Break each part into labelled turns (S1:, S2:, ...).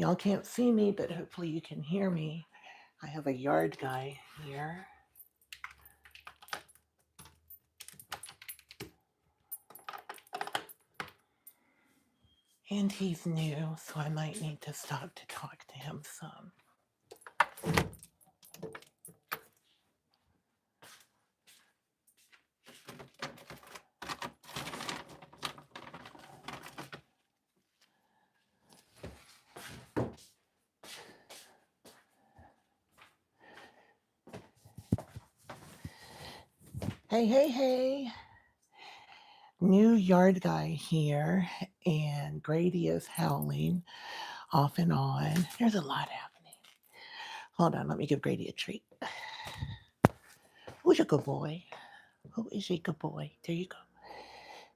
S1: Y'all can't see me, but hopefully you can hear me. I have a yard guy here. And he's new, so I might need to stop to talk to him some. Hey, hey, hey. New yard guy here, and Grady is howling off and on. There's a lot happening. Hold on, let me give Grady a treat. Who's a good boy? Who is a good boy? There you go.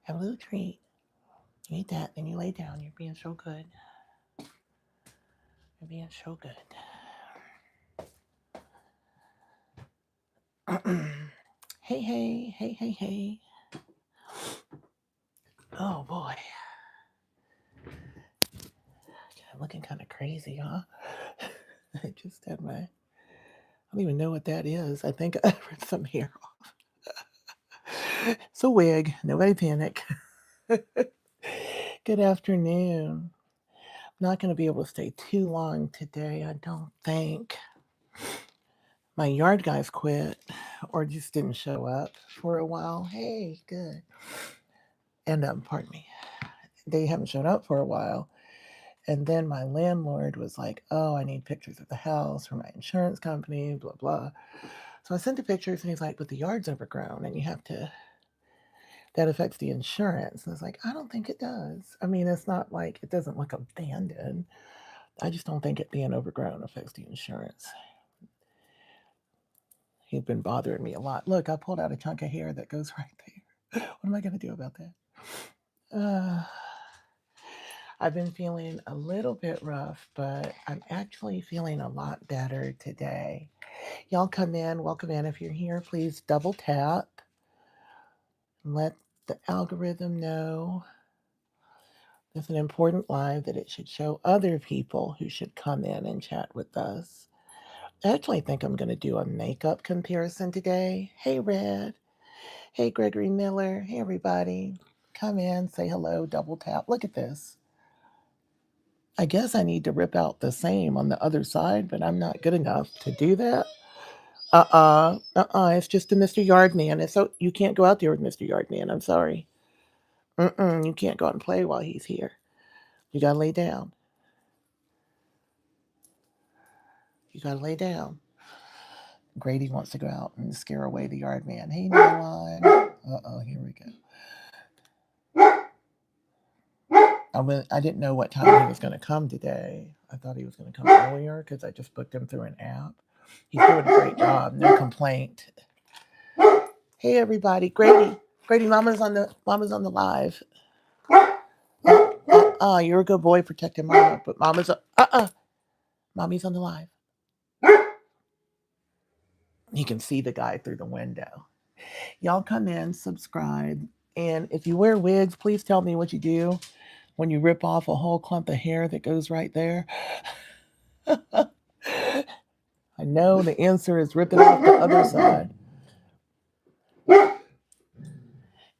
S1: Have a little treat. You eat that, then you lay down. You're being so good. You're being so good. Hey, hey, hey, hey, hey. Oh, boy. I'm looking kind of crazy, huh? I just had my... I don't even know what that is. I think I ripped some hair off. It's a wig. Nobody panic. Good afternoon. I'm not going to be able to stay too long today, I don't think. My yard guys quit or just didn't show up for a while. Hey, good. And pardon me. They haven't shown up for a while. And then my landlord was like, oh, I need pictures of the house for my insurance company, blah, blah. So I sent the pictures and he's like, but the yard's overgrown and you have to, that affects the insurance. And I was like, I don't think it does. I mean, it's not like, it doesn't look abandoned. I just don't think it being overgrown affects the insurance. He's been bothering me a lot. Look, I pulled out a chunk of hair that goes right there. What am I going to do about that? I've been feeling a little bit rough, but I'm actually feeling a lot better today. Y'all come in, welcome in. If you're here, please double tap. Let the algorithm know it's an important live that it should show other people who should come in and chat with us. I actually think I'm going to do a makeup comparison today. Hey, Red. Hey, Gregory Miller. Hey, everybody. Come in, say hello, double tap. Look at this. I guess I need to rip out the same on the other side, but I'm not good enough to do that. It's just a Mr. Yardman. It's so you can't go out there with Mr. Yardman. I'm sorry. You can't go out and play while he's here. You gotta lay down. You gotta lay down. Grady wants to go out and scare away the yard man. Hey, Milan. Here we go. I didn't know what time he was going to come today. I thought he was going to come earlier because I just booked him through an app. He's doing a great job. No complaint. Hey, everybody. Grady, Mama's on the live. You're a good boy protecting Mama, but Mommy's on the live. You can see the guy through the window. Y'all come in, subscribe, and if you wear wigs, please tell me what you do when you rip off a whole clump of hair that goes right there. I know the answer is ripping off the other side.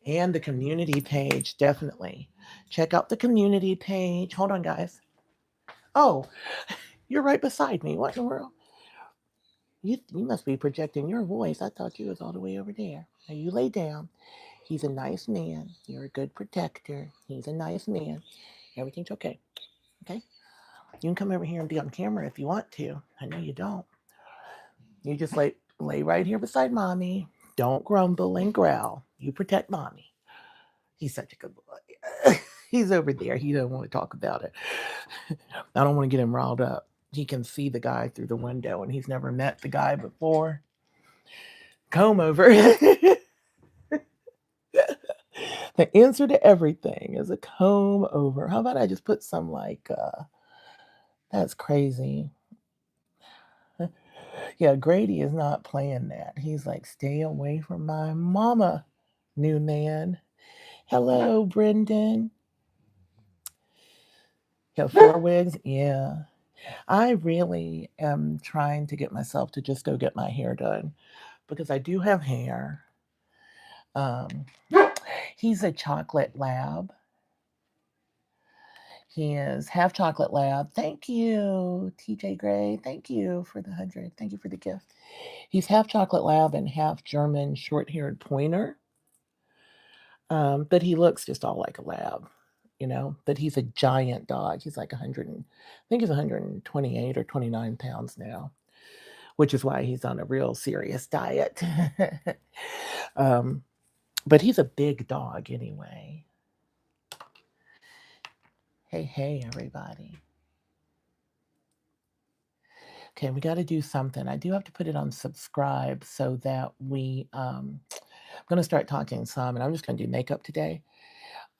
S1: And the community page, definitely. Check out the community page. Hold on, guys. Oh, you're right beside me. What in the world? You must be projecting your voice. I thought you was all the way over there. Now you lay down. He's a nice man. You're a good protector. He's a nice man. Everything's okay. Okay? You can come over here and be on camera if you want to. I know you don't. You just lay right here beside Mommy. Don't grumble and growl. You protect Mommy. He's such a good boy. He's over there. He doesn't want to talk about it. I don't want to get him riled up. He can see the guy through the window, and he's never met the guy before. Comb over. The answer to everything is a comb over. How about I just put some that's crazy. Yeah, Grady is not playing that. He's like, stay away from my mama, new man. Hello, Brendan. You have 4 wigs? Yeah. I really am trying to get myself to just go get my hair done because I do have hair. Um, he's a chocolate lab. He is half chocolate lab. Thank you, TJ Gray. Thank you for the 100. Thank you for the gift. He's half chocolate lab and half German short-haired pointer. But he looks just all like a lab, But he's a giant dog. He's like 100, I think he's 128 or 29 pounds now, which is why he's on a real serious diet. But he's a big dog anyway. Hey, everybody. Okay, we got to do something. I do have to put it on subscribe so that I'm going to start talking some, and I'm just going to do makeup today.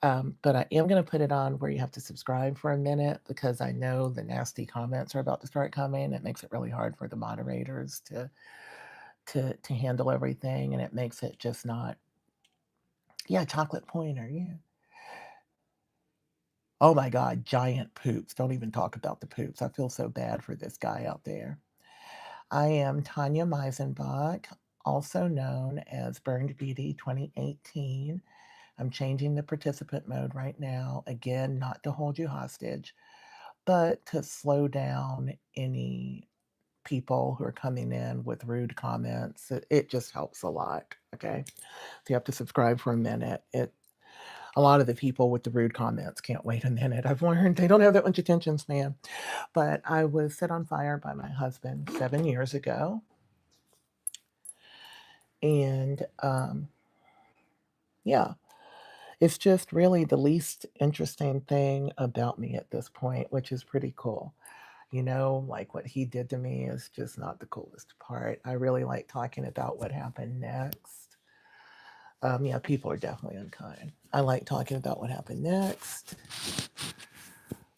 S1: But I am going to put it on where you have to subscribe for a minute because I know the nasty comments are about to start coming. It makes it really hard for the moderators to handle everything, and it makes it just not. Yeah, chocolate pointer. Yeah. Oh my God, giant poops. Don't even talk about the poops. I feel so bad for this guy out there. I am Tonya Meisenbach, also known as Burned Beauty 2018. I'm changing the participant mode right now. Again, not to hold you hostage, but to slow down any people who are coming in with rude comments. It just helps a lot. Okay. So you have to subscribe for a minute. A lot of the people with the rude comments can't wait a minute. I've learned they don't have that much attention span. But I was set on fire by my husband 7 years ago. And yeah, it's just really the least interesting thing about me at this point, which is pretty cool. Like what he did to me is just not the coolest part. I really like talking about what happened next. Yeah, people are definitely unkind. I like talking about what happened next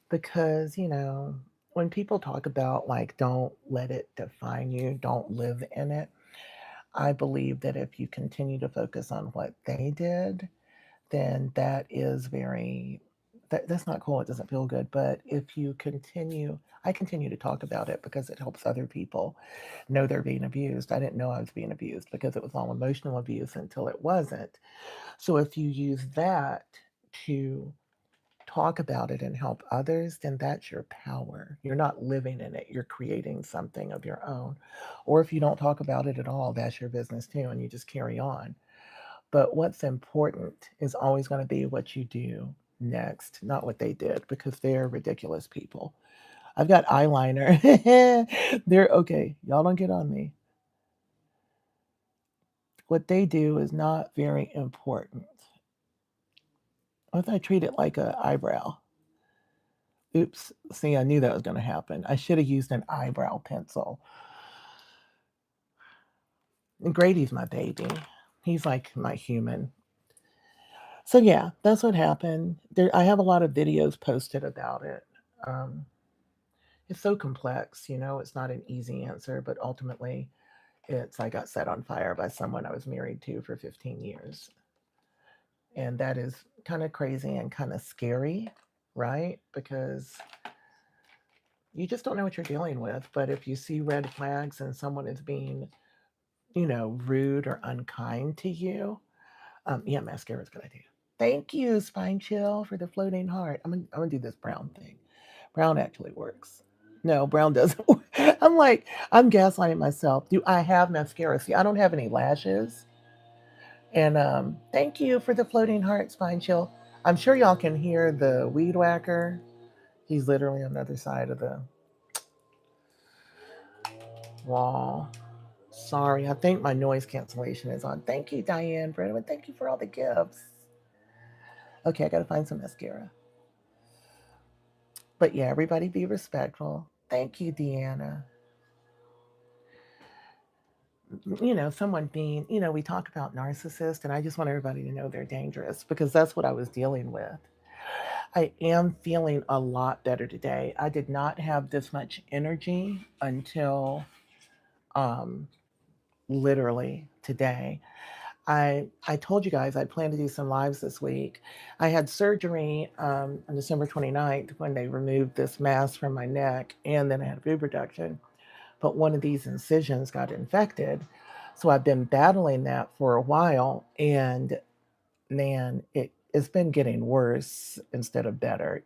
S1: because, when people talk about like, don't let it define you, don't live in it, I believe that if you continue to focus on what they did, then that's not cool. It doesn't feel good. But if you I continue to talk about it because it helps other people know they're being abused. I didn't know I was being abused because it was all emotional abuse until it wasn't. So if you use that to talk about it and help others, then that's your power. You're not living in it, you're creating something of your own. Or if you don't talk about it at all, that's your business too, and you just carry on. But what's important is always going to be what you do next, not what they did, because they're ridiculous people. I've got eyeliner. They're okay. Y'all don't get on me. What they do is not very important. What if I treat it like an eyebrow? Oops. See, I knew that was going to happen. I should have used an eyebrow pencil. And Grady's my baby. He's like my human. So yeah, that's what happened. I have a lot of videos posted about it. Um, it's so complex, it's not an easy answer, but ultimately I got set on fire by someone I was married to for 15 years. And that is kind of crazy and kind of scary, right? Because you just don't know what you're dealing with. But if you see red flags and someone is being, rude or unkind to you, yeah, mascara is a good idea. Thank you, Spine Chill, for the floating heart. I'm gonna do this brown thing. Brown actually works. No, brown doesn't work. I'm gaslighting myself. Do I have mascara? See, I don't have any lashes. And thank you for the floating heart, Spine Chill. I'm sure y'all can hear the weed whacker. He's literally on the other side of the wall. Sorry, I think my noise cancellation is on. Thank you, Diane Brennan. Thank you for all the gifts. Okay, I gotta find some mascara. But yeah, everybody be respectful. Thank you, Deanna. Someone being, we talk about narcissists, and I just want everybody to know they're dangerous because that's what I was dealing with. I am feeling a lot better today. I did not have this much energy until literally today. I told you guys I plan to do some lives this week. I had surgery on December 29th when they removed this mass from my neck, and then I had a boob reduction. But one of these incisions got infected. So I've been battling that for a while, and man, it's been getting worse instead of better,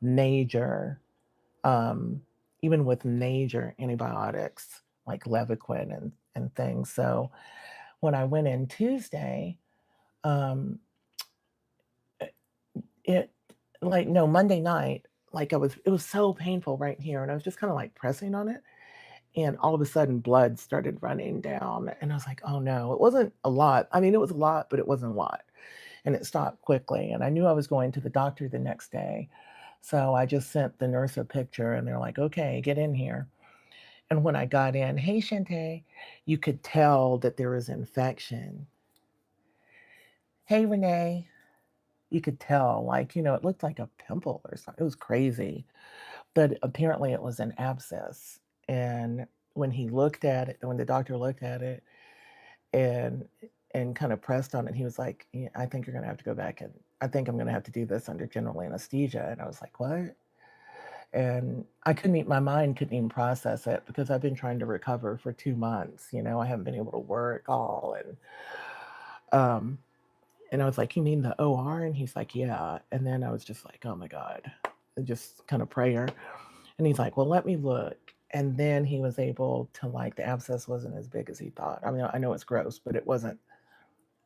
S1: major, um, even with major antibiotics like Levaquin and things. So when I went in Tuesday, um, it like no Monday night, it was so painful right here, and I was just kind of like pressing on it, and all of a sudden blood started running down, and I was like, oh no, it wasn't a lot. I mean, it was a lot, but it wasn't a lot, and it stopped quickly. And I knew I was going to the doctor the next day, so I just sent the nurse a picture, and they're like, okay, get in here. And when I got in, hey Shante, you could tell that there was infection. Hey Renee, you could tell, it looked like a pimple or something. It was crazy. But apparently it was an abscess. And when the doctor looked at it and kind of pressed on it, he was like, "Yeah, I think you're gonna have to go back, and I think I'm gonna have to do this under general anesthesia." And I was like, what? And my mind couldn't even process it because I've been trying to recover for 2 months. I haven't been able to work all. Um, and I was like, you mean the OR? And he's like, yeah. And then I was just like, oh my God, just kind of prayer. And he's like, well, let me look. And then he was able to, the abscess wasn't as big as he thought. I mean, I know it's gross, but it wasn't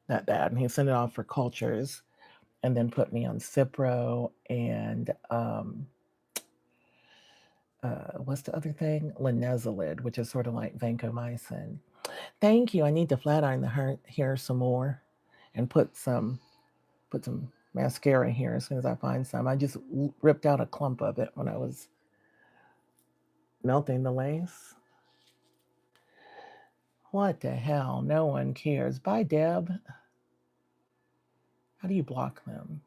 S1: that bad. And he sent it off for cultures and then put me on Cipro and, what's the other thing? Linezolid, which is sort of like vancomycin. Thank you. I need to flat iron the hair some more and put some mascara here as soon as I find some. I just ripped out a clump of it when I was melting the lace. What the hell? No one cares. Bye, Deb. How do you block them?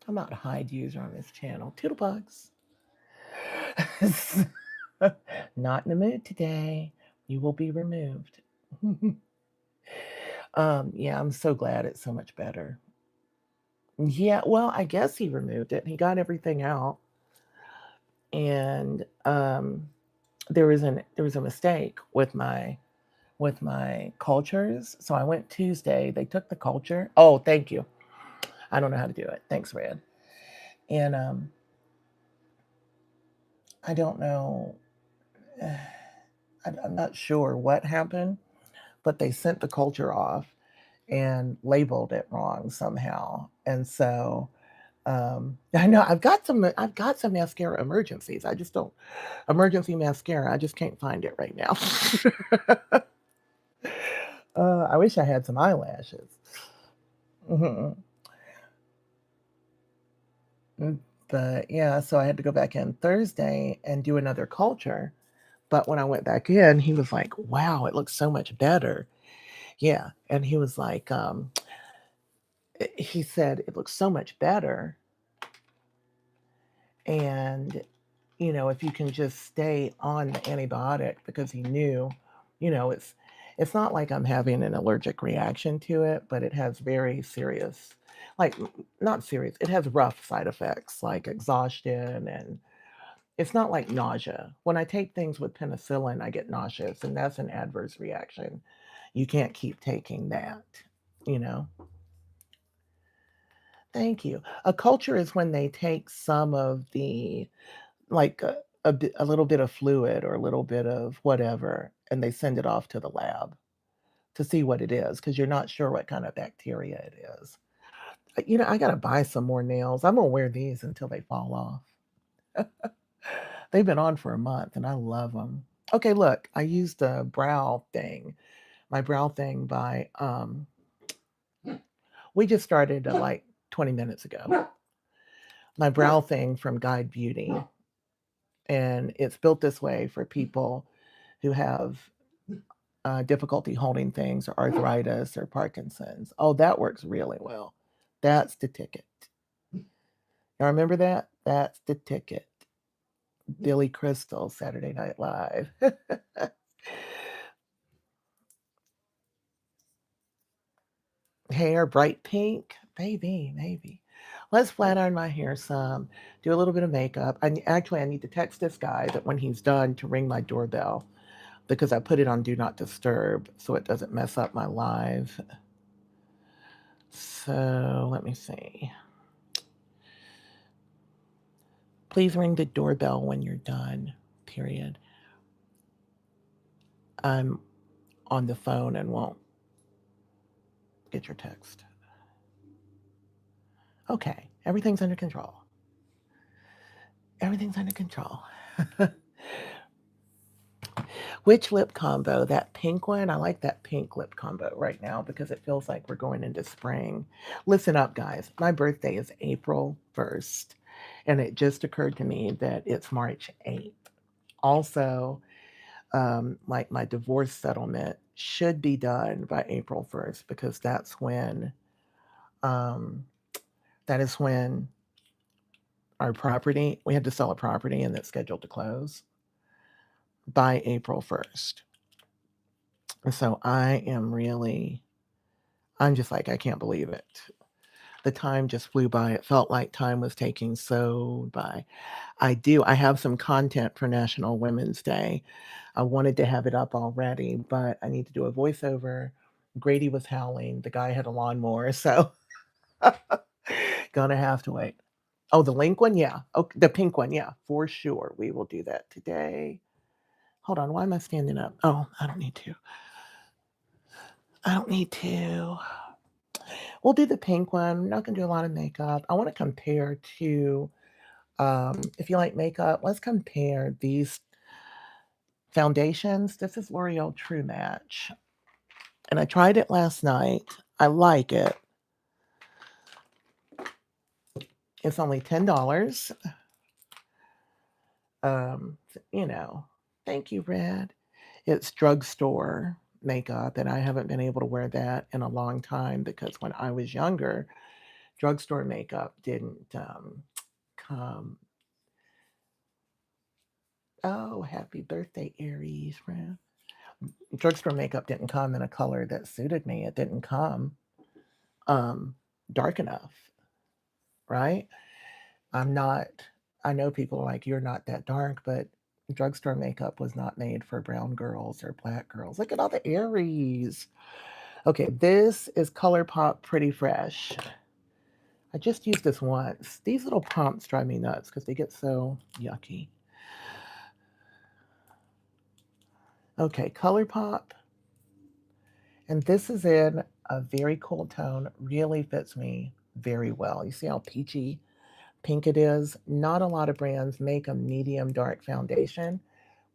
S1: I'm not a hide user on this channel. Toodlebugs. Not in the mood today. You will be removed. Yeah, I'm so glad it's so much better. Yeah, well, I guess he removed it. He got everything out. And there was a mistake with my cultures. So I went Tuesday. They took the culture. Oh, thank you. I don't know how to do it. Thanks, Red. And I don't know. I'm not sure what happened, but they sent the culture off and labeled it wrong somehow. And so I know I've got some mascara emergencies. I just don't emergency mascara. I just can't find it right now. I wish I had some eyelashes. Mhm. But yeah, so I had to go back in Thursday and do another culture. But when I went back in, he was like, wow, it looks so much better. Yeah. And he was like, he said, it looks so much better. And, if you can just stay on the antibiotic, because he knew, it's not like I'm having an allergic reaction to it, but it has very serious, like, not serious, it has rough side effects like exhaustion, and it's not like nausea. When I take things with penicillin, I get nauseous, and that's an adverse reaction. You can't keep taking that, you know. Thank you. A culture is when they take some of the, like a little bit of fluid or a little bit of whatever, and they send it off to the lab to see what it is, because you're not sure what kind of bacteria it is. I got to buy some more nails. I'm going to wear these until they fall off. They've been on for a month and I love them. Okay, look, I used a brow thing, my brow thing we just started like 20 minutes ago. My brow thing from Guide Beauty. And it's built this way for people who have difficulty holding things, or arthritis, or Parkinson's. Oh, that works really well. That's the ticket. Y'all remember that? That's the ticket. Billy Crystal, Saturday Night Live. Hair, bright pink, maybe, maybe. Let's flat iron my hair some, do a little bit of makeup. Actually, I need to text this guy that when he's done to ring my doorbell because I put it on Do Not Disturb so it doesn't mess up my live. So let me see. Please ring the doorbell when you're done, period. I'm on the phone and won't get your text. Okay, everything's under control. Everything's under control. Which lip combo? That pink one? I like that pink lip combo right now because it feels like we're going into spring. Listen up, guys. My birthday is April 1st, and it just occurred to me that it's March 8th. Also, like my divorce settlement should be done by April 1st because um, that is when our property, we had to sell a property and it's scheduled to close by April 1st. And so I'm just like, I can't believe it. The time just flew by. It felt like time was taking so by. I have some content for National Women's Day. I wanted to have it up already, but I need to do a voiceover. Grady was howling. The guy had a lawnmower, so gonna have to wait. Oh, the link one? Yeah. Oh, the pink one. Yeah, for sure. We will do that today. Hold on. Why am I standing up? Oh, I don't need to. I don't need to. We'll do the pink one. I'm not going to do a lot of makeup. I want to compare to, if you like makeup, let's compare these foundations. This is L'Oreal True Match. And I tried it last night. I like it. It's only $10. You know, thank you, Red. It's drugstore makeup, and I haven't been able to wear that in a long time because when I was younger, drugstore makeup didn't come. Oh, happy birthday, Aries, friend. Drugstore makeup didn't come in a color that suited me. It didn't come um, dark enough, right? I'm not, I know people are like, you're not that dark, but drugstore makeup was not made for brown girls or black girls. Look at all the Aries. Okay, this is ColourPop Pretty Fresh. I just used this once. These little prompts drive me nuts because they get so yucky. Okay, ColourPop. And this is in a very cool tone. Really fits me very well. You see how peachy pink it is? Not a lot of brands make a medium dark foundation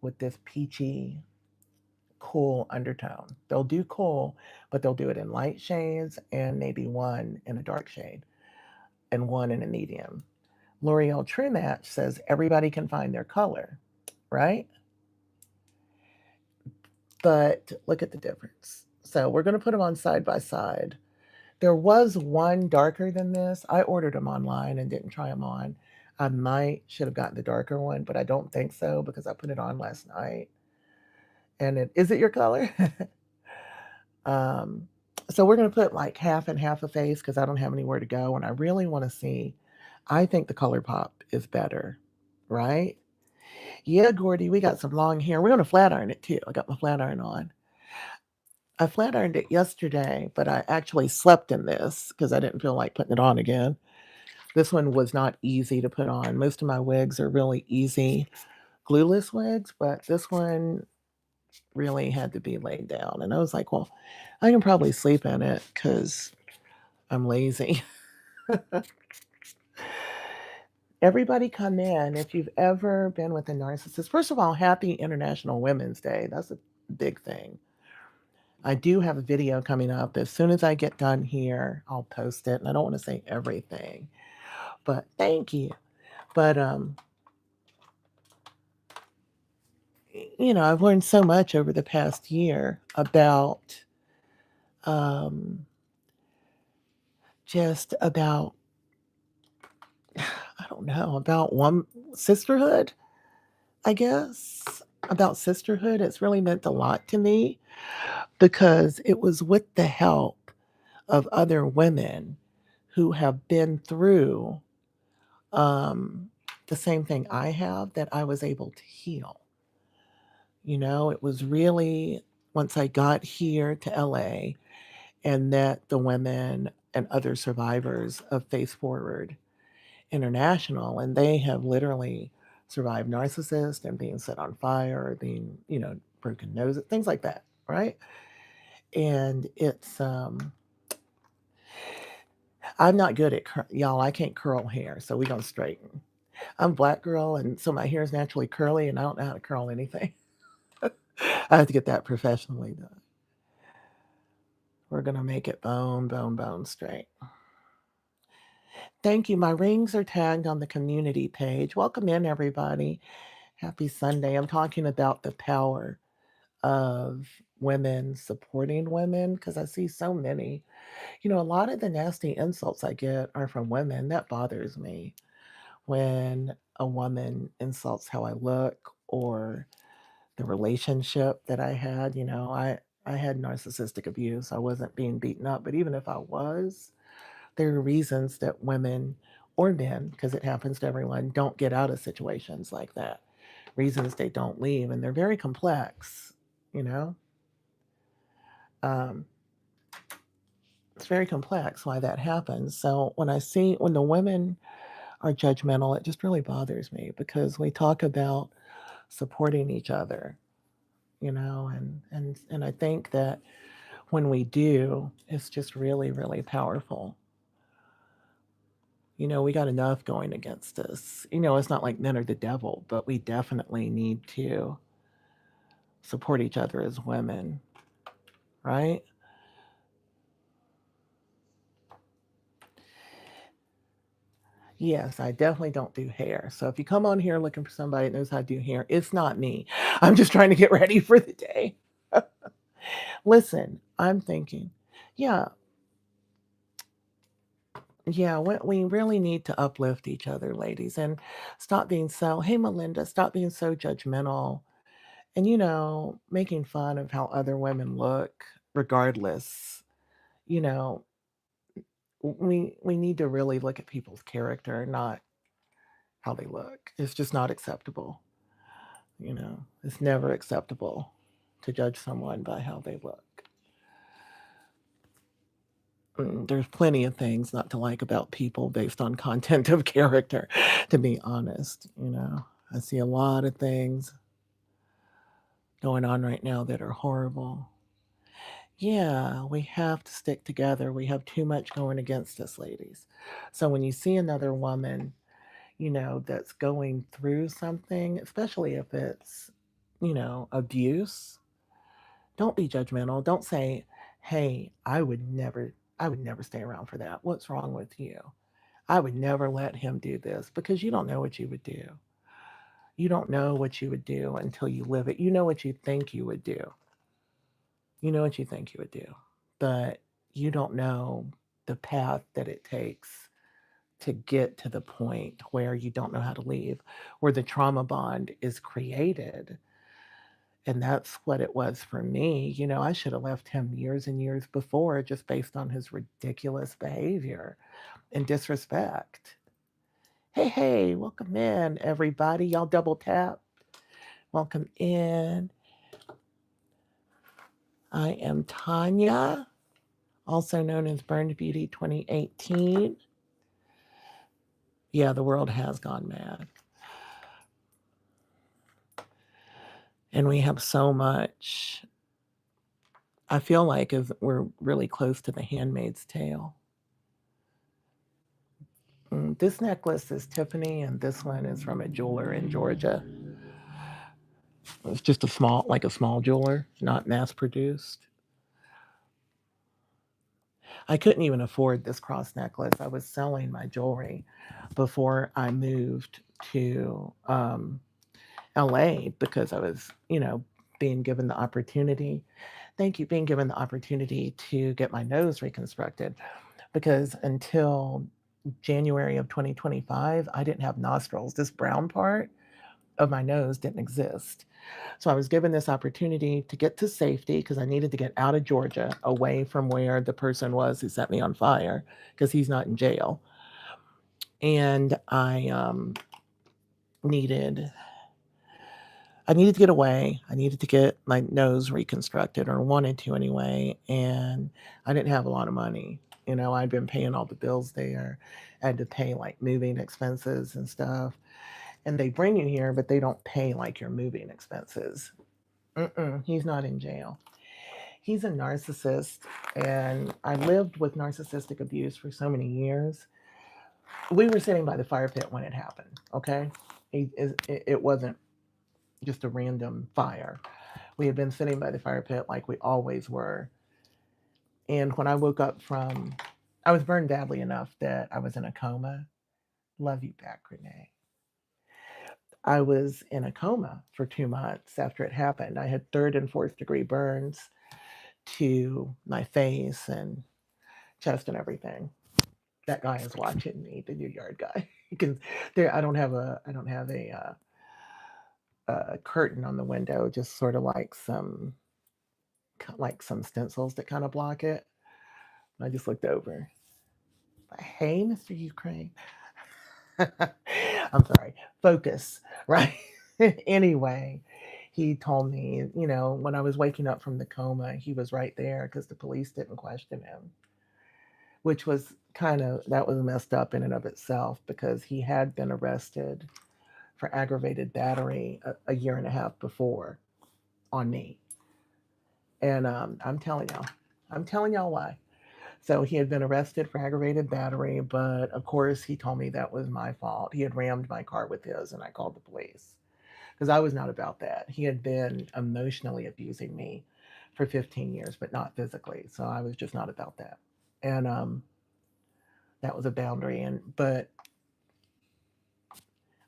S1: with this peachy, cool undertone. They'll do cool, but they'll do it in light shades and maybe one in a dark shade and one in a medium. L'Oreal True Match says everybody can find their color, right? But look at the difference. So we're going to put them on side by side. There was one darker than this. I ordered them online and didn't try them on. I should have gotten the darker one, but I don't think so because I put it on last night. And is it your color? um, so we're going to put like half and half a face because I don't have anywhere to go. And I really want to see. I think the ColourPop is better, right? Yeah, Gordy, we got some long hair. We're going to flat iron it too. I got my flat iron on. I flat ironed it yesterday, but I actually slept in this because I didn't feel like putting it on again. This one was not easy to put on. Most of my wigs are really easy glueless wigs, but this one really had to be laid down. And I was like, well, I can probably sleep in it because I'm lazy. Everybody come in. If you've ever been with a narcissist, first of all, happy International Women's Day. That's a big thing. I do have a video coming up. As soon as I get done here, I'll post it. And I don't want to say everything, but thank you. But I've learned so much over the past year about just about I don't know, about one sisterhood, I guess. About sisterhood. It's really meant a lot to me because it was with the help of other women who have been through the same thing I have that I was able to heal. It was really once I got here to LA and met the women and other survivors of Faith Forward International, and they have literally survived narcissists and being set on fire, being, broken noses, things like that, right? And it's I'm not good at y'all. I can't curl hair, so we don't straighten. I'm a black girl, and so my hair is naturally curly, and I don't know how to curl anything. I have to get that professionally done. We're gonna make it bone, bone, bone straight. Thank you. My rings are tagged on the community page. Welcome in, everybody. Happy Sunday. I'm talking about the power of women supporting women because I see so many. A lot of the nasty insults I get are from women. That bothers me when a woman insults how I look or the relationship that I had. I had narcissistic abuse. I wasn't being beaten up, but even if I was, there are reasons that women or men, because it happens to everyone, don't get out of situations like that. Reasons they don't leave, and they're very complex. You know, um, it's very complex why that happens. So when the women are judgmental, it just really bothers me because we talk about supporting each other, and I think that when we do, it's just really, really powerful. We got enough going against us. It's not like men are the devil, but we definitely need to support each other as women, right? Yes, I definitely don't do hair. So if you come on here looking for somebody that knows how to do hair, it's not me. I'm just trying to get ready for the day. Listen, I'm thinking, yeah, yeah, we really need to uplift each other, ladies, and stop being so, hey, Melinda, stop being so judgmental and, making fun of how other women look, regardless. You know, we need to really look at people's character, not how they look. It's just not acceptable. It's never acceptable to judge someone by how they look. There's plenty of things not to like about people based on content of character, to be honest. I see a lot of things going on right now that are horrible. Yeah, we have to stick together. We have too much going against us, ladies. So when you see another woman, that's going through something, especially if it's, abuse, don't be judgmental. Don't say, "Hey, I would never stay around for that. What's wrong with you? I would never let him do this," because you don't know what you would do. You don't know what you would do until you live it. You know what you think you would do. You know what you think you would do, but you don't know the path that it takes to get to the point where you don't know how to leave, where the trauma bond is created. And that's what it was for me. I should have left him years and years before just based on his ridiculous behavior and disrespect. Hey, hey, welcome in, everybody. Y'all double tap. Welcome in. I am Tonya, also known as Burned Beauty 2018. Yeah, the world has gone mad. And we have so much. I feel like we're really close to the Handmaid's Tale. This necklace is Tiffany, and this one is from a jeweler in Georgia. It's just like a small jeweler, not mass produced. I couldn't even afford this cross necklace. I was selling my jewelry before I moved to LA because I was, being given the opportunity. Thank you, being given the opportunity to get my nose reconstructed because until January of 2025, I didn't have nostrils. This brown part, of my nose didn't exist. So I was given this opportunity to get to safety because I needed to get out of Georgia, away from where the person was who set me on fire, because he's not in jail. And needed I needed to get away. I needed to get my nose reconstructed, or wanted to anyway. And I didn't have a lot of money. I'd been paying all the bills there. I had to pay like moving expenses and stuff. And they bring you here, but they don't pay like your moving expenses. He's not in jail. He's a narcissist. And I lived with narcissistic abuse for so many years. We were sitting by the fire pit when it happened, okay? It wasn't just a random fire. We had been sitting by the fire pit like we always were. And when I woke up I was burned badly enough that I was in a coma. Love you back, Renee. I was in a coma for 2 months after it happened. I had third and fourth degree burns to my face and chest and everything. That guy is watching me, the New Yard guy. You can there. I don't have a curtain on the window, just sort of like some stencils that kind of block it. I just looked over. Hey, Mr. Ukraine. I'm sorry. Focus, right? Anyway, he told me, when I was waking up from the coma, he was right there because the police didn't question him, which was that was messed up in and of itself because he had been arrested for aggravated battery a year and a half before on me. And I'm telling y'all why. So he had been arrested for aggravated battery, but of course he told me that was my fault. He had rammed my car with his, and I called the police because I was not about that. He had been emotionally abusing me for 15 years, but not physically. So I was just not about that. And that was a boundary. But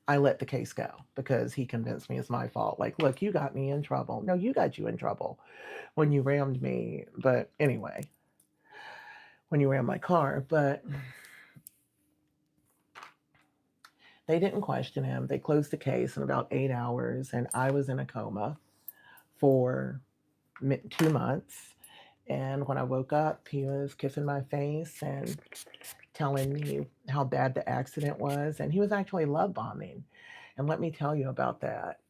S1: I let the case go because he convinced me it's my fault. Like, look, you got me in trouble. No, you got you in trouble when you rammed me. But anyway, when you rammed my car. But they didn't question him. They closed the case in about 8 hours, and I was in a coma for 2 months. And when I woke up, he was kissing my face and telling me how bad the accident was. And he was actually love bombing. And let me tell you about that.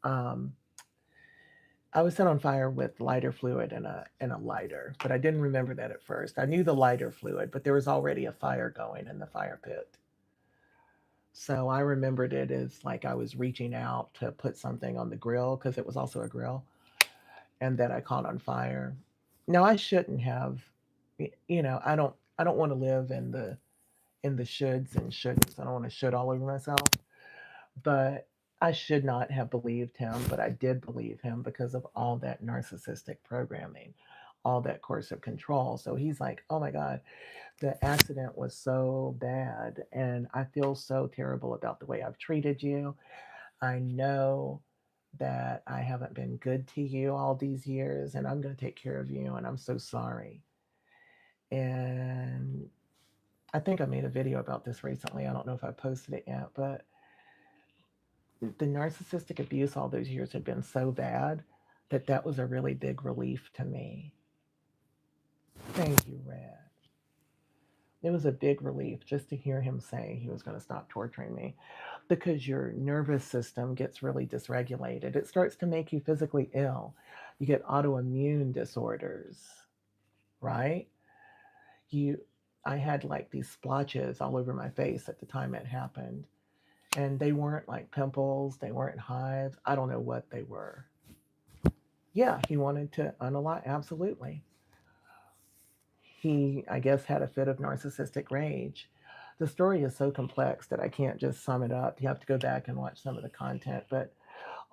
S1: I was set on fire with lighter fluid and a lighter, but I didn't remember that at first. I knew the lighter fluid, but there was already a fire going in the fire pit. So I remembered it as like I was reaching out to put something on the grill because it was also a grill, and that I caught on fire. Now I shouldn't have, I don't want to live in the shoulds and shouldn'ts. I don't want to should all over myself, but I should not have believed him, but I did believe him because of all that narcissistic programming, all that coercive control. So he's like, oh my God, the accident was so bad, and I feel so terrible about the way I've treated you. I know that I haven't been good to you all these years, and I'm going to take care of you, and I'm so sorry. And I think I made a video about this recently. I don't know if I posted it yet, but the narcissistic abuse all those years had been so bad that was a really big relief to me. Thank you, Red. It was a big relief just to hear him say he was going to stop torturing me because your nervous system gets really dysregulated. It starts to make you physically ill. You get autoimmune disorders, right? You I had like these splotches all over my face at the time it happened. And they weren't like pimples, they weren't hives. I don't know what they were. Yeah, he wanted to unalive. Absolutely. He, I guess, had a fit of narcissistic rage. The story is so complex that I can't just sum it up. You have to go back and watch some of the content. But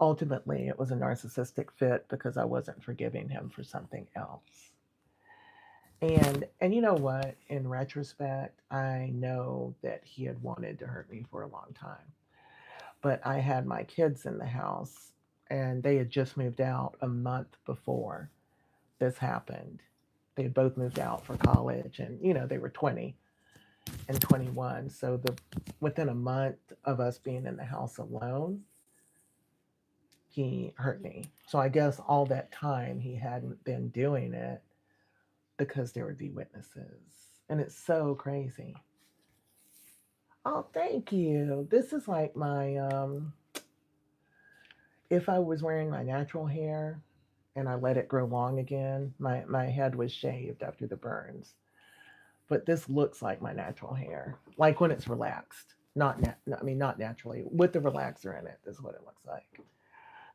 S1: ultimately, it was a narcissistic fit because I wasn't forgiving him for something else. And you know what? In retrospect, I know that he had wanted to hurt me for a long time. But I had my kids in the house, and they had just moved out a month before this happened. They had both moved out for college, and they were 20 and 21. So within a month of us being in the house alone, he hurt me. So I guess all that time he hadn't been doing it because there would be witnesses. And it's so crazy. Oh, thank you. This is like my if I was wearing my natural hair and I let it grow long again, my head was shaved after the burns. But this looks like my natural hair, like when it's relaxed. I mean, not naturally, with the relaxer in it. This is what it looks like.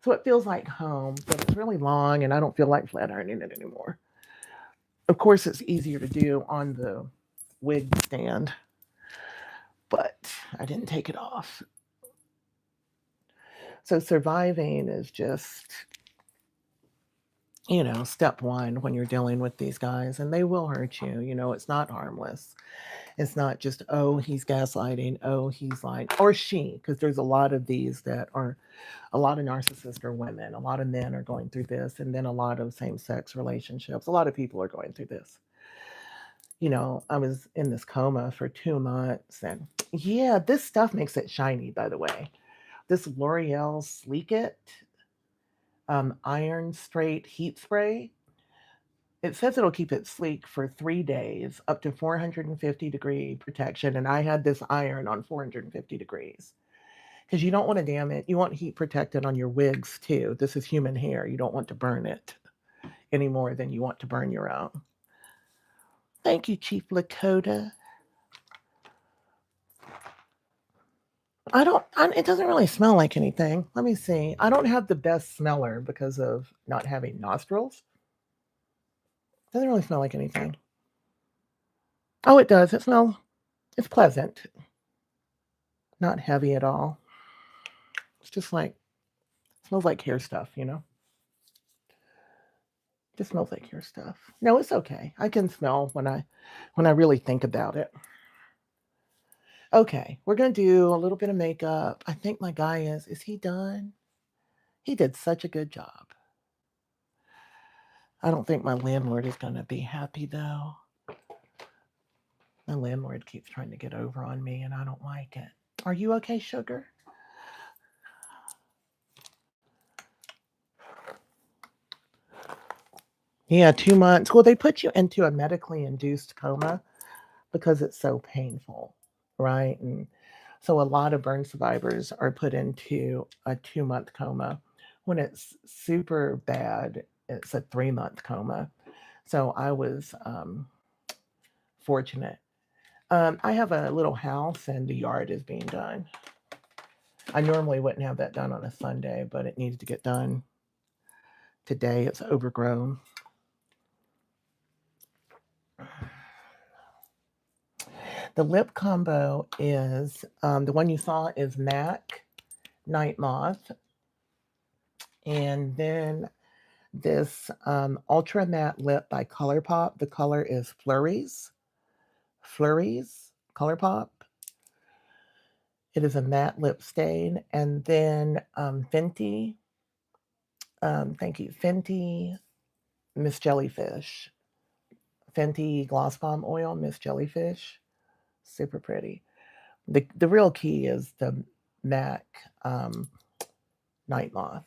S1: So it feels like home, but it's really long, and I don't feel like flat ironing it anymore. Of course, it's easier to do on the wig stand, but I didn't take it off. So surviving is just, step one when you're dealing with these guys, and they will hurt you. It's not harmless. It's not just, oh, he's gaslighting, oh, he's lying, or she, because there's a lot of these that are, a lot of narcissists are women, a lot of men are going through this, and then a lot of same sex relationships. A lot of people are going through this. I was in this coma for 2 months, and yeah, this stuff makes it shiny, by the way. This L'Oreal Sleek It Iron Straight Heat Spray. It says it'll keep it sleek for 3 days, up to 450-degree protection. And I had this iron on 450 degrees because you don't want to damn it. You want heat protected on your wigs too. This is human hair. You don't want to burn it any more than you want to burn your own. Thank you, Chief Lakota. It doesn't really smell like anything. Let me see. I don't have the best smeller because of not having nostrils. Doesn't really smell like anything. Oh, it does. It's pleasant. Not heavy at all. It's just like, smells like hair stuff, Just smells like hair stuff. No, it's okay. I can smell when I really think about it. Okay, we're gonna do a little bit of makeup. I think my guy is he done? He did such a good job. I don't think my landlord is gonna be happy though. My landlord keeps trying to get over on me and I don't like it. Are you okay, sugar? Yeah, 2 months. Well, they put you into a medically induced coma because it's so painful, right? And so a lot of burn survivors are put into a 2-month coma. When it's super bad, it's a 3-month coma. So I was fortunate. I have a little house and the yard is being done. I normally wouldn't have that done on a Sunday, but it needs to get done today. It's overgrown. The lip combo is the one you saw is MAC Night Moth. And then this Ultra Matte Lip by ColourPop. The color is Flurries. ColourPop. It is a matte lip stain. And then Fenty. Thank you. Fenty Miss Jellyfish. Fenty Gloss Bomb Oil Miss Jellyfish. Super pretty. The real key is the MAC Night Moth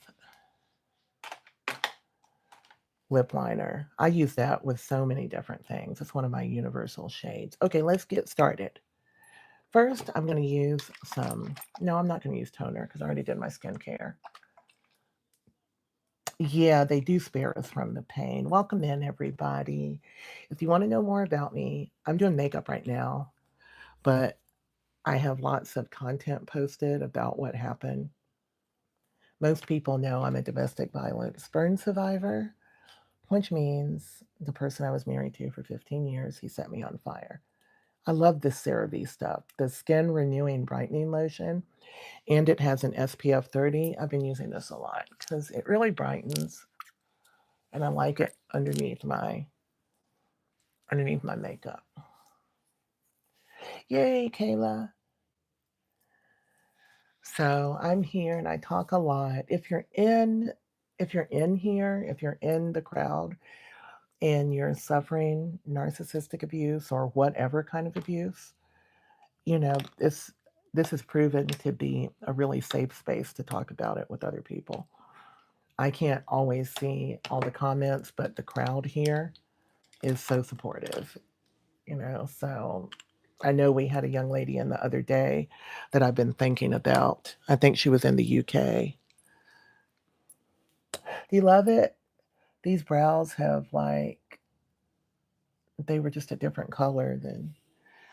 S1: lip liner. I use that with so many different things. It's one of my universal shades. Okay, let's get started. First, I'm going to use no, I'm not going to use toner because I already did my skincare. Yeah, they do spare us from the pain. Welcome in, everybody. If you want to know more about me, I'm doing makeup right now, but I have lots of content posted about what happened. Most people know I'm a domestic violence burn survivor, which means the person I was married to for 15 years, he set me on fire. I love this CeraVe stuff, the Skin Renewing Brightening Lotion, and it has an SPF 30. I've been using this a lot because it really brightens, and I like it underneath my makeup. Yay, Kayla. So I'm here and I talk a lot. If you're in here, if you're in the crowd and you're suffering narcissistic abuse or whatever kind of abuse, this is proven to be a really safe space to talk about it with other people. I can't always see all the comments, but the crowd here is so supportive, So I know we had a young lady in the other day that I've been thinking about. I think she was in the UK. Do you love it? These brows have they were just a different color than,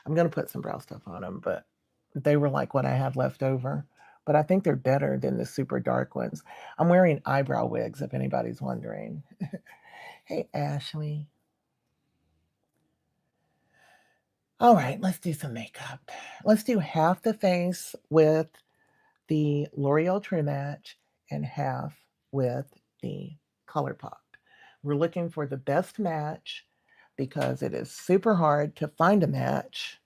S1: I'm going to put some brow stuff on them, but they were like what I had left over. But I think they're better than the super dark ones. I'm wearing eyebrow wigs, if anybody's wondering. Hey, Ashley. All right, let's do some makeup. Let's do half the face with the L'Oreal True Match and half with the ColourPop. We're looking for the best match because it is super hard to find a match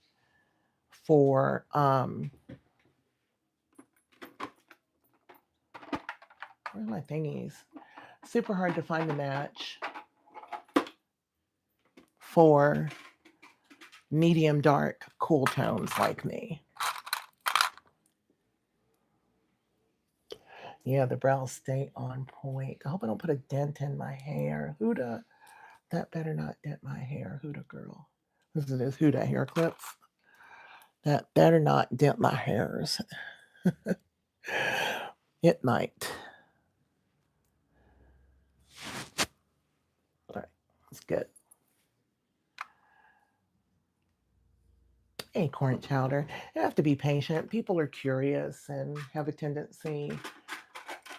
S1: for where are my thingies? Super hard to find a match for medium dark cool tones like me. Yeah, the brows stay on point. I hope I don't put a dent in my hair. Huda, that better not dent my hair. Huda girl. This is Huda hair clips. That better not dent my hairs. It might. All right, that's good. Acorn chowder. You have to be patient. People are curious and have a tendency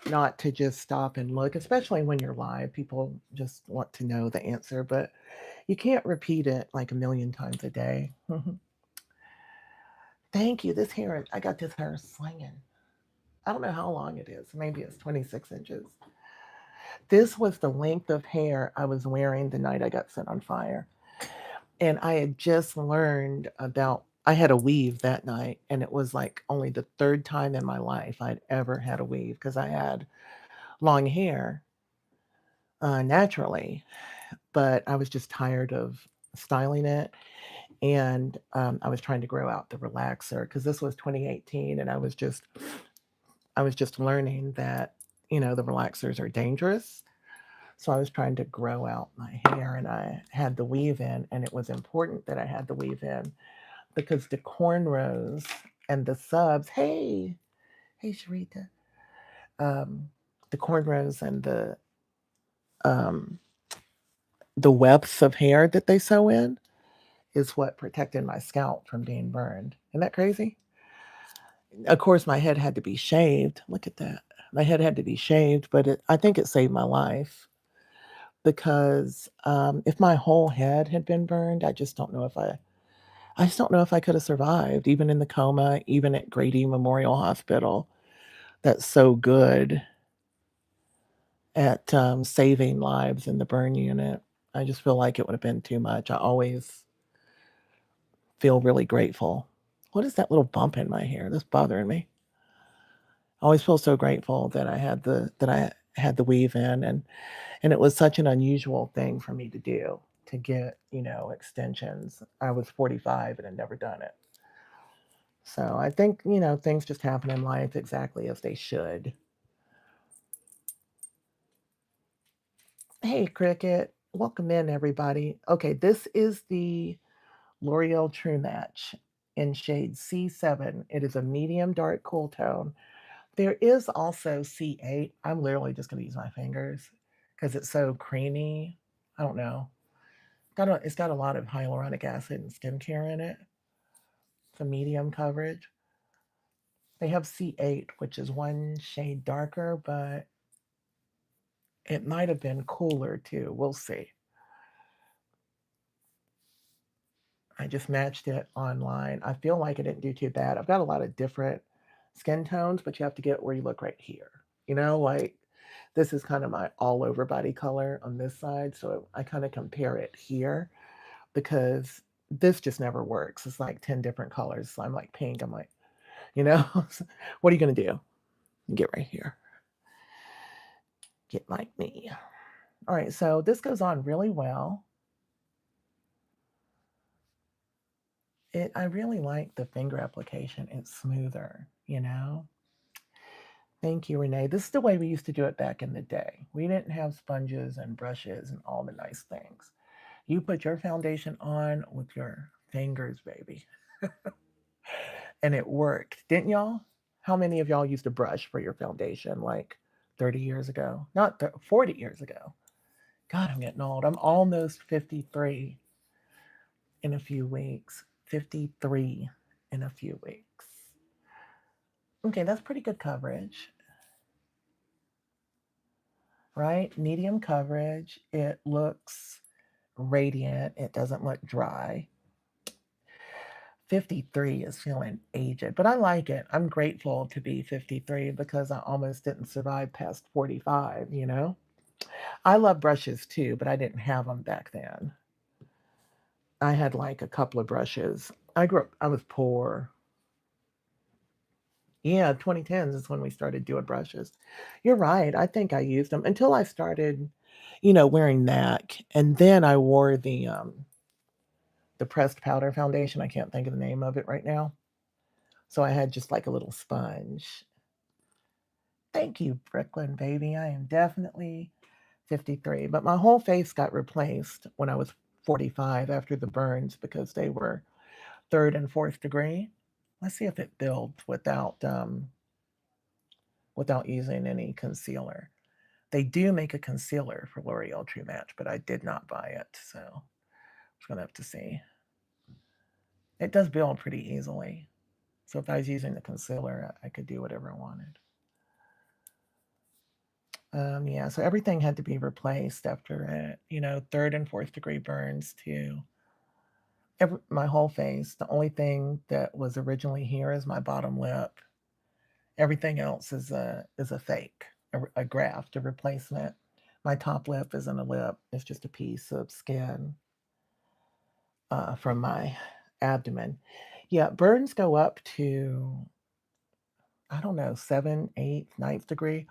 S1: not to just stop and look, especially when you're live. People just want to know the answer, but you can't repeat it like a million times a day. Thank you. This hair, I got this hair slinging. I don't know how long it is. Maybe it's 26 inches. This was the length of hair I was wearing the night I got set on fire. And I had just learned about, I had a weave that night, and it was like only the third time in my life I'd ever had a weave because I had long hair naturally, but I was just tired of styling it. And I was trying to grow out the relaxer because this was 2018, and I was just learning that the relaxers are dangerous. So I was trying to grow out my hair, and I had the weave in, and it was important that I had the weave in because the cornrows and the subs, hey Sharita, the cornrows and um, the wefts of hair that they sew in is what protected my scalp from being burned. Isn't that crazy? Of course, my head had to be shaved. Look at that. My head had to be shaved, but I think it saved my life because if my whole head had been burned, I just don't know if I could have survived, even in the coma, even at Grady Memorial Hospital. That's so good at saving lives in the burn unit. I just feel like it would have been too much. I always feel really grateful. What is that little bump in my hair? That's bothering me. I always feel so grateful that I had the weave in, and it was such an unusual thing for me to do, to get extensions. I was 45 and had never done it. So I think things just happen in life exactly as they should. Hey Cricket, welcome in everybody. Okay, this is the L'Oreal True Match in shade C7. It is a medium dark cool tone. There is also C8. I'm literally just going to use my fingers because it's so creamy. I don't know. It's got a lot of hyaluronic acid and skincare in it. It's a medium coverage. They have C8, which is one shade darker, but it might have been cooler too. We'll see. I just matched it online. I feel like it didn't do too bad. I've got a lot of different skin tones, but you have to get where you look right here. Like this is kind of my all over body color on this side. So I kind of compare it here because this just never works. It's like 10 different colors. So I'm like pink. I'm like, what are you going to do? Get right here. Get like me. All right. So this goes on really well. I really like the finger application. It's smoother. Thank you, Renee. This is the way we used to do it back in the day. We didn't have sponges and brushes and all the nice things. You put your foundation on with your fingers, baby. And it worked. Didn't y'all? How many of y'all used a brush for your foundation like 30 years ago? Not 40 years ago. God, I'm getting old. I'm almost 53 in a few weeks. 53 in a few weeks. Okay, that's pretty good coverage, right? Medium coverage. It looks radiant. It doesn't look dry. 53 is feeling aged, but I like it. I'm grateful to be 53 because I almost didn't survive past 45, you know? I love brushes too, but I didn't have them back then. I had like a couple of brushes. I was poor. Yeah, 2010s is when we started doing brushes. You're right. I think I used them until I started, wearing MAC. And then I wore the pressed powder foundation. I can't think of the name of it right now. So I had just like a little sponge. Thank you, Brooklyn, baby. I am definitely 53. But my whole face got replaced when I was 45 after the burns because they were third and fourth degree. Let's see if it builds without using any concealer. They do make a concealer for L'Oreal True Match, but I did not buy it, so I'm just gonna have to see. It does build pretty easily. So if I was using the concealer, I could do whatever I wanted. Yeah, so everything had to be replaced after it. Third and fourth degree burns too. My whole face. The only thing that was originally here is my bottom lip. Everything else is a fake, a graft, a replacement. My top lip isn't a lip; it's just a piece of skin from my abdomen. Yeah, burns go up to, I don't know, 7th, 8th, 9th degree,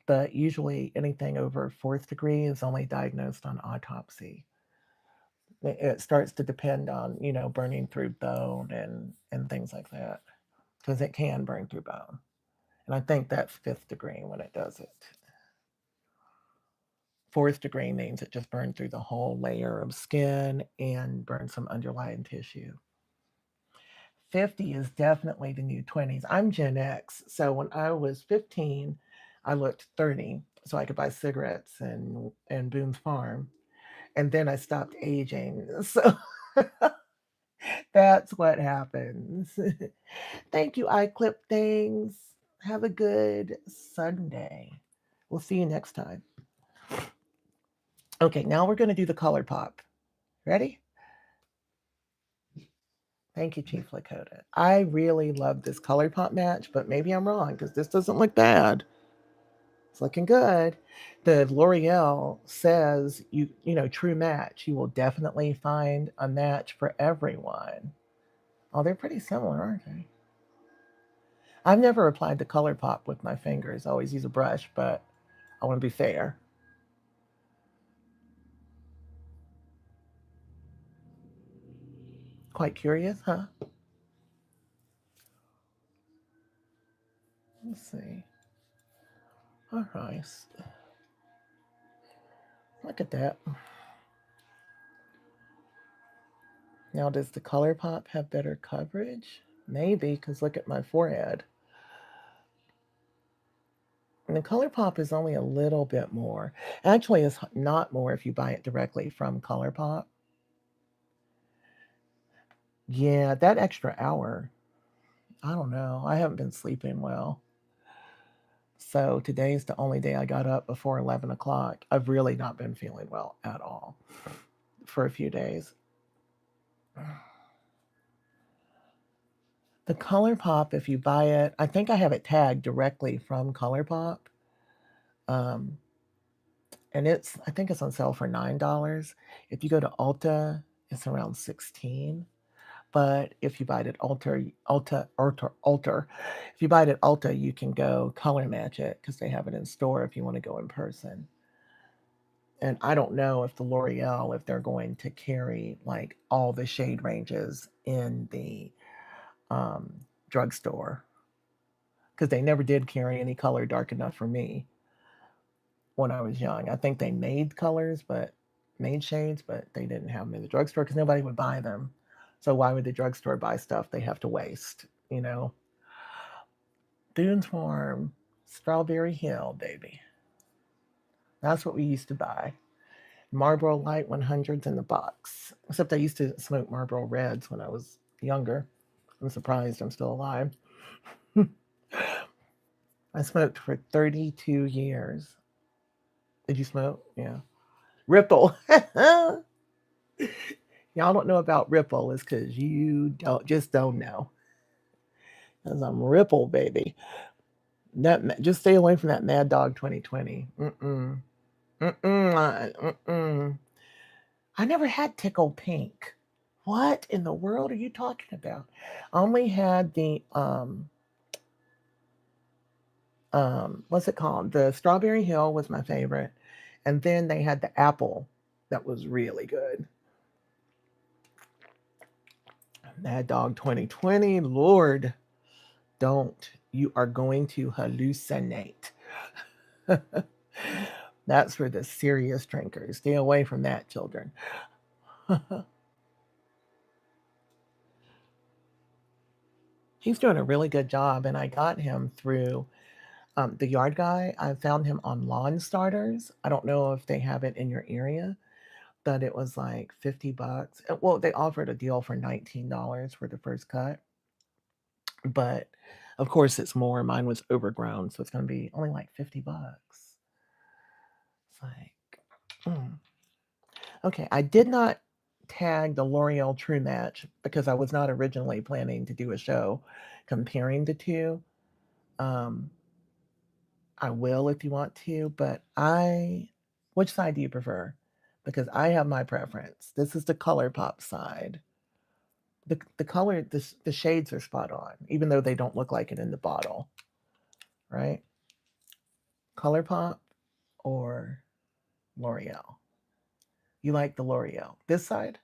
S1: but usually anything over 4th degree is only diagnosed on autopsy. It starts to depend on, burning through bone and things like that, because it can burn through bone. And I think that's 5th degree when it does it. 4th degree means it just burned through the whole layer of skin and burned some underlying tissue. 50 is definitely the new 20s. I'm Gen X, so when I was 15, I looked 30, so I could buy cigarettes and Boone's Farm, and then I stopped aging. So that's what happens. Thank you, iClip Things. Have a good Sunday. We'll see you next time. Okay, now we're going to do the ColourPop. Ready? Thank you, Chief Lakota. I really love this ColourPop match, but maybe I'm wrong because this doesn't look bad. It's looking good. The L'Oreal says true match. You will definitely find a match for everyone. Oh, they're pretty similar, aren't they? I've never applied the ColourPop with my fingers. I always use a brush, but I want to be fair. Quite curious, huh? Let's see. All right. Look at that. Now, does the ColourPop have better coverage? Maybe, because look at my forehead. And the ColourPop is only a little bit more. Actually, it's not more if you buy it directly from ColourPop. Yeah, that extra hour. I don't know. I haven't been sleeping well. So today's the only day I got up before 11 o'clock. I've really not been feeling well at all for a few days. The ColourPop, if you buy it, I think I have it tagged directly from ColourPop. Um, and I think it's on sale for $9. If you go to Ulta, it's around 16. But if you buy it at Ulta, if you buy it at Ulta, you can go color match it because they have it in store if you want to go in person. And I don't know if the L'Oreal, if they're going to carry like all the shade ranges in the drugstore, because they never did carry any color dark enough for me when I was young. I think they made colors, but made shades, but they didn't have them in the drugstore because nobody would buy them. So why would the drugstore buy stuff they have to waste? You know, Dunes Farm, Strawberry Hill, baby. That's what we used to buy. Marlboro Light 100s in the box. Except I used to smoke Marlboro Reds when I was younger. I'm surprised I'm still alive. I smoked for 32 years. Did you smoke? Yeah. Ripple. Y'all don't know about Ripple is because you don't know. Because I'm Ripple, baby. Just stay away from that Mad Dog 2020. Mm-mm. Mm-mm. I never had Tickle Pink. What in the world are you talking about? I only had the what's it called? The Strawberry Hill was my favorite. And then they had the apple that was really good. Mad Dog 2020, Lord, don't. You are going to hallucinate. That's for the serious drinkers. Stay away from that, children. He's doing a really good job, and I got him through the yard guy. I found him on Lawn Starters. I don't know if they have it in your area, but it was like $50. Well, they offered a deal for $19 for the first cut, but of course it's more. Mine was overgrown, so it's going to be only like $50. It's like, mm. Okay, I did not tag the L'Oreal True Match because I was not originally planning to do a show comparing the two. Um, I will if you want to, but which side do you prefer? Because I have my preference. This is the ColourPop side. The color, the shades are spot on, even though they don't look like it in the bottle, right? ColourPop or L'Oreal? You like the L'Oreal. This side?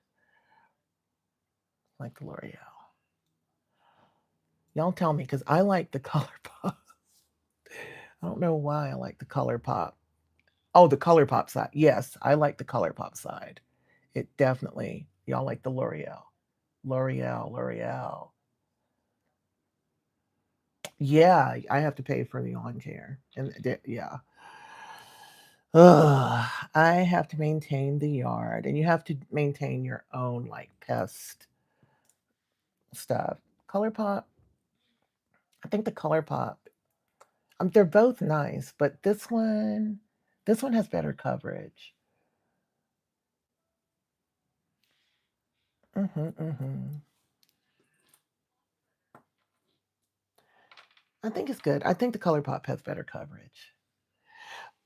S1: Like the L'Oreal. Y'all tell me, because I like the ColourPop. I don't know why I like the ColourPop. Oh, the ColourPop side. Yes, I like the ColourPop side. It definitely, y'all like the L'Oreal. L'Oreal. Yeah, I have to pay for the lawn care. And yeah. Ugh, I have to maintain the yard, and you have to maintain your own like pest stuff. ColourPop, I think the ColourPop, they're both nice, but this one has better coverage. Mm-hmm. I think it's good. I think the ColourPop has better coverage.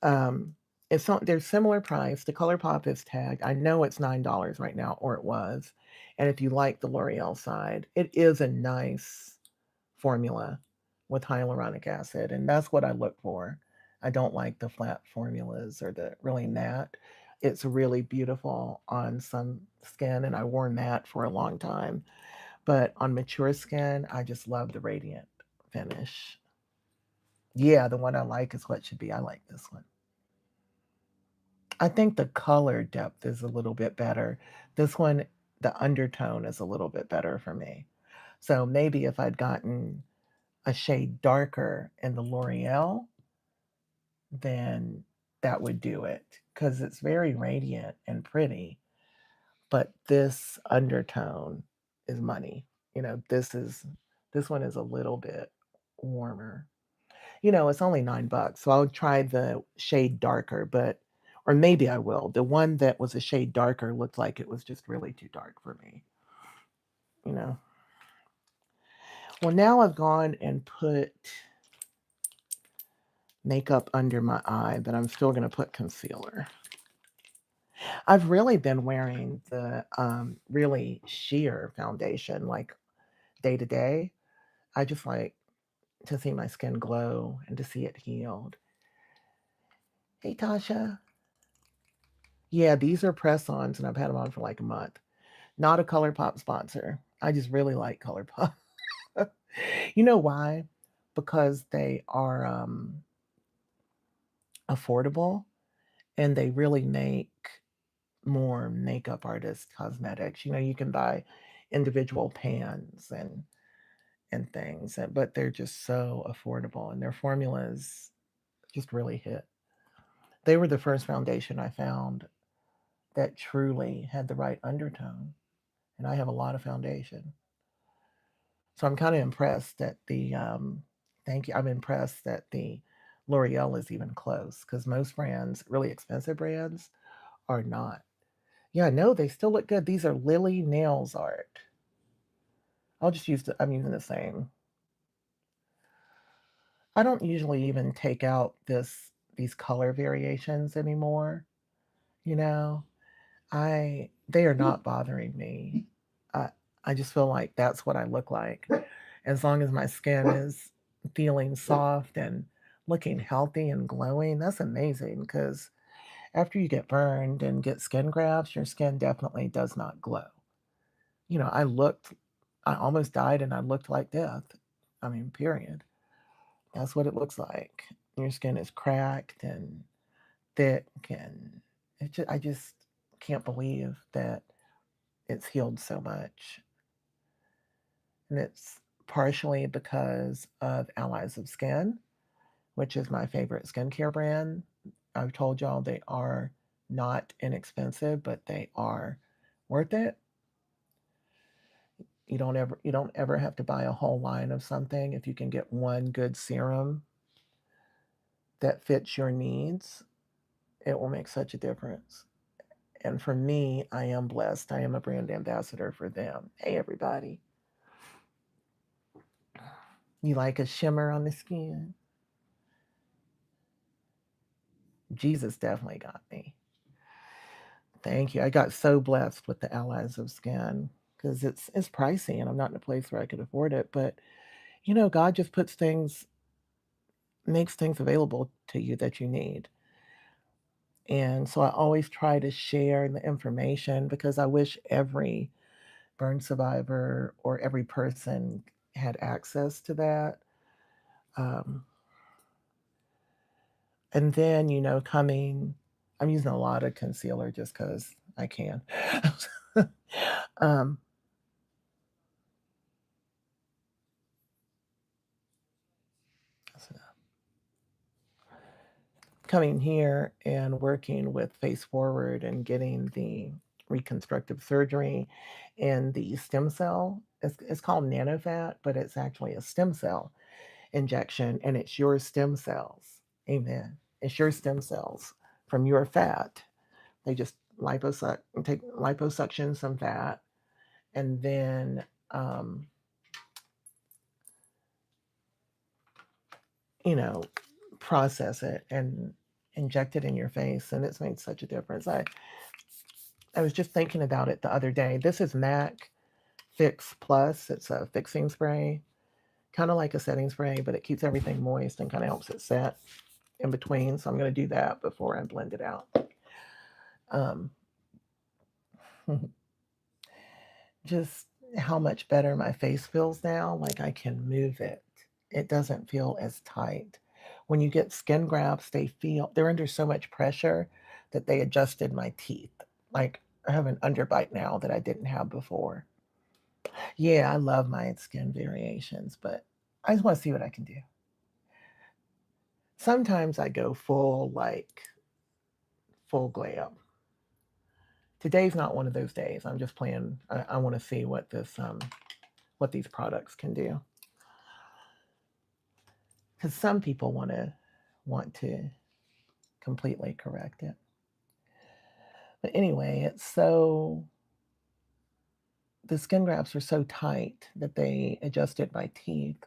S1: Um, they're similar price. The ColourPop is tagged. I know it's $9 right now, or it was. And if you like the L'Oreal side, it is a nice formula with hyaluronic acid, and that's what I look for. I don't like the flat formulas or the really matte. It's really beautiful on some skin, and I wore matte for a long time. But on mature skin, I just love the radiant finish. Yeah, the one I like is what should be. I like this one. I think the color depth is a little bit better. This one, the undertone is a little bit better for me. So maybe if I'd gotten a shade darker in the L'Oreal, then that would do it because it's very radiant and pretty. But this undertone is money. This one is a little bit warmer. It's only $9, so I'll try the shade darker, or maybe I will. The one that was a shade darker looked like it was just really too dark for me. You know. Well, now I've gone and put makeup under my eye, but I'm still going to put concealer. I've really been wearing the really sheer foundation like day to day. I just like to see my skin glow and to see it healed. Hey, Tasha. Yeah, these are press-ons, and I've had them on for like a month. Not a ColourPop sponsor. I just really like ColourPop. You know why? because they are affordable and they really make more makeup artist cosmetics. You know, you can buy individual pans and things, but they're just so affordable and their formulas just really hit. They were the first foundation I found that truly had the right undertone. And I have a lot of foundation. So I'm kind of impressed that thank you. I'm impressed that the L'Oreal is even close because most brands, really expensive brands, are not. Yeah, no, they still look good. These are Lily Nails Art. I'm using the same. I don't usually even take out these color variations anymore, you know. They are not bothering me. I I just feel like that's what I look like. As long as my skin is feeling soft and looking healthy and glowing, that's amazing because after you get burned and get skin grafts, your skin definitely does not glow. You know, I almost died and I looked like death. I mean, period. That's what it looks like. Your skin is cracked and thick, and I just can't believe that it's healed so much. And it's partially because of Allies of Skin, which is my favorite skincare brand. I've told y'all they are not inexpensive, but they are worth it. You don't ever have to buy a whole line of something if you can get one good serum that fits your needs. It will make such a difference. And for me, I am blessed. I am a brand ambassador for them. Hey, everybody. You like a shimmer on the skin? Jesus definitely got me. Thank you. I got so blessed with the Allies of Skin because it's pricey and I'm not in a place where I could afford it. But you know, God just makes things available to you that you need. And so I always try to share the information because I wish every burn survivor or every person had access to that. Um, and then, you know, I'm using a lot of concealer just because I can. um, so coming here and working with Face Forward and getting the reconstructive surgery and the stem cell. It's called nanofat, but it's actually a stem cell injection, and it's your stem cells. Amen. It's your stem cells from your fat. They just take liposuction some fat, and then you know, process it and inject it in your face, and it's made such a difference. I was just thinking about it the other day. This is MAC Fix Plus. It's a fixing spray, kind of like a setting spray, but it keeps everything moist and kind of helps it set in between. So I'm going to do that before I blend it out. Um, just how much better my face feels now. Like I can move it. It doesn't feel as tight. When you get skin grafts, they're under so much pressure that they adjusted my teeth. Like I have an underbite now that I didn't have before. Yeah, I love my skin variations, but I just want to see what I can do. Sometimes I go full glam. Today's not one of those days. I'm just playing. I want to see what these products can do. Because some people want to completely correct it. But anyway, the skin grafts are so tight that they adjusted my teeth,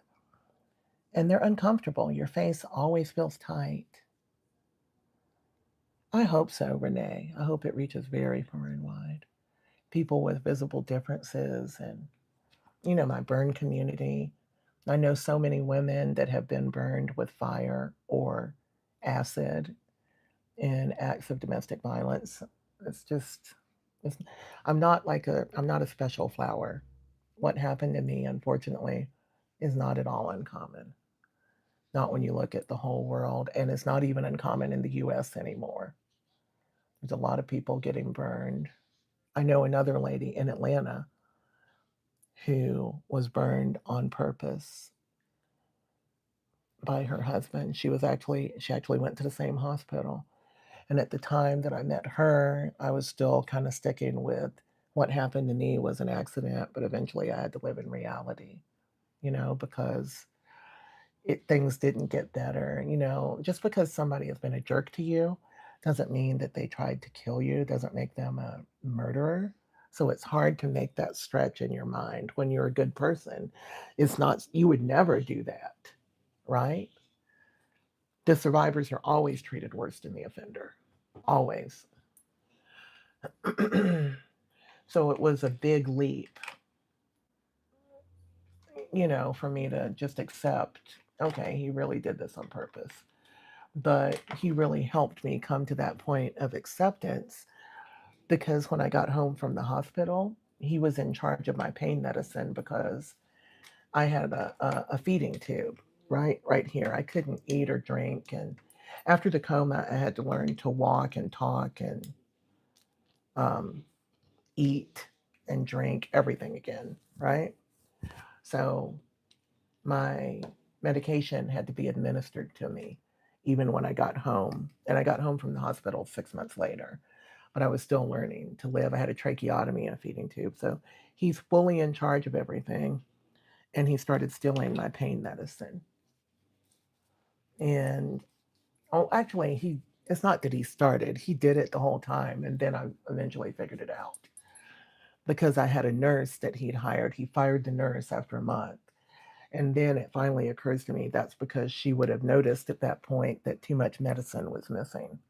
S1: and they're uncomfortable. Your face always feels tight. I hope so, Renee. I hope it reaches very far and wide. People with visible differences and, you know, my burn community. I know so many women that have been burned with fire or acid in acts of domestic violence. It's just, it's, I'm not a special flower. What happened to me, unfortunately, is not at all uncommon. not when you look at the whole world. And it's not even uncommon in the US anymore. There's a lot of people getting burned. I know another lady in Atlanta who was burned on purpose by her husband. She actually went to the same hospital. And at the time that I met her, I was still kind of sticking with what happened to me was an accident, but eventually I had to live in reality, because things didn't get better. Just because somebody has been a jerk to you doesn't mean that they tried to kill you, doesn't make them a murderer. So it's hard to make that stretch in your mind when you're a good person. It's not, you would never do that, right? The survivors are always treated worse than the offender, always. So it was a big leap, for me to just accept, okay, he really did this on purpose. But he really helped me come to that point of acceptance because when I got home from the hospital, he was in charge of my pain medicine because I had a feeding tube right here. I couldn't eat or drink. And after the coma, I had to learn to walk and talk and um, eat and drink everything again, right? So my medication had to be administered to me even when I got home. And I got home from the hospital 6 months later, but I was still learning to live. I had a tracheotomy and a feeding tube. So he's fully in charge of everything. And he started stealing my pain medicine. And actually, it's not that he started, he did it the whole time. And then I eventually figured it out because I had a nurse that he'd hired. He fired the nurse after a month. And then it finally occurs to me that's because she would have noticed at that point that too much medicine was missing.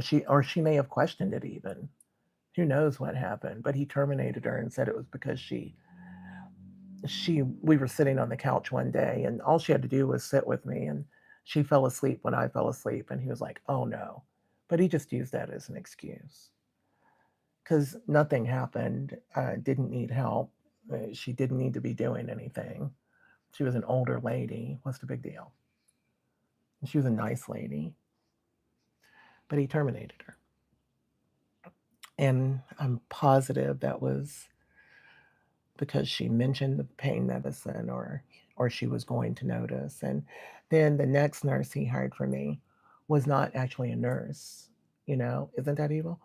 S1: She may have questioned it even. Who knows what happened? But he terminated her and said it was because we were sitting on the couch one day and all she had to do was sit with me and she fell asleep when I fell asleep and he was like, "Oh no." But he just used that as an excuse. Cuz nothing happened. Didn't need help. She didn't need to be doing anything. She was an older lady. What's the big deal? She was a nice lady, but he terminated her. And I'm positive that was because she mentioned the pain medicine or she was going to notice. And then the next nurse he hired for me was not actually a nurse. Isn't that evil?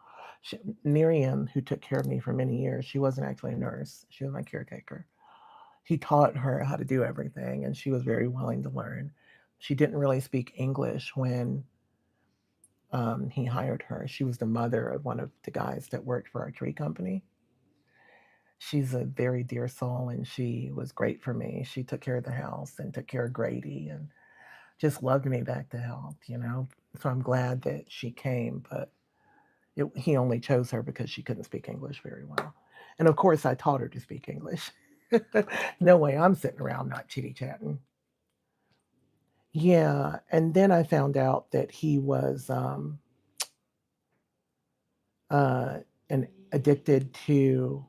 S1: Miriam, who took care of me for many years, she wasn't actually a nurse. She was my caretaker. He taught her how to do everything, and she was very willing to learn. She didn't really speak English when he hired her. She was the mother of one of the guys that worked for our tree company. She's a very dear soul, and she was great for me. She took care of the house and took care of Grady and just loved me back to health. So I'm glad that she came, but he only chose her because she couldn't speak English very well. And of course, I taught her to speak English. No way I'm sitting around not chitty chatting. Yeah, and then I found out that he was uh, addicted to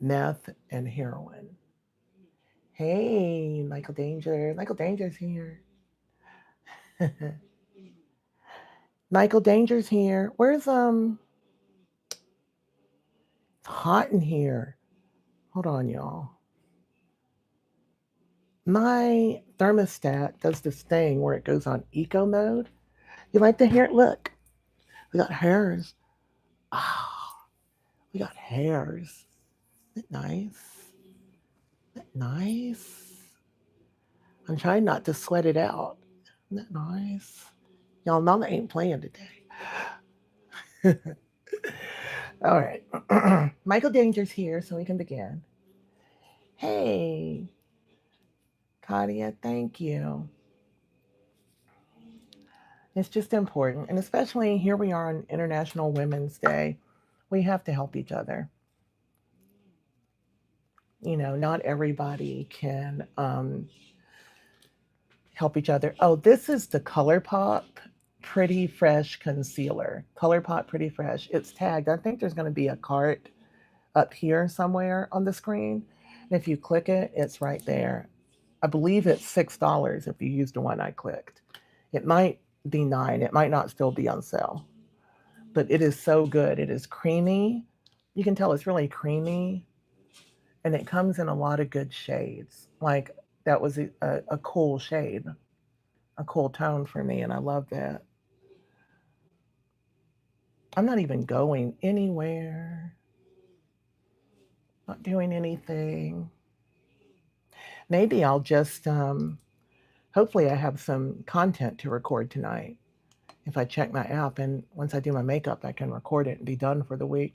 S1: meth and heroin. Hey, Michael Danger. Michael Danger's here. Michael Danger's here. It's hot in here. Hold on, y'all. My thermostat does this thing where it goes on eco mode. You like to hear it? Look, we got hairs. Oh, we got hairs. Isn't that nice? Isn't that nice? I'm trying not to sweat it out. Isn't that nice? Y'all, Mama ain't playing today. All right. Michael Danger's here, so we can begin. Hey, Claudia, thank you. It's just important. And especially here we are on International Women's Day. We have to help each other. Not everybody can help each other. Oh, this is the ColourPop Pretty Fresh Concealer. ColourPop Pretty Fresh. It's tagged. I think there's going to be a cart up here somewhere on the screen. And if you click it, it's right there. I believe it's $6 if you use the one I clicked. It might be 9. It might not still be on sale. But it is so good. It is creamy. You can tell it's really creamy. And it comes in a lot of good shades. Like that was a cool shade, a cool tone for me. And I love that. I'm not even going anywhere. Not doing anything. Maybe I'll just, hopefully, I have some content to record tonight. If I check my app and once I do my makeup, I can record it and be done for the week.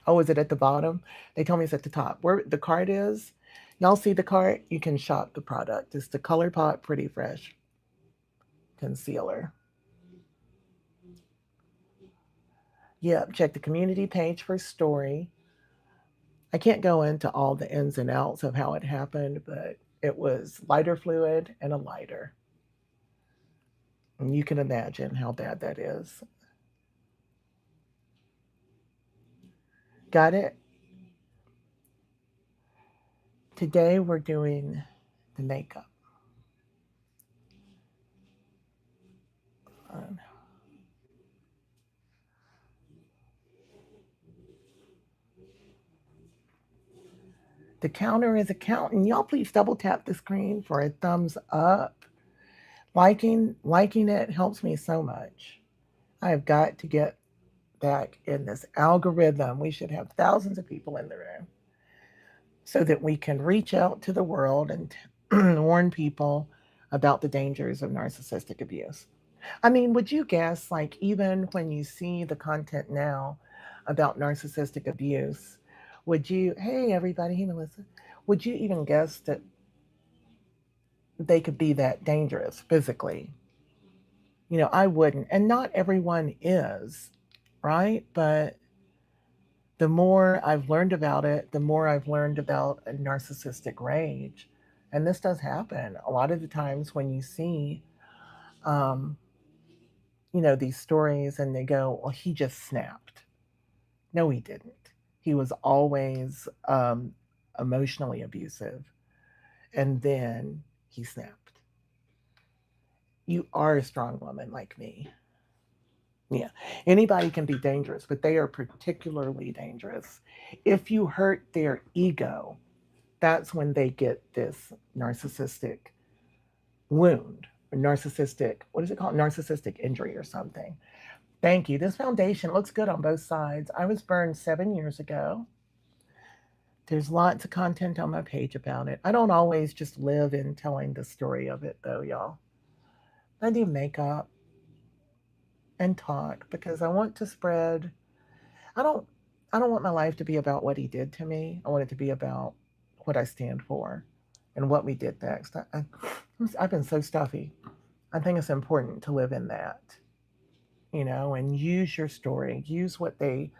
S1: Oh, is it at the bottom? They told me it's at the top. Where the card is, y'all see the card? You can shop the product. It's the ColourPop Pretty Fresh Concealer. Yep, check the community page for story. I can't go into all the ins and outs of how it happened, but it was lighter fluid and a lighter. And you can imagine how bad that is. Got it? Today we're doing the makeup. The counter is a counting. Y'all please double tap the screen for a thumbs up. Liking it helps me so much. I have got to get back in this algorithm. We should have thousands of people in the room so that we can reach out to the world and warn people about the dangers of narcissistic abuse. I mean, would you guess, like, even when you see the content now about narcissistic abuse, would you, hey, everybody, hey, Melissa, would you even guess that they could be that dangerous physically? You know, I wouldn't. And not everyone is, right? But the more I've learned about it, the more I've learned about a narcissistic rage. And this does happen a lot of the times when you see, um, these stories and they go, well, he just snapped. No, he didn't. He was always emotionally abusive. And then he snapped. You are a strong woman like me. Yeah. Anybody can be dangerous, but they are particularly dangerous. If you hurt their ego, that's when they get this narcissistic wound, or narcissistic, what is it called? Narcissistic injury or something. Thank you. This foundation looks good on both sides. I was burned 7 years ago. There's lots of content on my page about it. I don't always just live in telling the story of it, though, y'all. I do makeup and talk because I want to spread. I don't. I don't want my life to be about what he did to me. I want it to be about what I stand for and what we did next. I've been so stuffy. I think it's important to live in that, and use your story. Use what they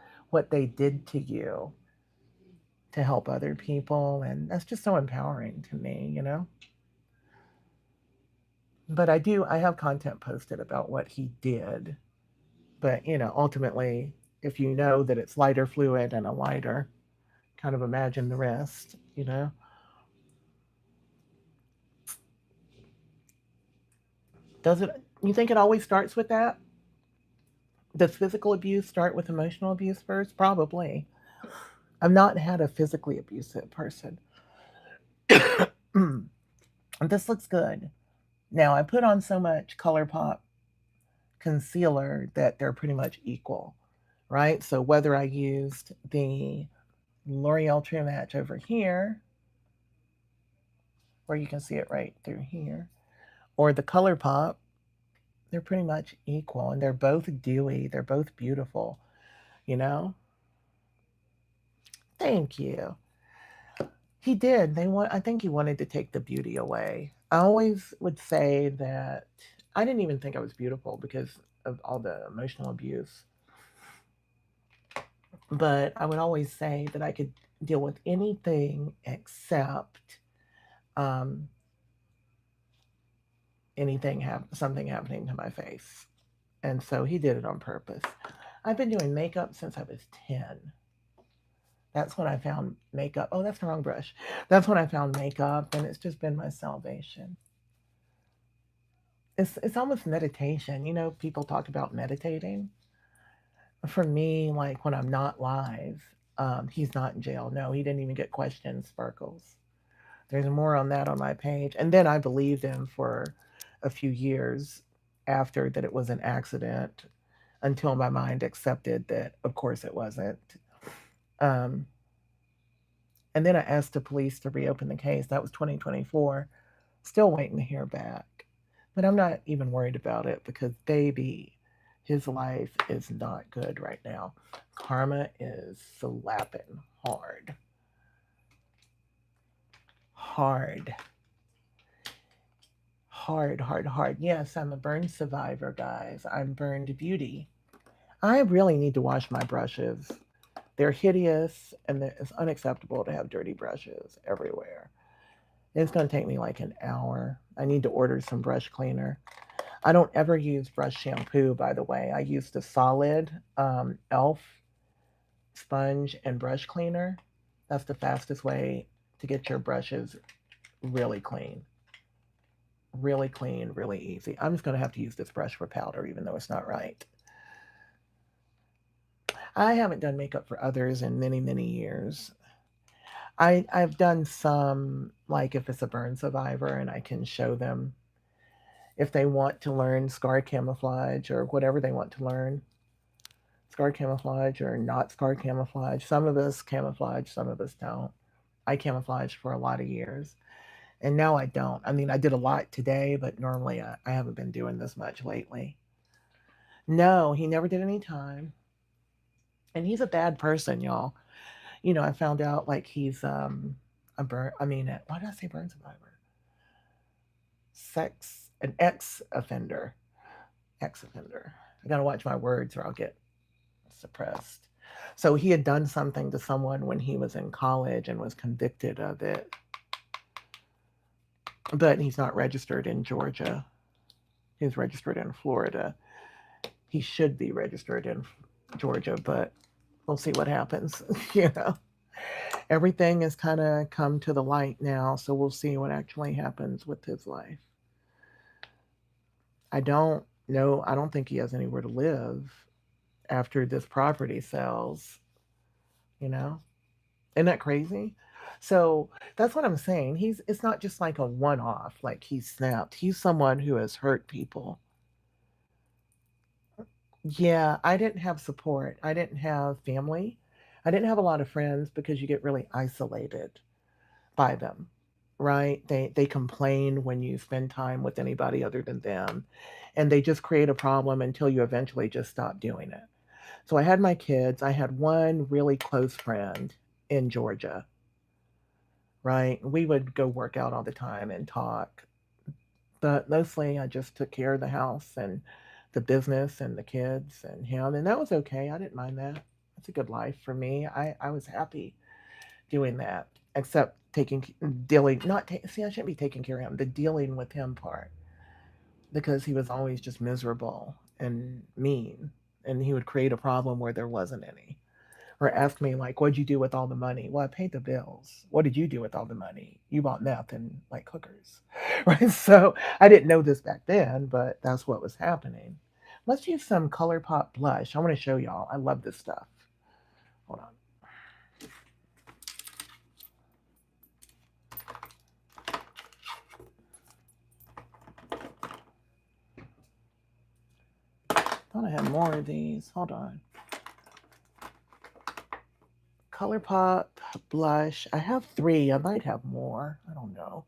S1: did to you to help other people, and that's just so empowering to me. But I have content posted about what he did. But, ultimately, if you know that it's lighter fluid and a lighter, kind of imagine the rest. Does it, you think it always starts with that? Does physical abuse start with emotional abuse first? Probably. I've not had a physically abusive person. This looks good. Now, I put on so much ColourPop concealer that they're pretty much equal, right? So whether I used the L'Oreal True Match over here, where you can see it right through here, or the ColourPop, they're pretty much equal, and they're both dewy. They're both beautiful, you know? Thank you. He did. I think he wanted to take the beauty away. I always would say that I didn't even think I was beautiful because of all the emotional abuse. But I would always say that I could deal with anything except um, something happening to my face. And so he did it on purpose. I've been doing makeup since I was 10. That's when I found makeup. Oh, that's the wrong brush. That's when I found makeup, and it's just been my salvation. It's almost meditation. You know, people talk about meditating. For me, like when I'm not live, he's not in jail. No, he didn't even get questioned. Sparkles. There's more on that on my page. And then I believed him for a few years after that it was an accident until my mind accepted that, of course, it wasn't. Um, and then I asked the police to reopen the case. That was 2024. Still waiting to hear back. But I'm not even worried about it because, baby, his life is not good right now. Karma is slapping hard. Hard. Hard, hard, hard. Yes, I'm a burn survivor, guys. I'm burned beauty. I really need to wash my brushes. They're hideous and it's unacceptable to have dirty brushes everywhere. It's going to take me like an hour. I need to order some brush cleaner. I don't ever use brush shampoo, by the way. I use the solid e.l.f. sponge and brush cleaner. That's the fastest way to get your brushes really clean. Really clean, really easy. I'm just going to have to use this brush for powder, even though it's not right. I haven't done makeup for others in many, many years. I've done some, like if it's a burn survivor and I can show them if they want to learn scar camouflage or whatever they want to learn. Scar camouflage or not scar camouflage. Some of us camouflage, some of us don't. I camouflaged for a lot of years. And now I don't. I mean, I did a lot today, but normally I haven't been doing this much lately. No, he never did any time. And he's a bad person, y'all. You know, I found out like he's a burn. I mean, why did I say burn survivor? An ex offender. Ex offender. I gotta watch my words or I'll get suppressed. So he had done something to someone when he was in college and was convicted of it. But he's not registered in Georgia. He's registered in Florida. He should be registered in Georgia, but we'll see what happens. You know, everything has kind of come to the light now, so we'll see what actually happens with his life. I don't know. I don't think he has anywhere to live after this property sells, you know? Isn't that crazy? So that's what I'm saying. It's not just like a one off, like he snapped. He's someone who has hurt people. Yeah, I didn't have support. I didn't have family. I didn't have a lot of friends because you get really isolated by them, right? They complain when you spend time with anybody other than them, and they just create a problem until you eventually just stop doing it. So I had my kids. I had one really close friend in Georgia, right? We would go work out all the time and talk, but mostly I just took care of the house and the business and the kids and him, and that was okay. I didn't mind that. That's a good life for me. I was happy doing that, except dealing, not, see, I shouldn't be taking care of him, the dealing with him part, because he was always just miserable and mean, and he would create a problem where there wasn't any. Or ask me, like, what'd you do with all the money? Well, I paid the bills. What did you do with all the money? You bought meth and like hookers, right? So I didn't know this back then, but that's what was happening. Let's use some ColourPop blush. I want to show y'all. I love this stuff. Hold on. Thought I had more of these. Hold on. ColourPop blush. I have 3. I might have more. I don't know.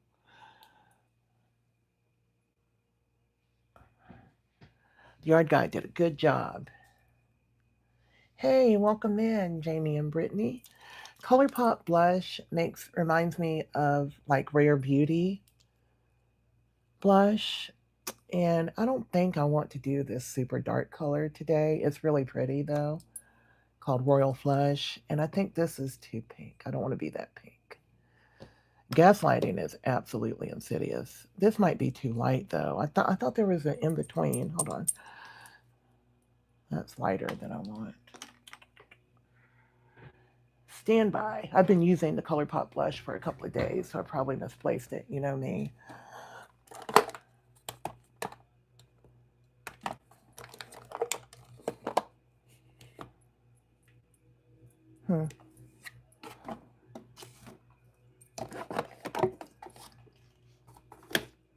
S1: The art guy did a good job. Hey, welcome in, Jamie and Brittany. ColourPop blush reminds me of like Rare Beauty blush. And I don't think I want to do this super dark color today. It's really pretty though, called Royal Flush. And I think this is too pink. I don't want to be that pink. Gaslighting is absolutely insidious. This might be too light though. I thought there was an in between. Hold on. That's lighter than I want. stand by. I've been using the ColourPop blush for a couple of days, so I probably misplaced it. You know me. Hmm.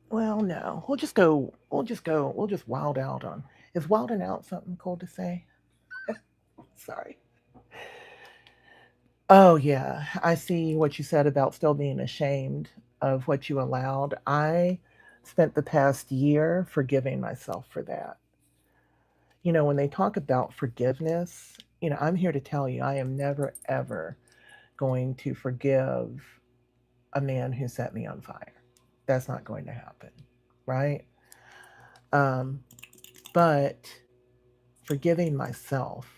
S1: Well, no. We'll just go. We'll just go. We'll just wild out on. Is wilding out something cool to say? Sorry. Oh, yeah. I see what you said about still being ashamed of what you allowed. I spent the past year forgiving myself for that. When they talk about forgiveness, I'm here to tell you I am never, ever going to forgive a man who set me on fire. That's not going to happen, right? Um, but forgiving myself,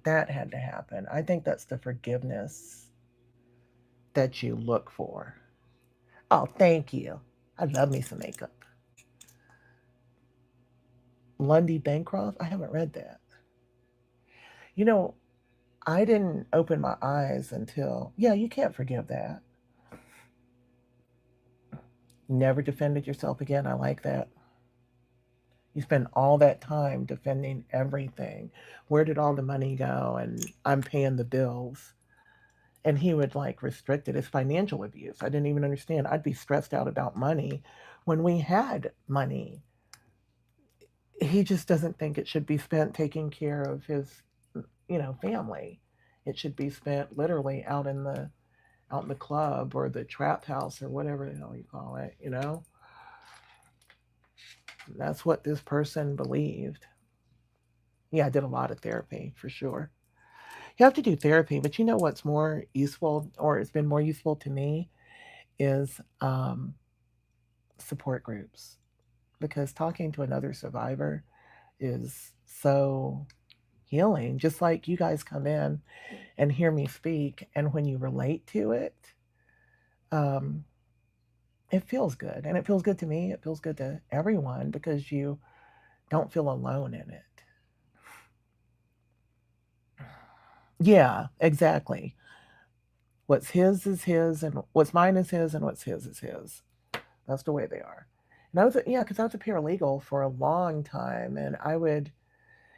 S1: that had to happen. I think that's the forgiveness that you look for. Oh, thank you. I love me some makeup. Lundy Bancroft? I haven't read that. You know, I didn't open my eyes until, yeah, you can't forgive that. Never defended yourself again. I like that. You spend all that time defending everything. Where did all the money go? And I'm paying the bills. And he would like restrict it as financial abuse. I didn't even understand. I'd be stressed out about money when we had money. He just doesn't think it should be spent taking care of his, family. It should be spent literally out in the club or the trap house or whatever the hell you call it. That's what this person believed. Yeah, I did a lot of therapy for sure. You have to do therapy, but you know what's more useful, or it's been more useful to me, is support groups. Because talking to another survivor is so healing. Just like you guys come in and hear me speak, and when you relate to it, um, it feels good. And it feels good to me. It feels good to everyone because you don't feel alone in it. Yeah, exactly. What's his is his, and what's mine is his, and what's his is his. That's the way they are. And yeah, because I was a paralegal for a long time, and I would,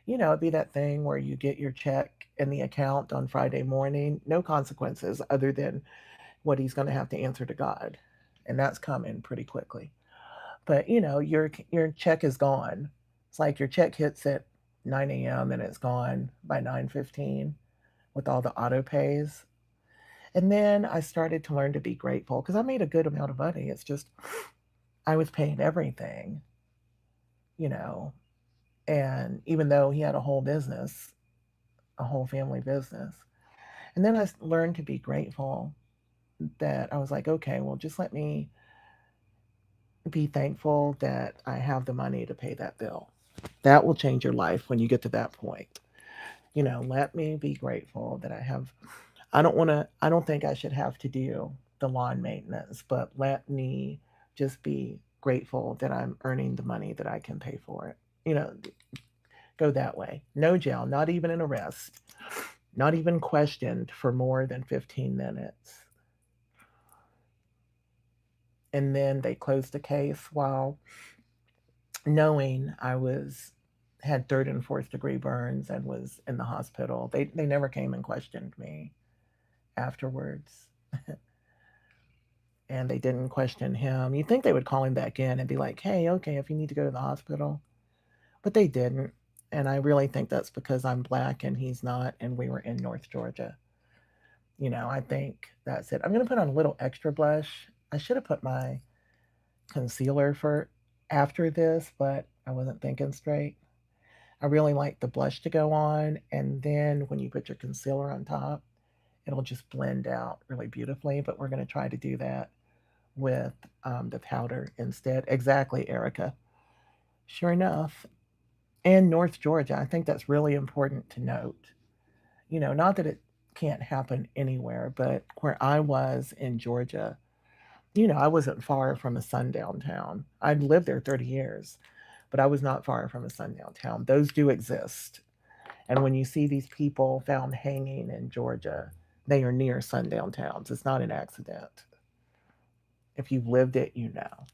S1: it'd be that thing where you get your check in the account on Friday morning, no consequences other than what he's going to have to answer to God, and that's coming pretty quickly. But your check is gone. It's like your check hits at 9 a.m. and it's gone by 9:15 with all the auto pays. And then I started to learn to be grateful because I made a good amount of money. It's just I was paying everything, you know. And even though he had a whole business, a whole family business. And then I learned to be grateful that I was like, okay, well, just let me be thankful that I have the money to pay that bill. That will change your life when you get to that point. Let me be grateful that I don't think I should have to do the lawn maintenance, but let me just be grateful that I'm earning the money that I can pay for it. Go that way. No jail, not even an arrest, not even questioned for more than 15 minutes. And then they closed the case while knowing I had third and fourth degree burns and was in the hospital. They never came and questioned me afterwards. And they didn't question him. You'd think they would call him back in and be like, hey, okay, if you need to go to the hospital. But they didn't. And I really think that's because I'm black and he's not, and we were in North Georgia. I think that's it. I'm going to put on a little extra blush. I should have put my concealer for after this, but I wasn't thinking straight. I really like the blush to go on, and then when you put your concealer on top, it'll just blend out really beautifully. But we're going to try to do that with the powder instead. Exactly, Erica. Sure enough. And North Georgia, I think that's really important to note. Not that it can't happen anywhere, but where I was in Georgia, I wasn't far from a sundown town. I'd lived there 30 years, but I was not far from a sundown town. Those do exist. And when you see these people found hanging in Georgia, They are near sundown towns. It's not an accident. If you've lived it, you know.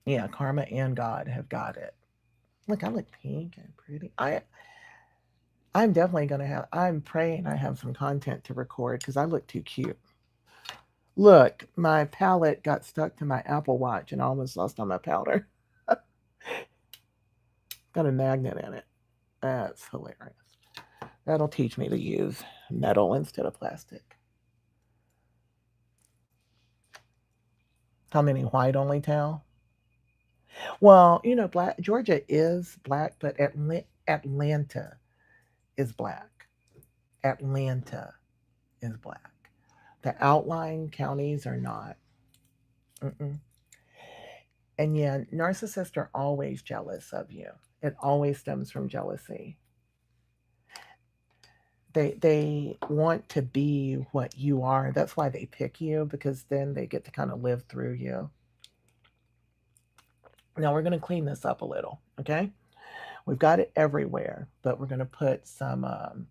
S1: Yeah, karma and God have got it. Look, I look pink and pretty. I'm definitely gonna have. I'm praying I have some content to record because I look too cute. Look, my palette got stuck to my Apple Watch and I almost lost all my powder. Got a magnet in it. That's hilarious. That'll teach me to use metal instead of plastic. How many white only tell? Well, you know, black Georgia is black, but Atlanta is black. Atlanta is black. The outlying counties are not. Mm-mm. And yeah, narcissists are always jealous of you. It always stems from jealousy. They want to be what you are. That's why they pick you because then they get to kind of live through you. Now we're going to clean this up a little, okay? We've got it everywhere, but we're going to put some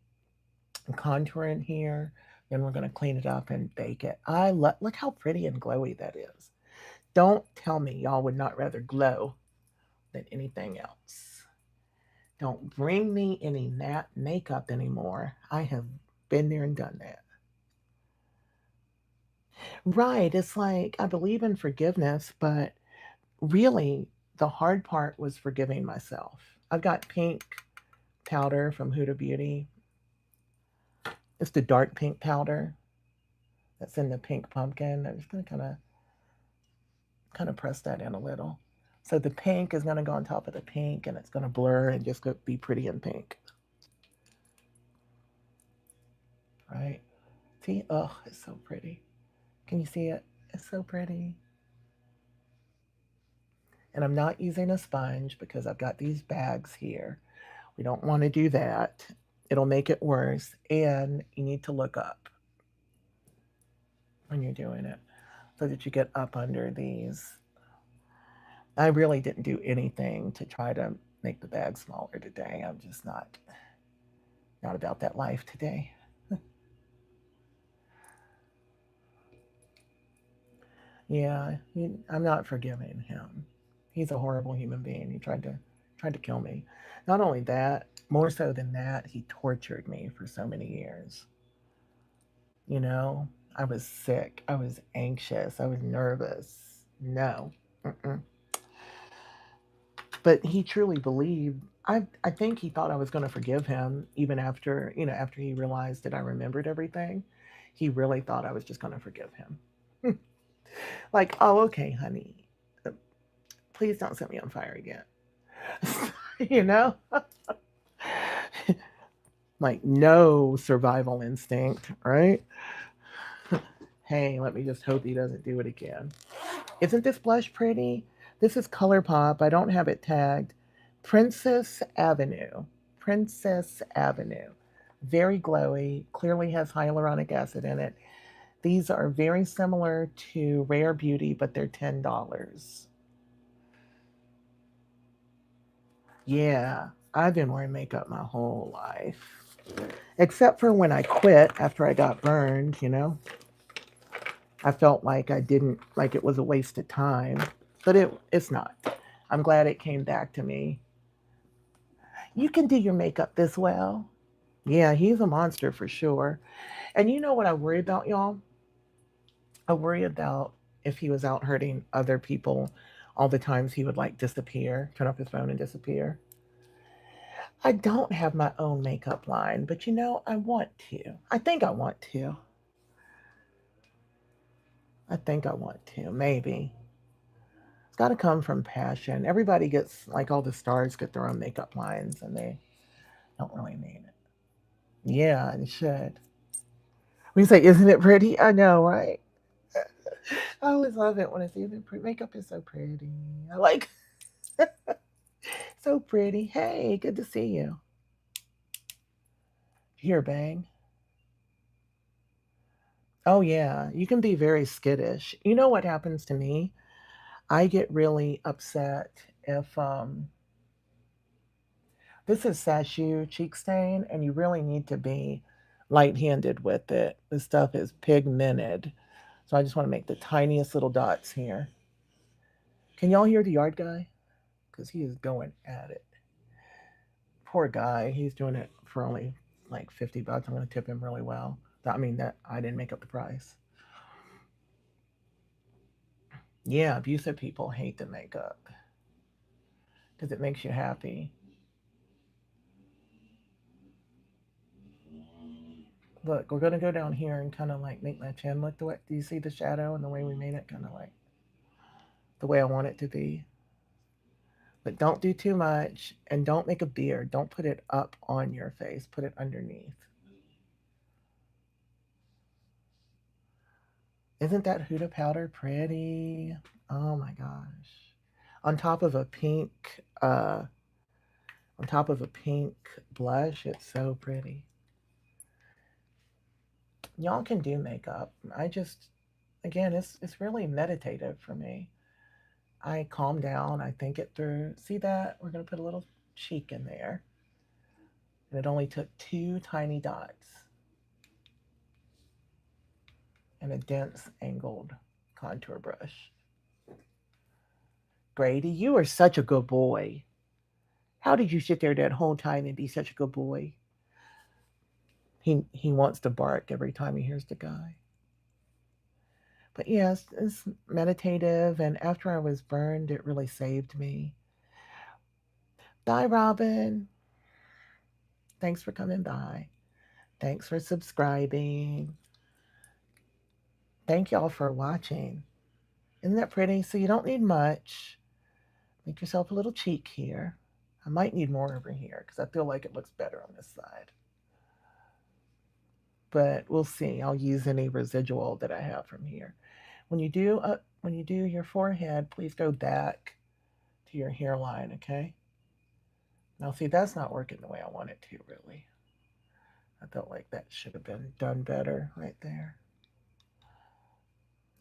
S1: contour in here. Then we're going to clean it up and bake it. Look how pretty and glowy that is. Don't tell me y'all would not rather glow than anything else. Don't bring me any matte makeup anymore. I have been there and done that. Right. It's like I believe in forgiveness, but really the hard part was forgiving myself. I've got pink powder from Huda Beauty. It's the dark pink powder that's in the pink pumpkin. I'm just gonna kind of press that in a little. So the pink is gonna go on top of the pink and it's gonna blur and just be pretty in pink. Right? See? Oh, it's so pretty. Can you see it? It's so pretty. And I'm not using a sponge because I've got these bags here. We don't want to do that. It'll make it worse. And you need to look up when you're doing it so that you get up under these. I really didn't do anything to try to make the bag smaller today. I'm just not about that life today. Yeah, I'm not forgiving him. He's a horrible human being. He tried to kill me. Not only that, more so than that, he tortured me for so many years. You know, I was sick. I was anxious. I was nervous. No. Mm-mm. But he truly believed. I think he thought I was going to forgive him even after, after he realized that I remembered everything. He really thought I was just going to forgive him. Like, oh, okay, honey. Please don't set me on fire again. you know? Like, no survival instinct, right? Hey, let me just hope he doesn't do it again. Isn't this blush pretty? This is ColourPop. I don't have it tagged. Princess Avenue. Princess Avenue. Very glowy. Clearly has hyaluronic acid in it. These are very similar to Rare Beauty, but they're $10. Yeah, I've been wearing makeup my whole life. Except for when I quit after I got burned. I felt like I didn't, like it was a waste of time. But it's not. I'm glad it came back to me. You can do your makeup this well. Yeah, he's a monster for sure. And you know what I worry about, y'all? I worry about if he was out hurting other people all the times he would like disappear, turn off his phone and disappear. I don't have my own makeup line, but I want to. I think I want to. I think I want to. Maybe. It's got to come from passion. Everybody gets, like all the stars get their own makeup lines and they don't really mean it. Yeah, it should. We say, isn't it pretty? I know, right? I always love it when I see it. Makeup is so pretty. I like so pretty. Hey, good to see you. Here, bang. Oh yeah, you can be very skittish. You know what happens to me? I get really upset if this is Sacheu cheek stain, and you really need to be light-handed with it. This stuff is pigmented. So I just want to make the tiniest little dots here. Can y'all hear the yard guy? Because he is going at it. Poor guy. He's doing it for only like 50 bucks. I'm going to tip him really well. I mean, that I didn't make up the price. Yeah, abusive people hate the makeup because it makes you happy. Look, we're going to go down here and kind of like make my chin look the way. Do you see the shadow and the way we made it? Kind of like the way I want it to be. But don't do too much, and don't make a beard. Don't put it up on your face. Put it underneath. Isn't that Huda powder pretty? Oh my gosh. On top of a pink, on top of a pink blush, it's so pretty. Y'all can do makeup. I just, again, it's really meditative for me. I calm down, I think it through. See that? We're going to put a little cheek in there. And it only took 2 tiny dots and a dense angled contour brush. Grady, you are such a good boy. How did you sit there that whole time and be such a good boy? He wants to bark every time he hears the guy. But yes, it's meditative, and after I was burned, it really saved me. Bye, Robin. Thanks for coming by. Thanks for subscribing. Thank y'all for watching. Isn't that pretty? So you don't need much. Make yourself a little cheek here. I might need more over here because I feel like it looks better on this side. But we'll see. I'll use any residual that I have from here. When you do your forehead, please go back to your hairline, okay? Now see, that's not working the way I want it to, really. I felt like that should have been done better right there.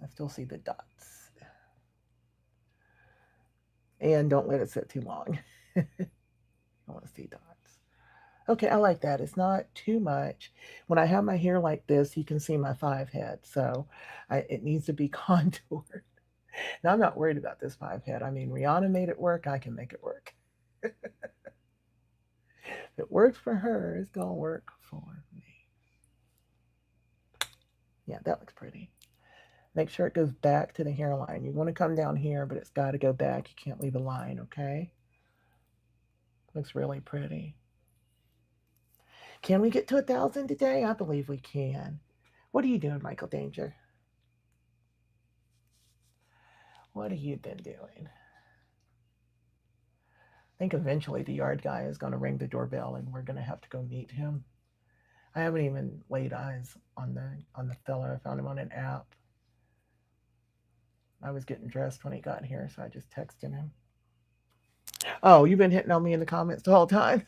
S1: I still see the dots. And don't let it sit too long. I want to see dots. Okay, I like that. It's not too much. When I have my hair like this, you can see my 5 head. So it needs to be contoured. Now, I'm not worried about this 5 head. I mean, Rihanna made it work. I can make it work. If it works for her, it's going to work for me. Yeah, that looks pretty. Make sure it goes back to the hairline. You want to come down here, but it's got to go back. You can't leave a line, okay? Looks really pretty. Can we get to 1,000 today? I believe we can. What are you doing, Michael Danger? What have you been doing? I think eventually the yard guy is going to ring the doorbell and we're going to have to go meet him. I haven't even laid eyes on the fella. I found him on an app. I was getting dressed when he got here, so I just texted him. Oh, you've been hitting on me in the comments the whole time?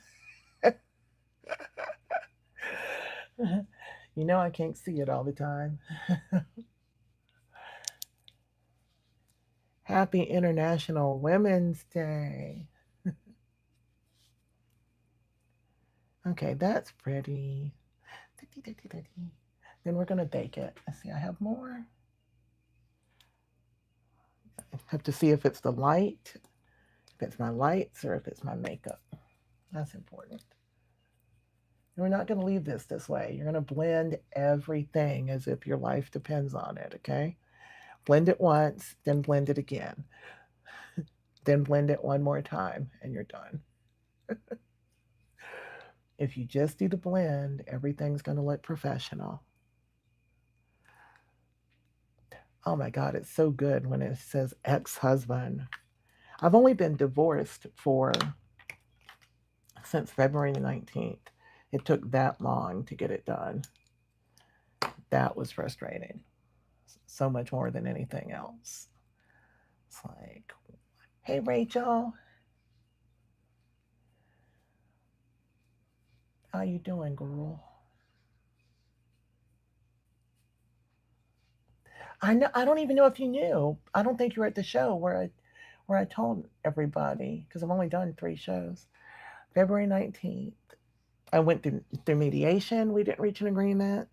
S1: You know I can't see it all the time. Happy International Women's Day. Okay, that's pretty. Then we're going to bake it. Let's see, I have more. I have to see if it's the light, if it's my lights, or if it's my makeup. That's important. And we're not going to leave this way. You're going to blend everything as if your life depends on it, okay? Blend it once, then blend it again. Then blend it one more time, and you're done. If you just do the blend, everything's going to look professional. Oh my God, it's so good when it says ex-husband. I've only been divorced since February the 19th. It took that long to get it done. That was frustrating. So much more than anything else. It's like, hey, Rachel. How you doing, girl? I don't even know if you knew. I don't think you were at the show where I told everybody, because I've only done 3 shows. February 19th. I went through mediation. We didn't reach an agreement.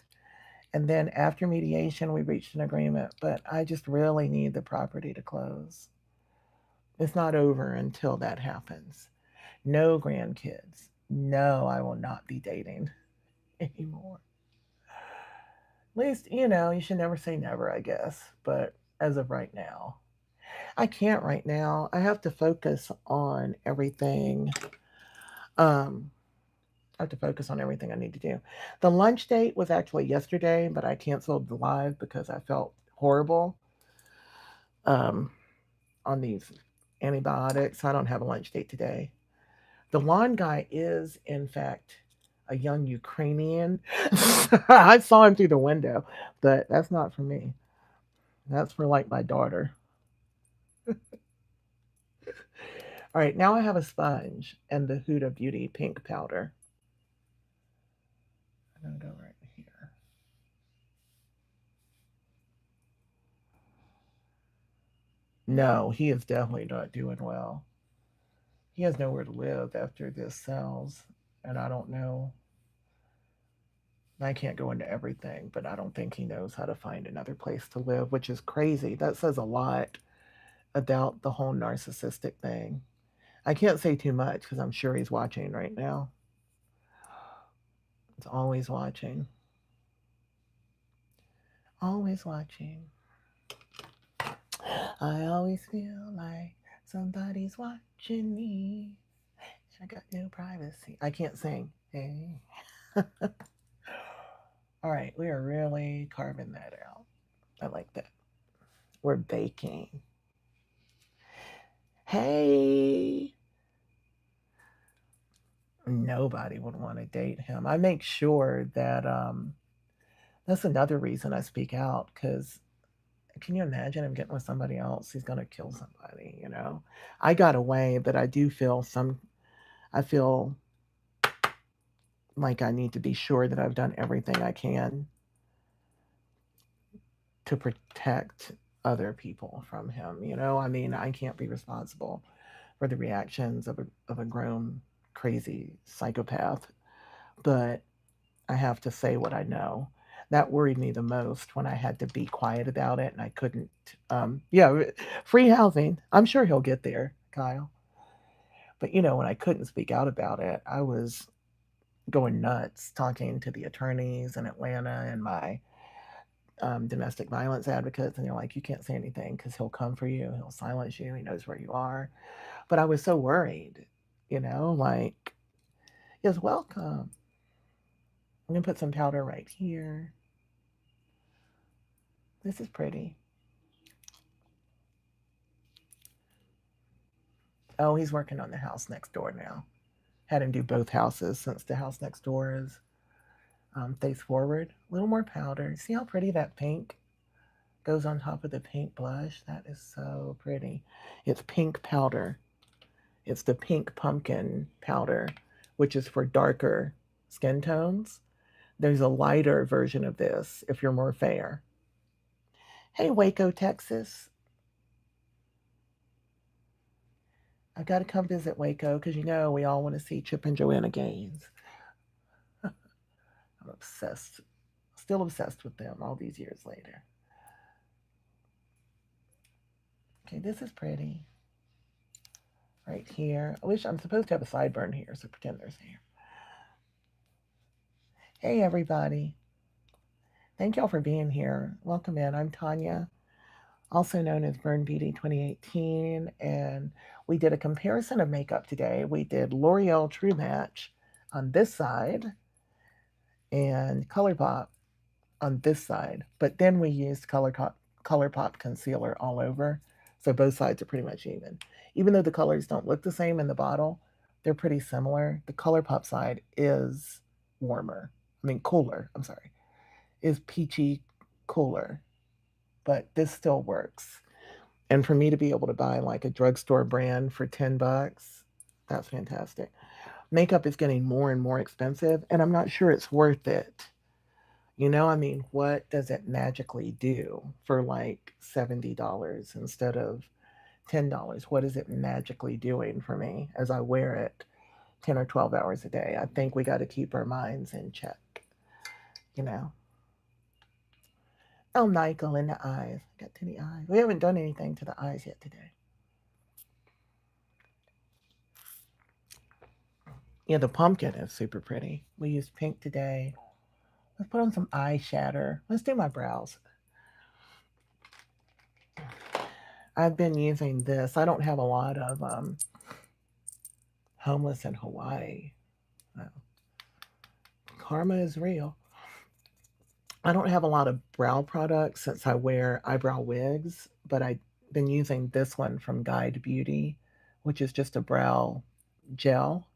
S1: And then after mediation, we reached an agreement. But I just really need the property to close. It's not over until that happens. No grandkids. No, I will not be dating anymore. At least, you should never say never, I guess. But as of right now, I can't right now. I have to focus on everything. Um, I have to focus on everything I need to do. The lunch date was actually yesterday, but I canceled the live because I felt horrible um, on these antibiotics. I don't have a lunch date today. The lawn guy is, in fact, a young Ukrainian. I saw him through the window, but that's not for me. That's for like my daughter. All right, now I have a sponge and the Huda Beauty pink powder. I'm gonna go right here. No, he is definitely not doing well. He has nowhere to live after this sells, and I don't know. I can't go into everything, but I don't think he knows how to find another place to live, which is crazy. That says a lot about the whole narcissistic thing. I can't say too much because I'm sure he's watching right now. It's always watching. Always watching. I always feel like somebody's watching me. I got no privacy. I can't sing. Hey. All right, we are really carving that out. I like that. We're baking. Hey. Nobody would want to date him. I make sure that that's another reason I speak out because can you imagine him getting with somebody else? He's gonna kill somebody. I got away, but I do feel I feel like I need to be sure that I've done everything I can to protect other people from him. I mean, I can't be responsible for the reactions of a grown, crazy psychopath, but I have to say what I know. That worried me the most when I had to be quiet about it and I couldn't. Yeah, free housing. I'm sure he'll get there, Kyle. But when I couldn't speak out about it, I was going nuts talking to the attorneys in Atlanta and my domestic violence advocates, and they're like, you can't say anything because he'll come for you, he'll silence you, he knows where you are. But I was so worried, like, yes, welcome. I'm gonna put some powder right here. This is pretty. Oh, he's working on the house next door now. Had him do both houses since the house next door is face forward. A little more powder. See how pretty that pink goes on top of the pink blush? That is so pretty. It's pink powder. It's the pink pumpkin powder, which is for darker skin tones. There's a lighter version of this if you're more fair. Hey, Waco, Texas. I've got to come visit Waco because we all want to see Chip and Joanna Gaines. I'm obsessed. Still obsessed with them all these years later. Okay, this is pretty. Right here. I wish I'm supposed to have a sideburn here, so pretend there's hair. Hey, everybody. Thank y'all for being here. Welcome in. I'm Tonya, also known as Burn Beauty 2018, and we did a comparison of makeup today. We did L'Oreal True Match on this side and ColourPop on this side, but then we used ColourPop concealer all over, so both sides are pretty much even. Even though the colors don't look the same in the bottle, they're pretty similar. The ColourPop side is cooler, I'm sorry, is peachy cooler, but this still works. And for me to be able to buy like a drugstore brand for $10, that's fantastic. Makeup is getting more and more expensive, and I'm not sure it's worth it. What does it magically do for like $70 instead of $10? What is it magically doing for me as I wear it 10 or 12 hours a day. I think we got to keep our minds in check, you know. Oh, Michael, in the eyes. I got to the eyes. We haven't done anything to the eyes yet today. Yeah, the pumpkin is super pretty. We used pink today. Let's put on some eyeshadow. Let's do my brows. I've been using this. I don't have a lot of homeless in Hawaii. Karma is real. I don't have a lot of brow products since I wear eyebrow wigs, but I've been using this one from Guide Beauty, which is just a brow gel.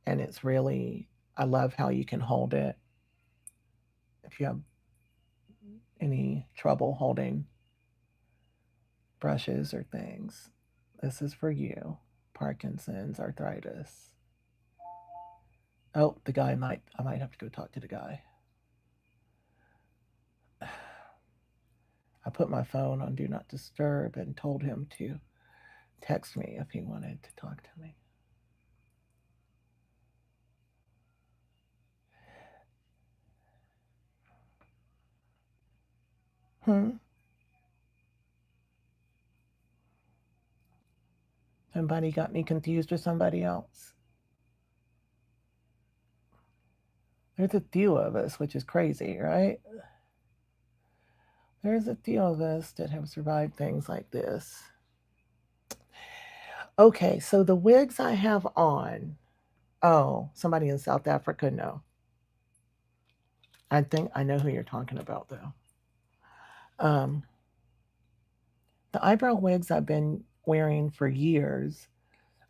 S1: And it's really, I love how you can hold it if you have any trouble holding brushes or things. This is for you. Parkinson's, arthritis. Oh, the guy I might have to go talk to the guy. I put my phone on Do Not Disturb and told him to text me if he wanted to talk to me. Somebody got me confused with somebody else. There's a few of us, which is crazy, right? There's a few of us that have survived things like this. Okay, so the wigs I have on. Oh, somebody in South Africa? No. I think I know who you're talking about, though. The eyebrow wigs I've been wearing for years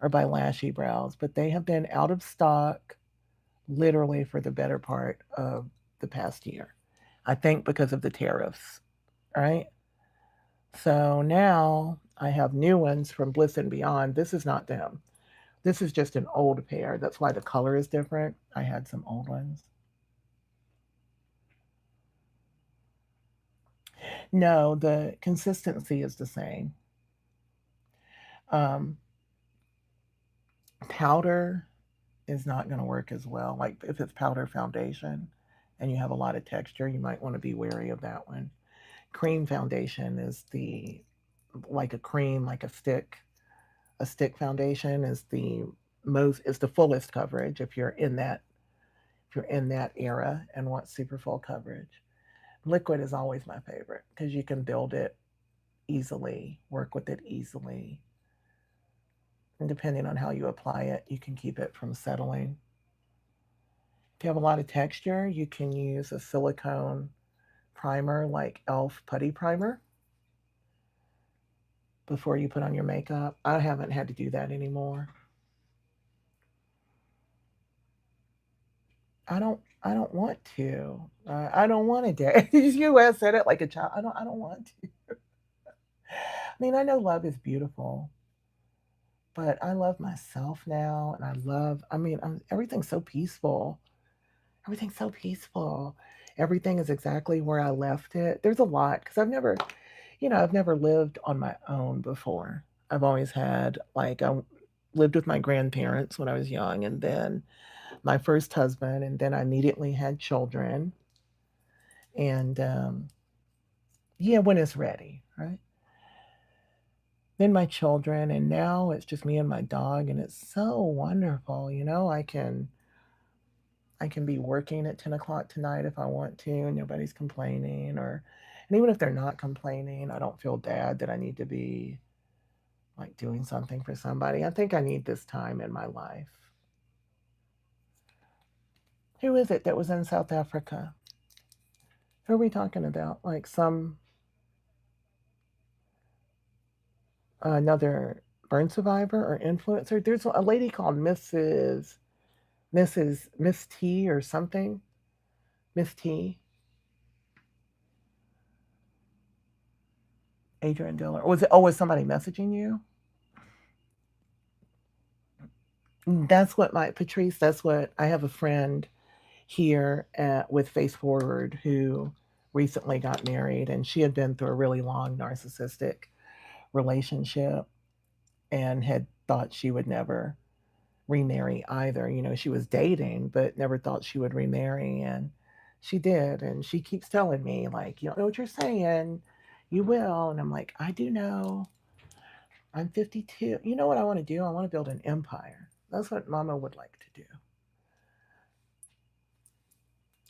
S1: are by Lashy Brows, but they have been out of stock literally for the better part of the past year. I think because of the tariffs, right? So now I have new ones from Bliss and Beyond. This is not them. This is just an old pair. That's why the color is different. I had some old ones. No, the consistency is the same. Um, Powder is not going to work as well. Like if it's powder foundation and you have a lot of texture, you might want to be wary of that one. Cream foundation is the like a cream, like a stick foundation is the fullest coverage if you're in that era and want super full coverage. Liquid is always my favorite because you can build it easily, work with it easily. And depending on how you apply it, you can keep it from settling. If you have a lot of texture, you can use a silicone primer like e.l.f. putty primer before you put on your makeup. I haven't had to do that anymore. I don't want to. I don't want to date. You said it like a child. I don't want to. I mean, I know love is beautiful, but I love myself now, and everything's so peaceful. Everything's so peaceful. Everything is exactly where I left it. There's a lot because I've never lived on my own before. I've always had I lived with my grandparents when I was young, and then my first husband, and then I immediately had children. And yeah, when it's ready, right? Then my children, and now it's just me and my dog, and it's so wonderful. I can be working at 10 o'clock tonight if I want to, and nobody's complaining, and even if they're not complaining, I don't feel bad that I need to be like doing something for somebody. I think I need this time in my life. Who is it that was in South Africa? Who are we talking about? Like some another burn survivor or influencer? There's a lady called Miss T or something. Miss T. Adrian Diller. Was somebody messaging you? That's what my Patrice, that's what I have a friend here with Face Forward who recently got married, and she had been through a really long narcissistic relationship and had thought she would never remarry either. You know, she was dating, but never thought she would remarry. And she did. And she keeps telling me, like, you don't know what you're saying. You will. And I'm like, I do know. I'm 52. You know what I want to do? I want to build an empire. That's what Mama would like to do.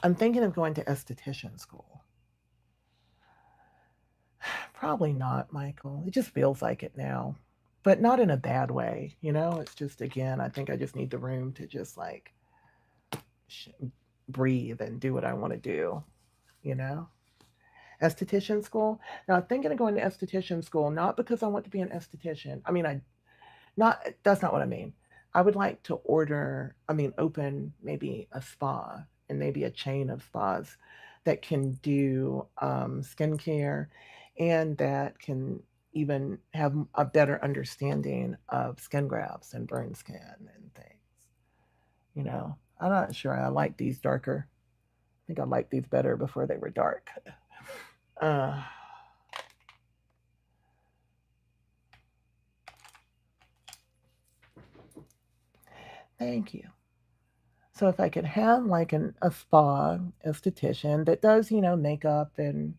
S1: I'm thinking of going to esthetician school. Probably not, Michael. It just feels like it now, but not in a bad way. You know, it's just, again, I think I just need the room to just like breathe and do what I want to do, you know? Esthetician school. Now, I'm thinking of going to esthetician school, not because I want to be an esthetician. I mean, that's not what I mean. I would like to open maybe a spa and maybe a chain of spas that can do skincare and that can even have a better understanding of skin grafts and burn skin and things. You know, I'm not sure I like these darker. I think I liked these better before they were dark. Uh, Thank you. So if I could have like a spa esthetician that does, makeup and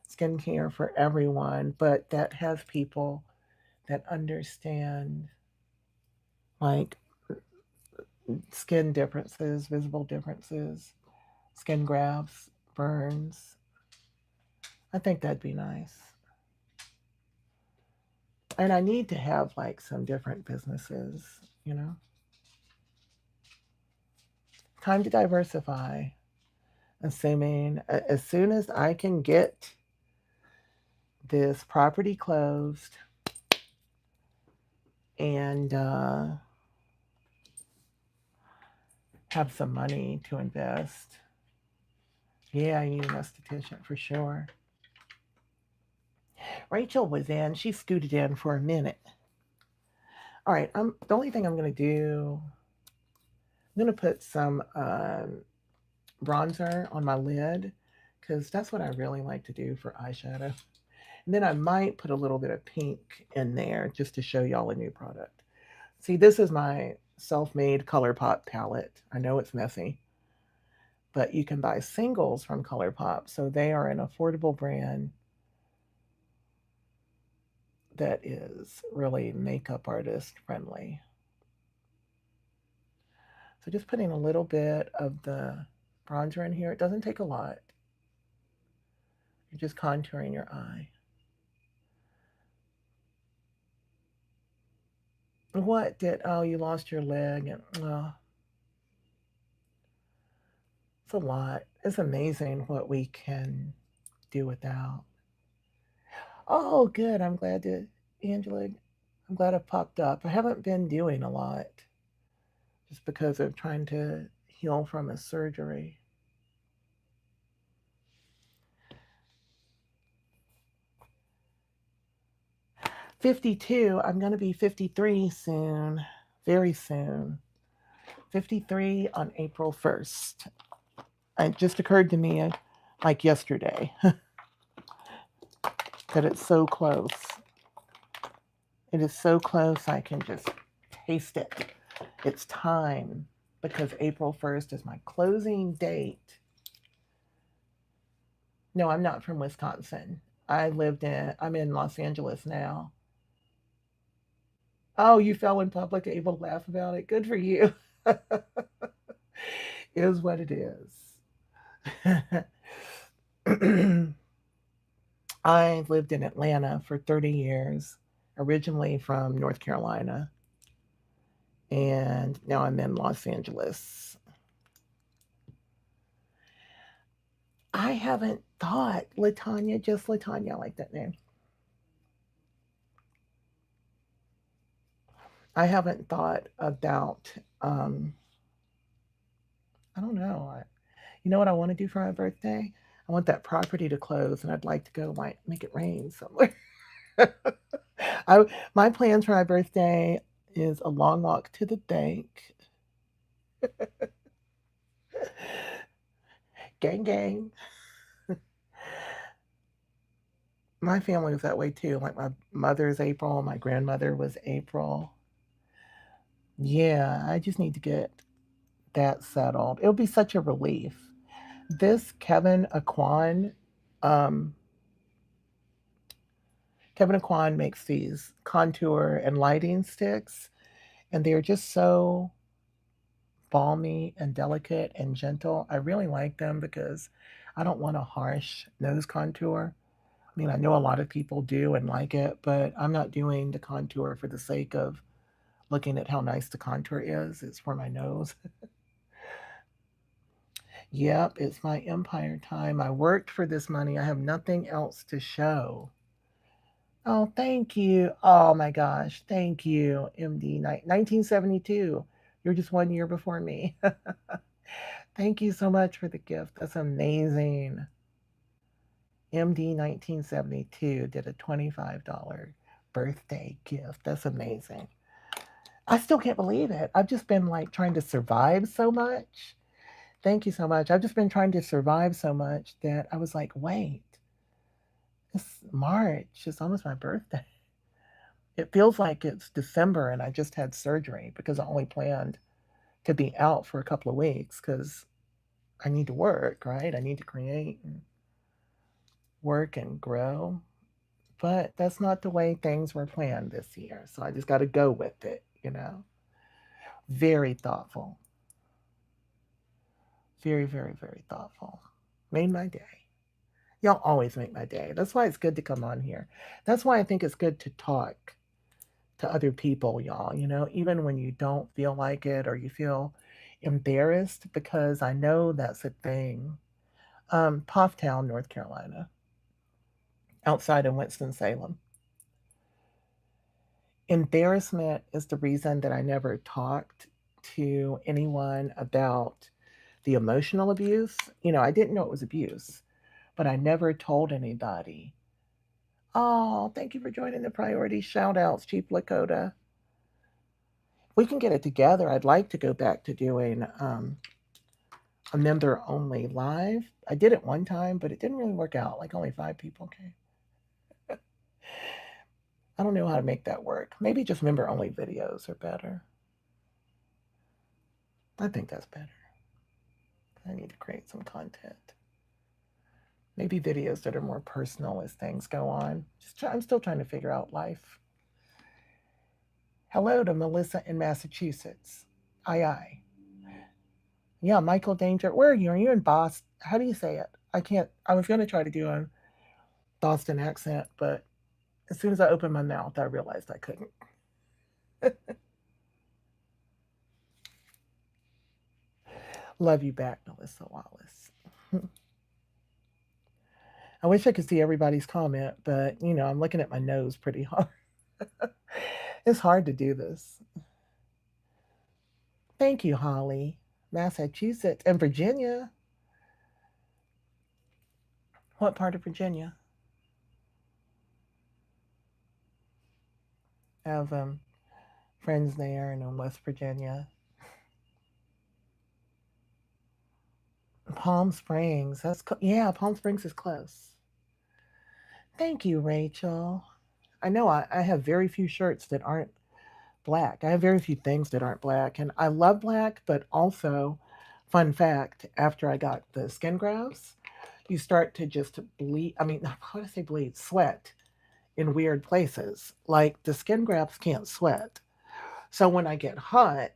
S1: skincare for everyone, but that has people that understand like skin differences, visible differences, skin grafts, burns. I think that'd be nice. And I need to have like some different businesses, you know. Time to diversify, assuming as soon as I can get this property closed and have some money to invest. Yeah, I need an esthetician for sure. Rachel was in. She scooted in for a minute. All right. The only thing I'm going to do, I'm going to put some bronzer on my lid because that's what I really like to do for eyeshadow. And then I might put a little bit of pink in there just to show y'all a new product. See, this is my self-made ColourPop palette. I know it's messy, but you can buy singles from ColourPop. So they are an affordable brand that is really makeup artist friendly. So just putting a little bit of the bronzer in here. It doesn't take a lot. You're just contouring your eye. What did, oh, you lost your leg. And, it's a lot. It's amazing what we can do without. Oh, good. Angela, I'm glad it popped up. I haven't been doing a lot just because of trying to heal from a surgery. 52. I'm going to be 53 soon, very soon. 53 on April 1st. It just occurred to me like yesterday that it's so close. It is so close, I can just taste it. It's time because April 1st is my closing date. No, I'm not from Wisconsin. I'm in Los Angeles now. Oh, you fell in public, able to laugh about it. Good for you. Is what it is. I lived in Atlanta for 30 years, originally from North Carolina, and now I'm in Los Angeles. I haven't thought Latanya, just Latanya, I like that name. I haven't thought about, I don't know. You know what I want to do for my birthday? I want that property to close, and I'd like to go like make it rain somewhere. My plans for my birthday is a long walk to the bank. Gang, gang. My family was that way too. Like my mother's April, my grandmother was April. Yeah, I just need to get that settled. It'll be such a relief. This um, Kevin Aquan makes these contour and lighting sticks, and they're just so balmy and delicate and gentle. I really like them because I don't want a harsh nose contour. I mean, I know a lot of people do and like it, but I'm not doing the contour for the sake of looking at how nice the contour is. It's for my nose. Yep, it's my empire time. I worked for this money. I have nothing else to show. Oh, thank you. Oh my gosh. Thank you, MD 1972. You're just 1 year before me. Thank you so much for the gift. That's amazing. MD 1972 did a $25 birthday gift. That's amazing. I still can't believe it. I've just been like trying to survive so much. Thank you so much. I've just been trying to survive so much that I was like, wait, it's March. It's almost my birthday. It feels like it's December and I just had surgery because I only planned to be out for a couple of weeks because I need to work, right? I need to create and work and grow. But that's not the way things were planned this year. So I just got to go with it, you know? Very thoughtful. Very, very, very thoughtful. Made my day. Y'all always make my day. That's why it's good to come on here. That's why I think it's good to talk to other people, y'all, you know, even when you don't feel like it or you feel embarrassed, because I know that's a thing. Town, North Carolina, outside of Winston-Salem. Embarrassment is the reason that I never talked to anyone about the emotional abuse. You know, I didn't know it was abuse, but I never told anybody. Oh, thank you for joining the priority shout outs, Chief Lakota. We can get it together. I'd like to go back to doing a member only live. I did it one time, but it didn't really work out. Like only 5 people came. I don't know how to make that work. Maybe just member only videos are better. I think that's better. I need to create some content. Maybe videos that are more personal as things go on. I'm still trying to figure out life. Hello to Melissa in Massachusetts. Aye, aye. Yeah, Michael Danger. Where are you? Are you in Boston? How do you say it? I can't. I was going to try to do a Boston accent, but as soon as I opened my mouth, I realized I couldn't. Love you back, Melissa Wallace. I wish I could see everybody's comment, but you know, I'm looking at my nose pretty hard. It's hard to do this. Thank you, Holly. Massachusetts and Virginia. What part of Virginia? I have friends there and in West Virginia. Palm Springs. Yeah, Palm Springs is close. Thank you, Rachel. I know I have very few shirts that aren't black. I have very few things that aren't black. And I love black, but also, fun fact, after I got the skin grafts, you start to just bleed. I mean, how do I say bleed? Sweat in weird places. Like the skin grafts can't sweat. So when I get hot,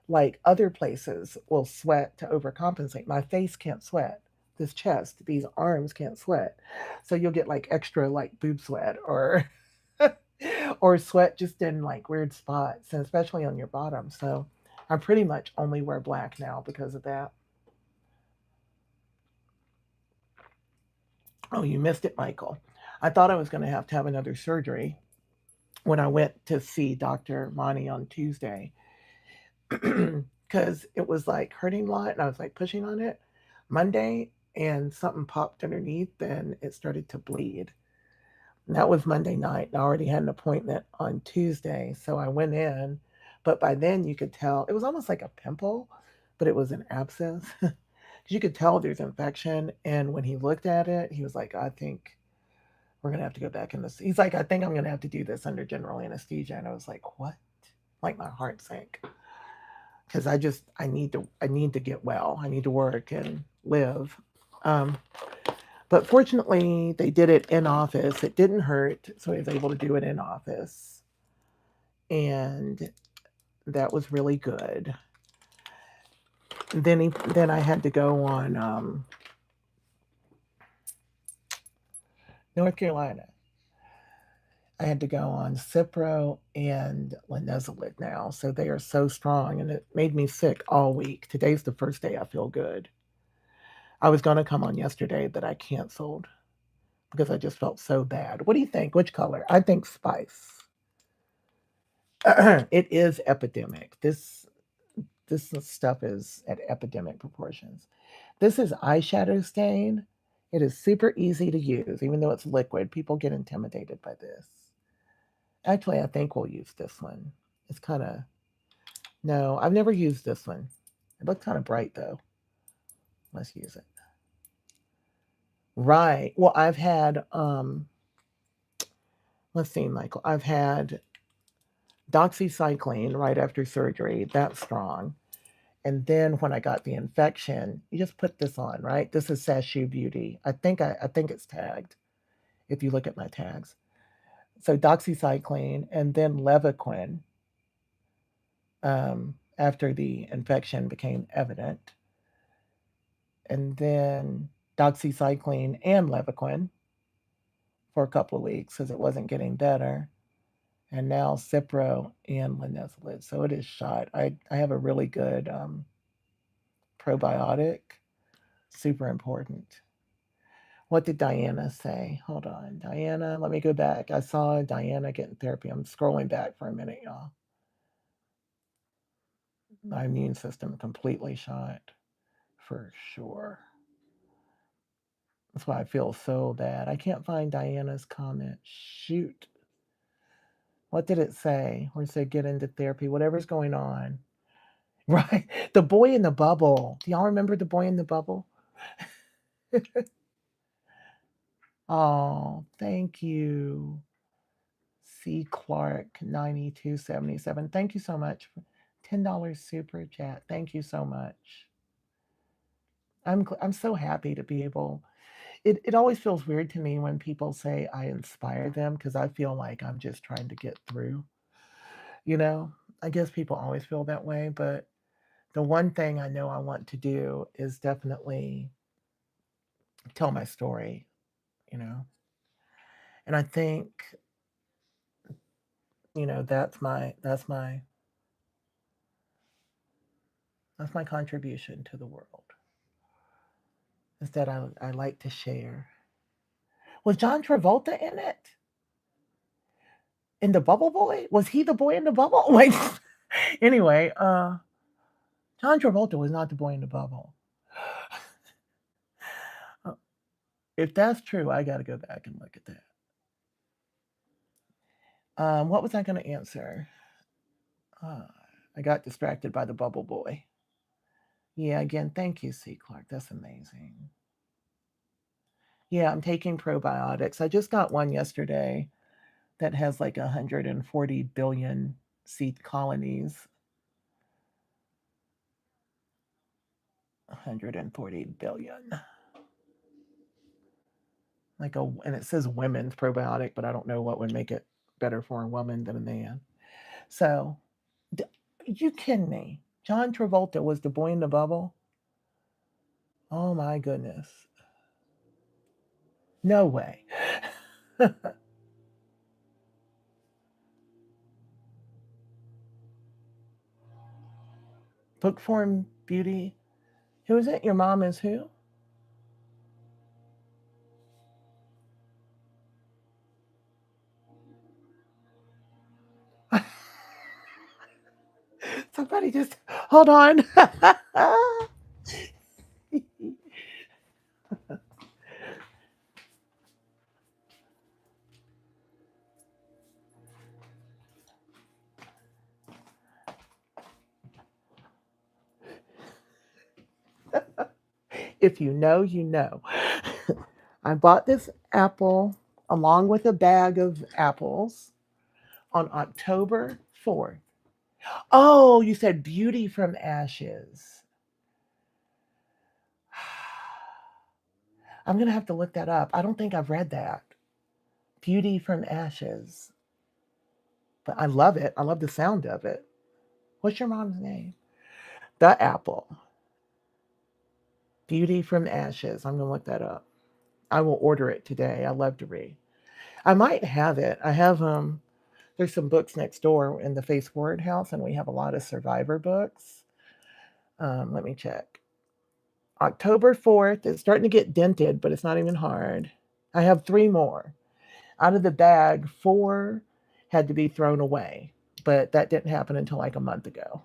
S1: like other places will sweat to overcompensate. My face can't sweat. This chest, these arms can't sweat. So you'll get like extra like boob sweat or or sweat just in like weird spots, and especially on your bottom. So I pretty much only wear black now because of that. Oh, you missed it, Michael. I thought I was going to have another surgery when I went to see Dr. Monty on Tuesday because it was like hurting a lot and I was like pushing on it Monday and something popped underneath and it started to bleed. And that was Monday night. I already had an appointment on Tuesday. So I went in, but by then you could tell it was almost like a pimple, but it was an abscess. Because you could tell there's infection. And when he looked at it, he was like, I think we're going to have to go back in this. He's like, I think I'm going to have to do this under general anesthesia. And I was like, what? like my heart sank because I need to get well. I need to work and live. Um, but fortunately, they did it in office. It didn't hurt, so I was able to do it in office, and that was really good. Then I had to go on North Carolina. I had to go on Cipro and linezolid now, so they are so strong, and it made me sick all week. Today's the first day I feel good. I was going to come on yesterday, but I canceled because I just felt so bad. What do you think? Which color? I think spice. It is epidemic. This stuff is at epidemic proportions. This is eyeshadow stain. It is super easy to use, even though it's liquid. People get intimidated by this. Actually, I think we'll use this one. It's kind of, no, I've never used this one. It looks kind of bright though. Let's use it. Right. Well, I've had, let's see, Michael, I've had doxycycline right after surgery. That's strong. And then when I got the infection, you just put this on, right? This is Sacheu Beauty. I think it's tagged if you look at my tags. So doxycycline and then Levaquin after the infection became evident. And then doxycycline and Levaquin for a couple of weeks because it wasn't getting better. And now Cipro and linezolid. So it is shot. I have a really good probiotic. Super important. What did Diana say? Hold on. Diana, let me go back. I saw Diana getting therapy. I'm scrolling back for a minute, y'all. My immune system completely shot for sure. That's why I feel so bad. I can't find Diana's comment. Shoot. What did it say? Or it said get into therapy, whatever's going on. Right. The boy in the bubble. Do y'all remember the boy in the bubble? Oh, thank you. C. Clark 9277. Thank you so much for $10 super chat. Thank you so much. I'm so happy to be able. It always feels weird to me when people say I inspire them because I feel like I'm just trying to get through. You know, I guess people always feel that way, but the one thing I know I want to do is definitely tell my story, you know. And I think, that's my contribution to the world. Is that I like to share. Was John Travolta in it? In the Bubble Boy? Was he the boy in the bubble? Wait. Anyway, John Travolta was not the boy in the bubble. If that's true, I got to go back and look at that. What was I going to answer? I got distracted by the Bubble Boy. Yeah, again, thank you, C. Clark. That's amazing. Yeah, I'm taking probiotics. I just got one yesterday that has like 140 billion seed colonies. 140 billion. And it says women's probiotic, but I don't know what would make it better for a woman than a man. So, you kidding me? John Travolta was the boy in the bubble? Oh my goodness. No way. Book form beauty. Who is it? Your mom is who? Somebody just hold on. If you know, you know. I bought this apple along with a bag of apples on October 4th. Oh, you said Beauty from Ashes. I'm going to have to look that up. I don't think I've read that. Beauty from Ashes. But I love it. I love the sound of it. What's your mom's name? The Apple. Beauty from Ashes. I'm going to look that up. I will order it today. I love to read. I might have it. I have there's some books next door in the Face Forward house, and we have a lot of survivor books. Let me check. October 4th. It's starting to get dented, but it's not even hard. I have 3 more. Out of the bag, 4 had to be thrown away, but that didn't happen until like a month ago.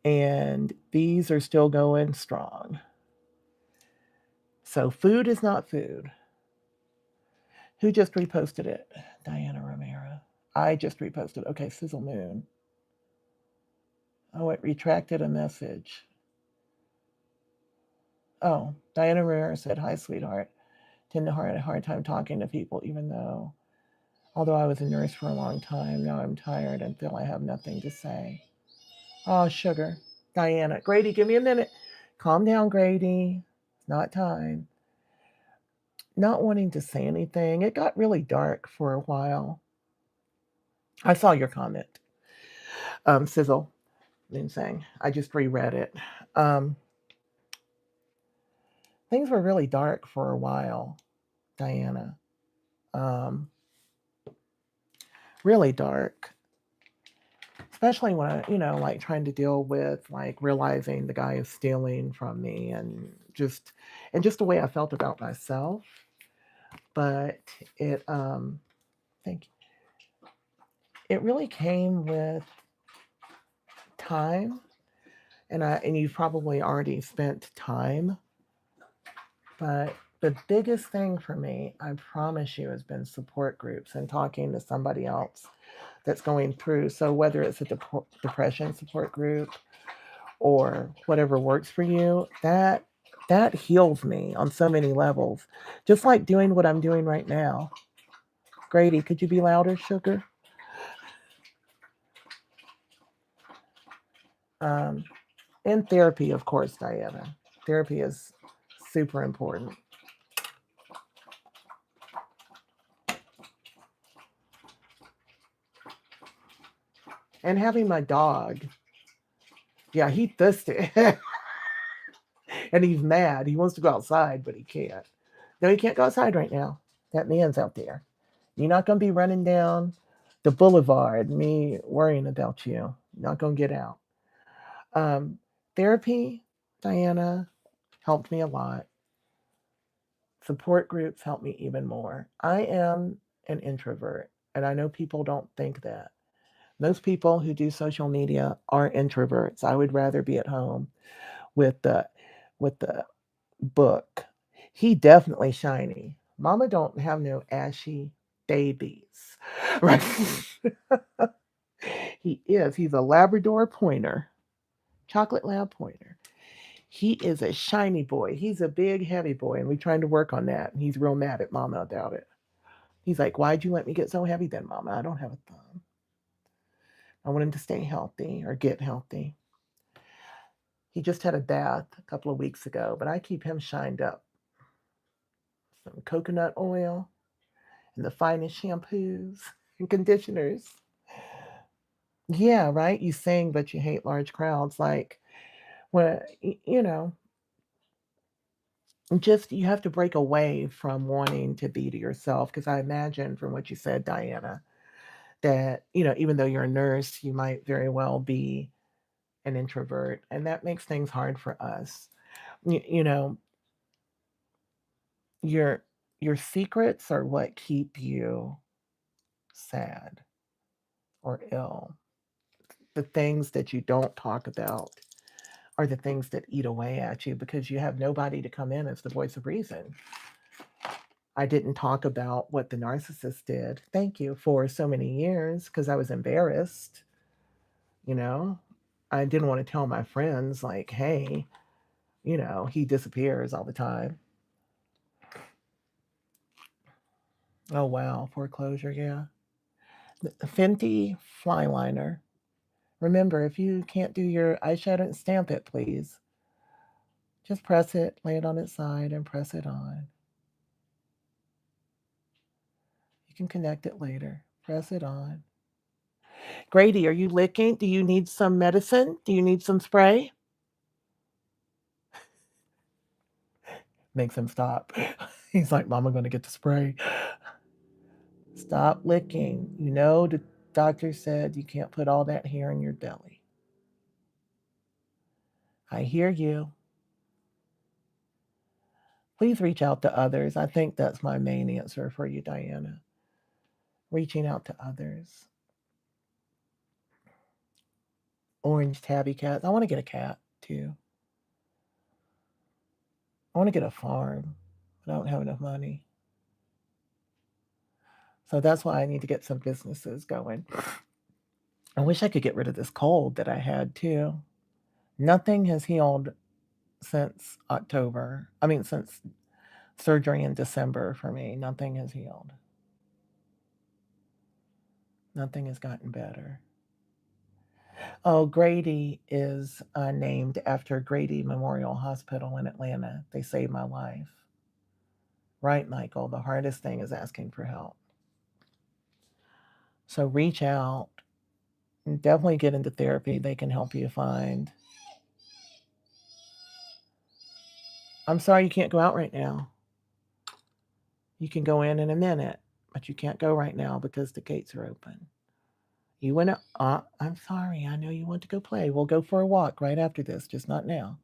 S1: And these are still going strong. So food is not food. Who just reposted it? Diana Romero. I just reposted. Okay, Sizzle Moon. Oh, it retracted a message. Oh, Diana Romero said, "Hi, sweetheart. Tend to have a hard time talking to people, although I was a nurse for a long time. Now I'm tired and feel I have nothing to say." Oh, sugar. Diana. Grady, give me a minute. Calm down, Grady. It's not time. Not wanting to say anything. It got really dark for a while. I saw your comment. Sizzle. Saying. I just reread it. Things were really dark for a while, Diana. Really dark. Especially when I, like trying to deal with like realizing the guy is stealing from me and just the way I felt about myself. But it thank you. It really came with time, and you've probably already spent time. But the biggest thing for me, I promise you, has been support groups and talking to somebody else that's going through. So whether it's a depression support group or whatever works for you, that heals me on so many levels. Just like doing what I'm doing right now. Grady, could you be louder, sugar? And therapy, of course, Diana. Therapy is super important. And having my dog. Yeah, he thirsty. And he's mad. He wants to go outside, but he can't. No, he can't go outside right now. That man's out there. You're not going to be running down the boulevard, me worrying about you. You're not going to get out. Um, Therapy, Diana, helped me a lot. Support groups helped me even more. I am an introvert, and I know people don't think that. Most people who do social media are introverts. I would rather be at home with the book. He definitely shiny. Mama don't have no ashy babies. Right? He is. He's a Labrador pointer. Chocolate lab pointer. He is a shiny boy. He's a big, heavy boy, and we're trying to work on that. And he's real mad at Mama about it. He's like, "Why'd you let me get so heavy then, Mama? I don't have a thumb. I want him to stay healthy or get healthy." He just had a bath a couple of weeks ago, but I keep him shined up. Some coconut oil and the finest shampoos and conditioners. Yeah, right? You sing, but you hate large crowds. Like, when, just you have to break away from wanting to be to yourself. Because I imagine from what you said, Diana, that, even though you're a nurse, you might very well be an introvert. And that makes things hard for us. You know, your your secrets are what keep you sad or ill. The things that you don't talk about are the things that eat away at you because you have nobody to come in as the voice of reason. I didn't talk about what the narcissist did, thank you, for so many years because I was embarrassed. You know, I didn't want to tell my friends, like, hey, he disappears all the time. Oh, wow. Foreclosure, yeah. The Fenty fly liner. Remember, if you can't do your eyeshadow and stamp it, please. Just press it, lay it on its side, and press it on. You can connect it later. Press it on. Grady, are you licking? Do you need some medicine? Do you need some spray? Makes him stop. He's like, Mama, going to get the spray. Stop licking. You know, the doctor said you can't put all that hair in your belly. I hear you. Please reach out to others. I think that's my main answer for you, Diana. Reaching out to others. Orange tabby cats. I want to get a cat too. I want to get a farm, but I don't have enough money. So that's why I need to get some businesses going. I wish I could get rid of this cold that I had too. Nothing has healed since October. I mean, since surgery in December for me. Nothing has healed. Nothing has gotten better. Oh, Grady is named after Grady Memorial Hospital in Atlanta. They saved my life. Right, Michael? The hardest thing is asking for help. So reach out and definitely get into therapy. They can help you find. I'm sorry you can't go out right now. You can go in a minute, but you can't go right now because the gates are open. You went out. I'm sorry. I know you want to go play. We'll go for a walk right after this, just not now.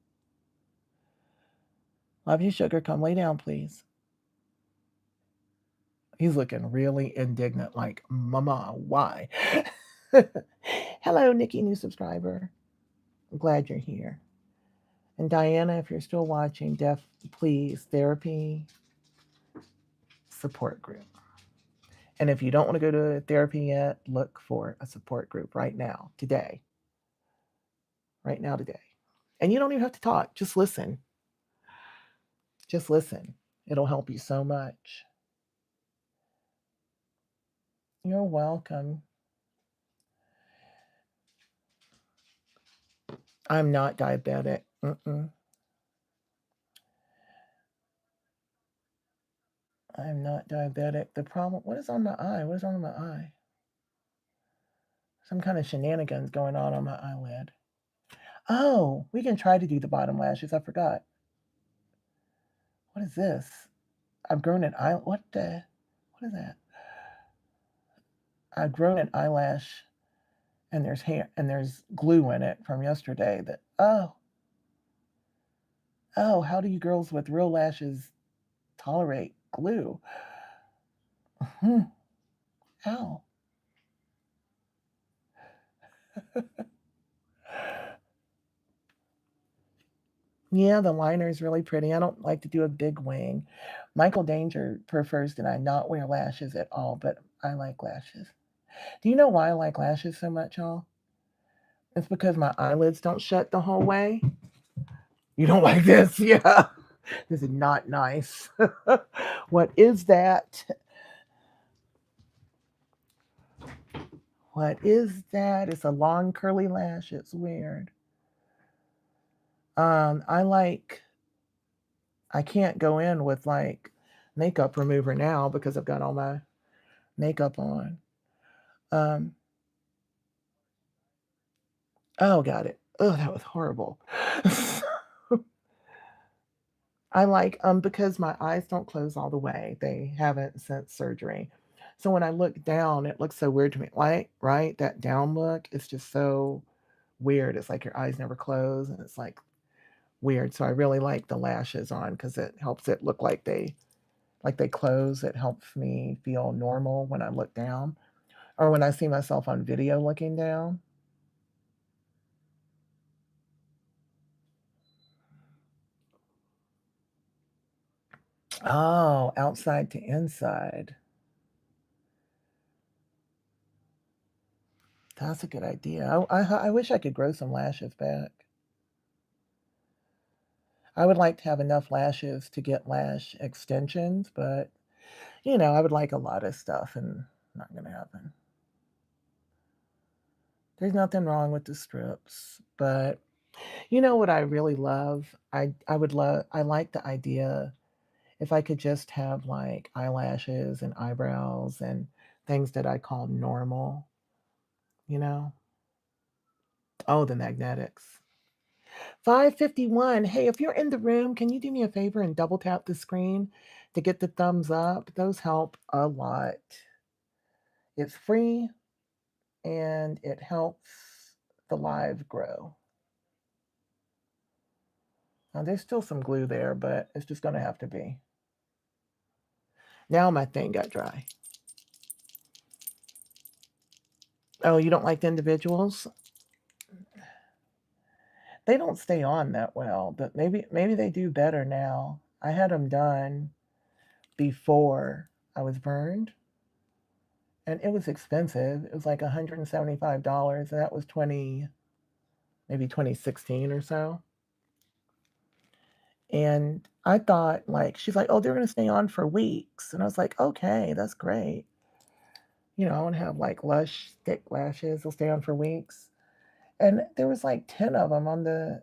S1: Love you, sugar. Come lay down, please. He's looking really indignant, like, Mama, why? Hello, Nikki, new subscriber. I'm glad you're here. And Diana, if you're still watching, please, therapy support group. And if you don't want to go to therapy yet, look for a support group right now, today. Right now, today. And you don't even have to talk, just listen. Just listen. It'll help you so much. You're welcome. I'm not diabetic. Mm-mm. I'm not diabetic. The problem, what is on my eye? What is on my eye? Some kind of shenanigans going on my eyelid. Oh, we can try to do the bottom lashes. I forgot. What is this? I've grown an eye. What is that? I've grown an eyelash, and there's hair and there's glue in it from yesterday. That how do you girls with real lashes tolerate glue? Ow. Yeah, the liner is really pretty. I don't like to do a big wing. Michael Danger prefers that I not wear lashes at all, but I like lashes. Do you know why I like lashes so much, y'all? It's because my eyelids don't shut the whole way. You don't like this? Yeah. This is not nice. What is that? What is that? It's a long curly lash. It's weird. I can't go in with like makeup remover now because I've got all my makeup on. Um, oh, got it. Oh, that was horrible. I like because my eyes don't close all the way. They haven't since surgery. So when I look down, it looks so weird to me. Like, right? That down look is just so weird. It's like your eyes never close and it's like weird. So I really like the lashes on because it helps it look like they close. It helps me feel normal when I look down or when I see myself on video looking down. Oh, outside to inside. That's a good idea. I wish I could grow some lashes back. I would like to have enough lashes to get lash extensions, but I would like a lot of stuff and not going to happen. There's nothing wrong with the strips, but you know what I really love? I like the idea if I could just have like eyelashes and eyebrows and things that I call normal, you know? Oh, the magnetics. 551. Hey, if you're in the room, can you do me a favor and double tap the screen to get the thumbs up? Those help a lot. It's free and it helps the live grow. Now, there's still some glue there, but it's just going to have to be. Now my thing got dry. Oh, you don't like the individuals? They don't stay on that well, but maybe they do better now. I had them done before I was burned, and it was expensive. It was like $175, and that was maybe 2016 or so. And I thought, like, she's like, oh, they're going to stay on for weeks. And I was like, okay, that's great. You know, I want to have like lush, thick lashes. They'll stay on for weeks. And there was like 10 of them on the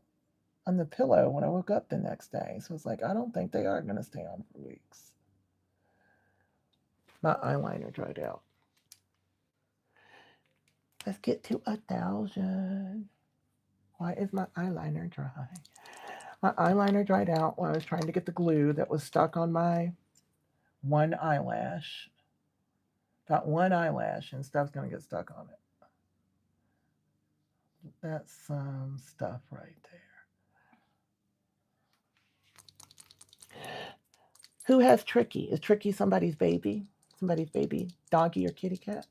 S1: pillow when I woke up the next day. So I was like, I don't think they are going to stay on for weeks. My eyeliner dried out. Let's get to 1,000. Why is my eyeliner dry? My eyeliner dried out when I was trying to get the glue that was stuck on my one eyelash. Got one eyelash and stuff's going to get stuck on it. That's some stuff right there. Who has Tricky? Is Tricky somebody's baby? Somebody's baby doggy or kitty cat?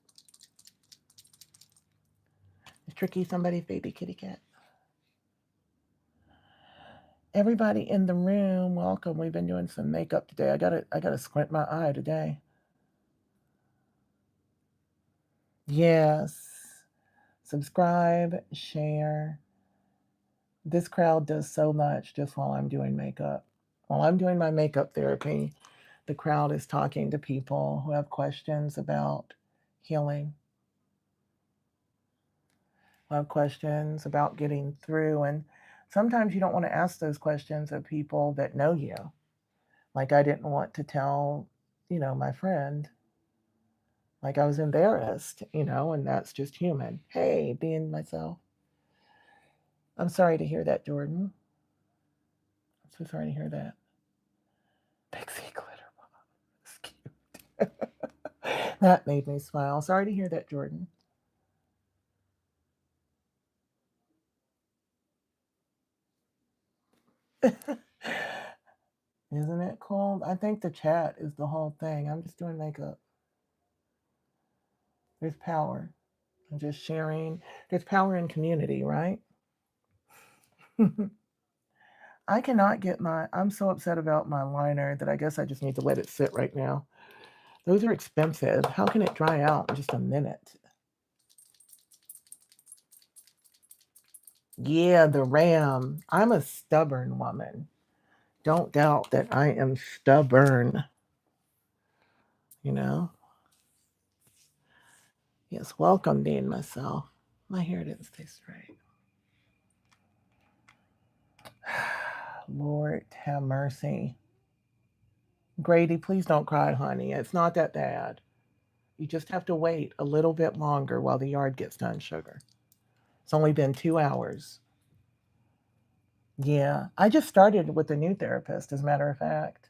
S1: Is Tricky somebody's baby kitty cat? Everybody in the room, welcome. We've been doing some makeup today. I gotta squint my eye today. Yes. Subscribe, share. This crowd does so much just while I'm doing makeup. While I'm doing my makeup therapy, the crowd is talking to people who have questions about healing, who have questions about getting through. And sometimes you don't want to ask those questions of people that know you. Like I didn't want to tell, my friend. Like I was embarrassed, and that's just human. Hey, being myself. I'm sorry to hear that, Jordan. I'm so sorry to hear that. Pixie glitter bomb. It's cute. That made me smile. Sorry to hear that, Jordan. Isn't it cool? I think the chat is the whole thing. I'm just doing makeup. There's power. I'm just sharing. There's power in community, right? I cannot get I'm so upset about my liner that I guess I just need to let it sit right now. Those are expensive. How can it dry out in just a minute? Yeah, the RAM. I'm a stubborn woman. Don't doubt that I am stubborn. You know? Yes, welcome being myself. My hair didn't stay straight. Lord have mercy. Grady, please don't cry, honey. It's not that bad. You just have to wait a little bit longer while the yard gets done, sugar. It's only been 2 hours. Yeah, I just started with a new therapist, as a matter of fact.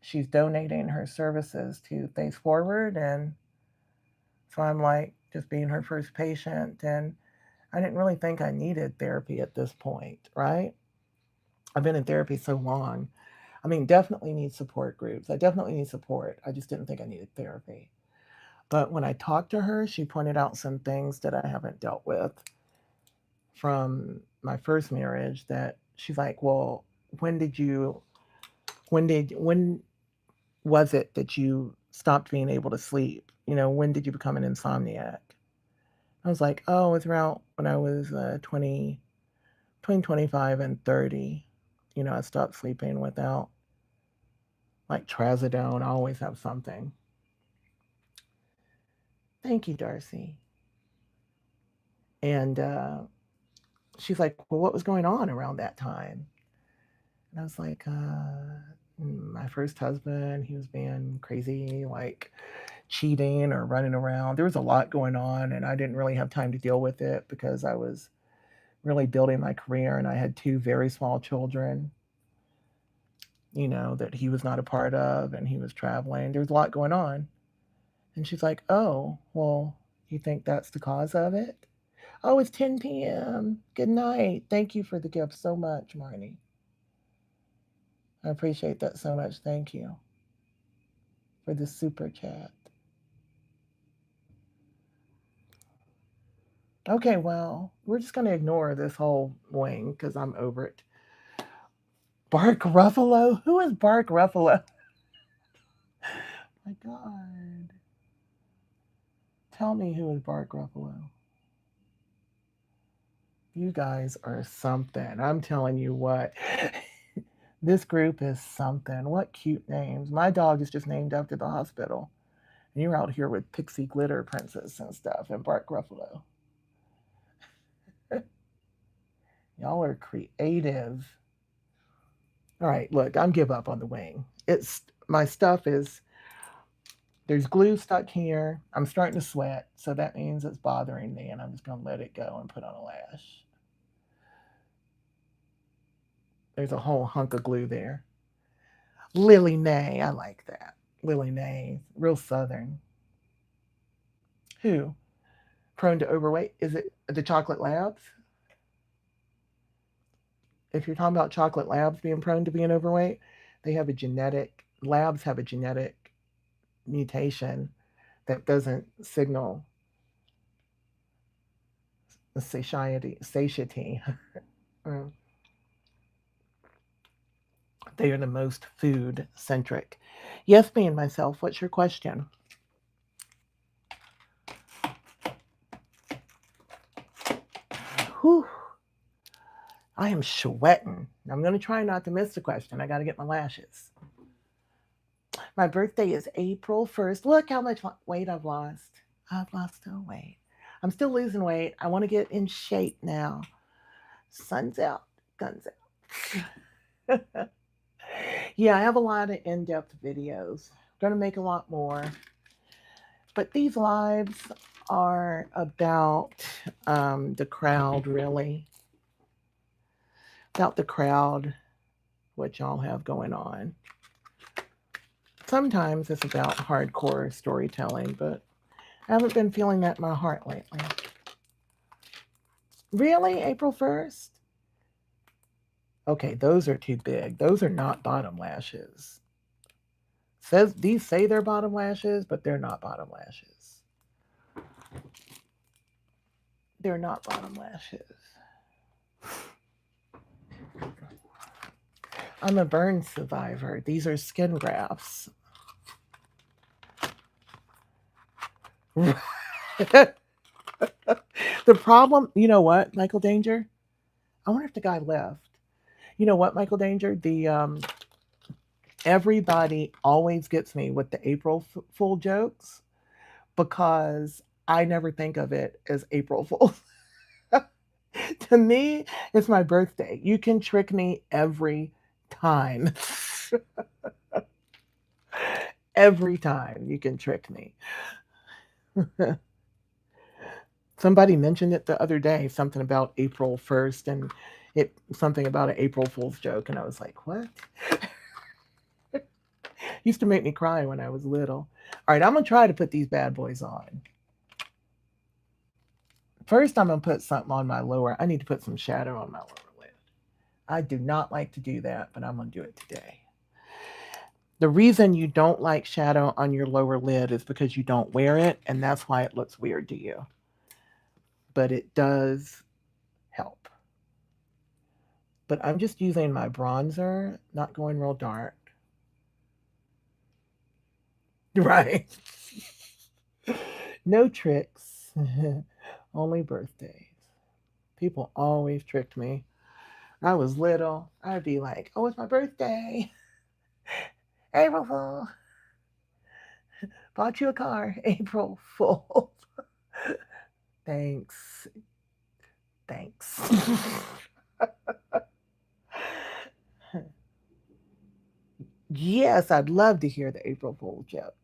S1: She's donating her services to Face Forward, and so I'm like just being her first patient, and I didn't really think I needed therapy at this point, right? I've been in therapy so long. I mean, definitely need support groups. I definitely need support. I just didn't think I needed therapy. But when I talked to her, she pointed out some things that I haven't dealt with from my first marriage that she's like, well, when did you when was it that you stopped being able to sleep? When did you become an insomniac? I was like, oh, it's around when I was 20, between 25 and 30. I stopped sleeping without like trazodone. I always have something. Thank you, Darcy. And she's like, well, what was going on around that time? And I was like, my first husband, he was being crazy, like cheating or running around. There was a lot going on, and I didn't really have time to deal with it because I was really building my career, and I had two very small children, that he was not a part of, and he was traveling. There was a lot going on. And she's like, oh, well, you think that's the cause of it? Oh, it's 10 p.m. Good night. Thank you for the gift so much, Marnie. I appreciate that so much. Thank you for the super chat. Okay, well, we're just going to ignore this whole wing because I'm over it. Bark Ruffalo? Who is Bark Ruffalo? My God. Tell me who is Bark Ruffalo. You guys are something. I'm telling you what. This group is something. What cute names. My dog is just named after the hospital. And you're out here with Pixie Glitter Princess and stuff and Bark Ruffalo. Y'all are creative. All right, look, I'm give up on the wing. It's my stuff is there's glue stuck here. I'm starting to sweat, so that means it's bothering me, and I'm just gonna let it go and put on a lash. There's a whole hunk of glue there. Lily Nay, I like that. Lily Nay, real southern. Who? Prone to overweight? Is it the chocolate labs? If you're talking about chocolate labs being prone to being overweight, they have a genetic, labs have a genetic mutation that doesn't signal the satiety. They are the most food centric. Yes, me and myself, what's your question? Whew. I am sweating. I'm going to try not to miss the question. I got to get my lashes. My birthday is April 1st. Look how much weight I've lost. I've lost no weight. I'm still losing weight. I want to get in shape now. Sun's out, guns out. Yeah, I have a lot of in-depth videos. I'm going to make a lot more. But these lives are about the crowd, really. About the crowd, what y'all have going on. Sometimes it's about hardcore storytelling, but I haven't been feeling that in my heart lately. Really? April 1st? Okay, those are too big. Those are not bottom lashes. These say they're bottom lashes, but they're not bottom lashes. They're not bottom lashes. I'm a burn survivor. These are skin grafts. The problem, you know what, Michael Danger? I wonder if the guy left. You know what, Michael Danger? Everybody always gets me with the April Fool jokes because I never think of it as April Fool. To me, it's my birthday. You can trick me every time. Every time you can trick me. Somebody mentioned it the other day, something about April 1st and something about an April Fool's joke. And I was like, what? Used to make me cry when I was little. All right, I'm going to try to put these bad boys on. First, I'm going to put something on my lower. I need to put some shadow on my lower lid. I do not like to do that, but I'm going to do it today. The reason you don't like shadow on your lower lid is because you don't wear it, and that's why it looks weird to you. But it does help. But I'm just using my bronzer, not going real dark. Right. No tricks. Only birthdays. People always tricked me. I was little. I'd be like, oh, it's my birthday. April Fool. Bought you a car. April Fool. Thanks. Thanks. Yes, I'd love to hear the April Fool joke.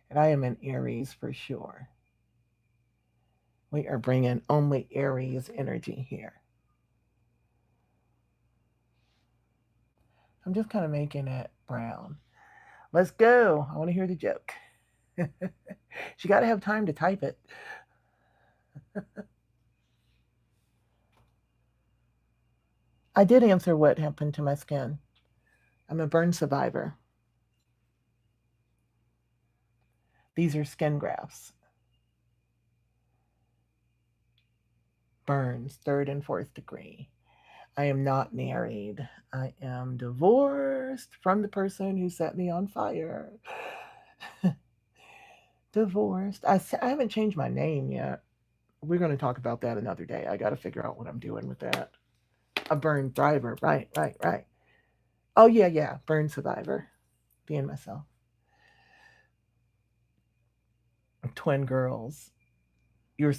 S1: And I am an Aries for sure. We are bringing only Aries energy here. I'm just kind of making it brown. Let's go. I want to hear the joke. She got to have time to type it. I did answer what happened to my skin. I'm a burn survivor. These are skin grafts. Burns, 3rd and 4th degree. I am not married. I am divorced from the person who set me on fire. Divorced. I haven't changed my name yet. We're going to talk about that another day. I got to figure out what I'm doing with that. A burn thriver. Right. Oh, yeah. Burn survivor. Being myself. Twin girls. Your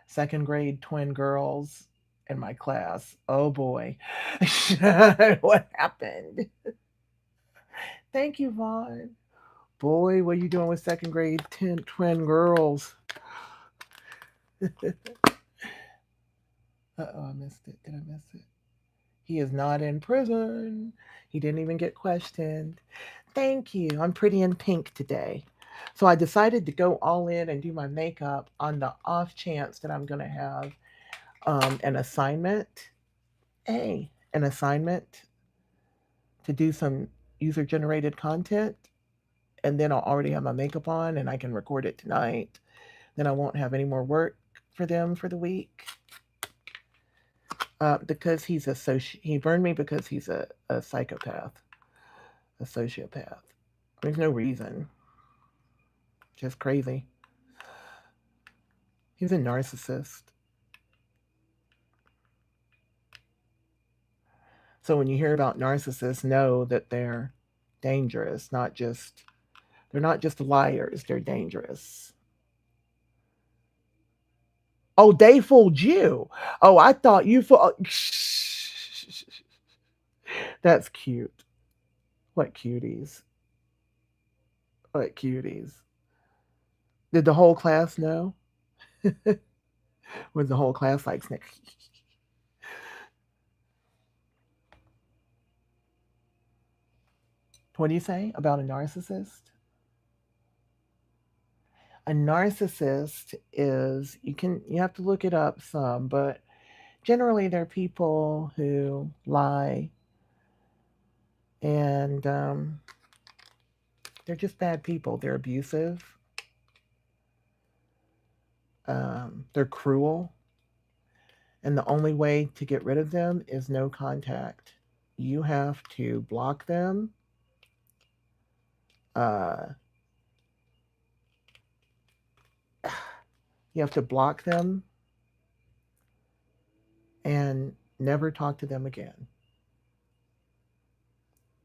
S1: 2nd grade twin girls in my class. Oh, boy. What happened? Thank you, Vaughn. Boy, what are you doing with 2nd grade twin girls? I missed it. Did I miss it? He is not in prison. He didn't even get questioned. Thank you. I'm pretty in pink today. So I decided to go all in and do my makeup on the off chance that I'm going to have an assignment. An assignment to do some user generated content. And then I'll already have my makeup on and I can record it tonight. Then I won't have any more work for them for the week. Because he burned me because he's a psychopath, a sociopath. There's no reason. Just crazy. He's a narcissist. So when you hear about narcissists, know that they're dangerous, they're not just liars, they're dangerous. Oh, they fooled you. Oh, I thought you fooled. That's cute. What cuties. What cuties. Did the whole class know? Was the whole class like, Snick? What do you say about a narcissist? A narcissist is, you have to look it up some, but generally they're people who lie and they're just bad people. They're abusive. They're cruel. And the only way to get rid of them is no contact. You have to block them. You have to block them and never talk to them again.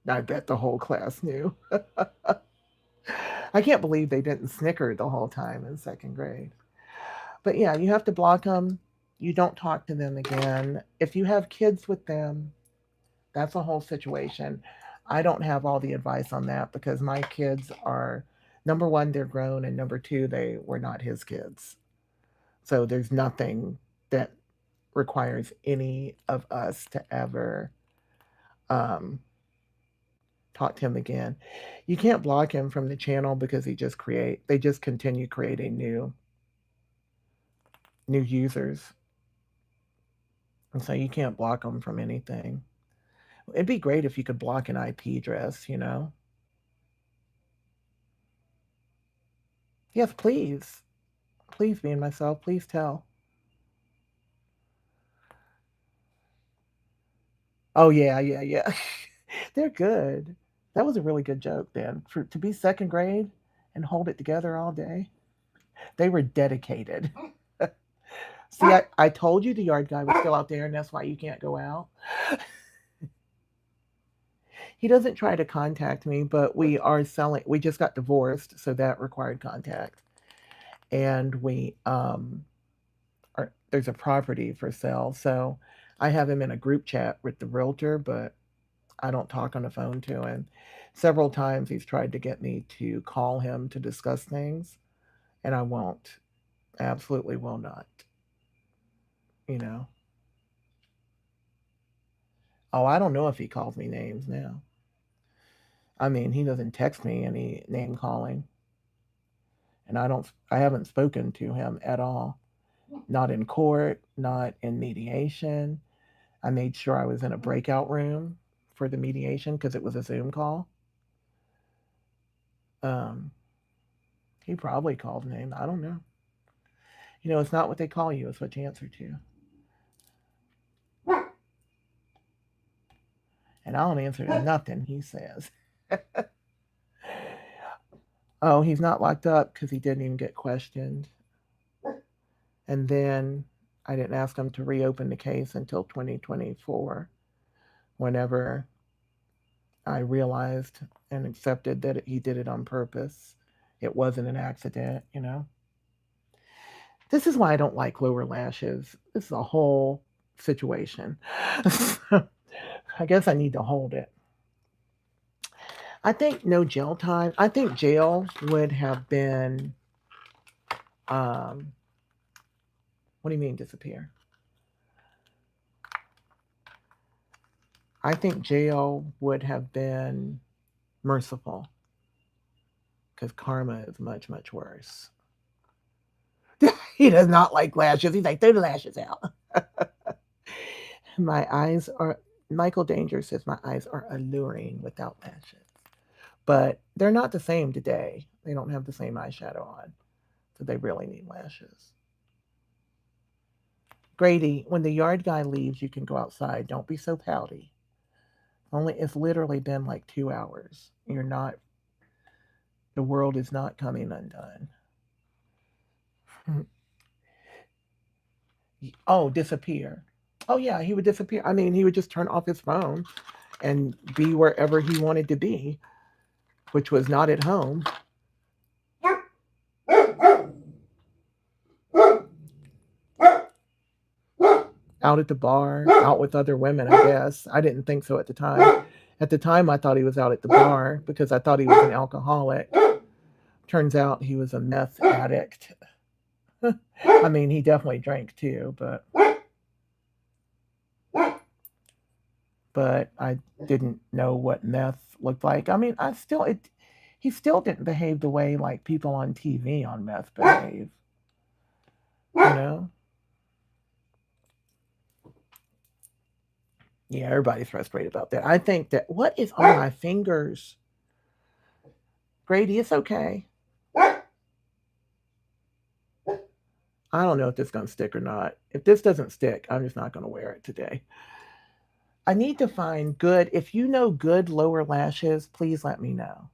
S1: I bet the whole class knew. I can't believe they didn't snicker the whole time in 2nd grade. But yeah, you have to block them. You don't talk to them again. If you have kids with them, that's a whole situation. I don't have all the advice on that because my kids are, number one, they're grown, and number two, they were not his kids. So there's nothing that requires any of us to ever talk to him again. You can't block him from the channel because they just continue creating new users. And so you can't block them from anything. It'd be great if you could block an IP address, you know? Yes, please. Please, me and myself, please tell. Oh, yeah. They're good. That was a really good joke, Dan. To be 2nd grade and hold it together all day, they were dedicated. See, I told you the yard guy was still out there, and that's why you can't go out. He doesn't try to contact me, but we just got divorced, so that required contact. And we or there's a property for sale. So I have him in a group chat with the realtor, but I don't talk on the phone to him. Several times he's tried to get me to call him to discuss things, and I won't. Absolutely will not. You know. Oh, I don't know if he calls me names now. I mean, he doesn't text me any name calling, and I haven't spoken to him at all. Not in court, not in mediation. I made sure I was in a breakout room for the mediation because it was a Zoom call. Um, he probably called name. I don't know. You know, it's not what they call you, it's what you answer to. And I don't answer to nothing he says. Oh, he's not locked up because he didn't even get questioned. And then I didn't ask him to reopen the case until 2024, whenever I realized and accepted that he did it on purpose. It wasn't an accident, you know. This is why I don't like lower lashes. This is a whole situation. I guess I need to hold it. I think no jail time. I think jail would have been. Um, what do you mean disappear? I think jail would have been merciful because karma is much, much worse. He does not like lashes. He's like, throw the lashes out. My eyes are, Michael Danger says, my eyes are alluring without lashes. But they're not the same today. They don't have the same eyeshadow on. So they really need lashes. Grady, when the yard guy leaves, you can go outside. Don't be so pouty. It's literally been like 2 hours. You're not, the world is not coming undone. Oh, disappear. Oh, yeah, he would disappear. I mean, he would just turn off his phone and be wherever he wanted to be, which was not at home. Out at the bar, out with other women, I guess. I didn't think so at the time. At the time, I thought he was out at the bar because I thought he was an alcoholic. Turns out he was a meth addict. I mean, he definitely drank too, but I didn't know what meth looked like. I mean, he still didn't behave the way like people on TV on meth behave. You know? Yeah, everybody's frustrated about that. I think that what is on my fingers? Grady, it's okay. I don't know if this is going to stick or not. If this doesn't stick, I'm just not going to wear it today. I need to find good, if you know good lower lashes, please let me know.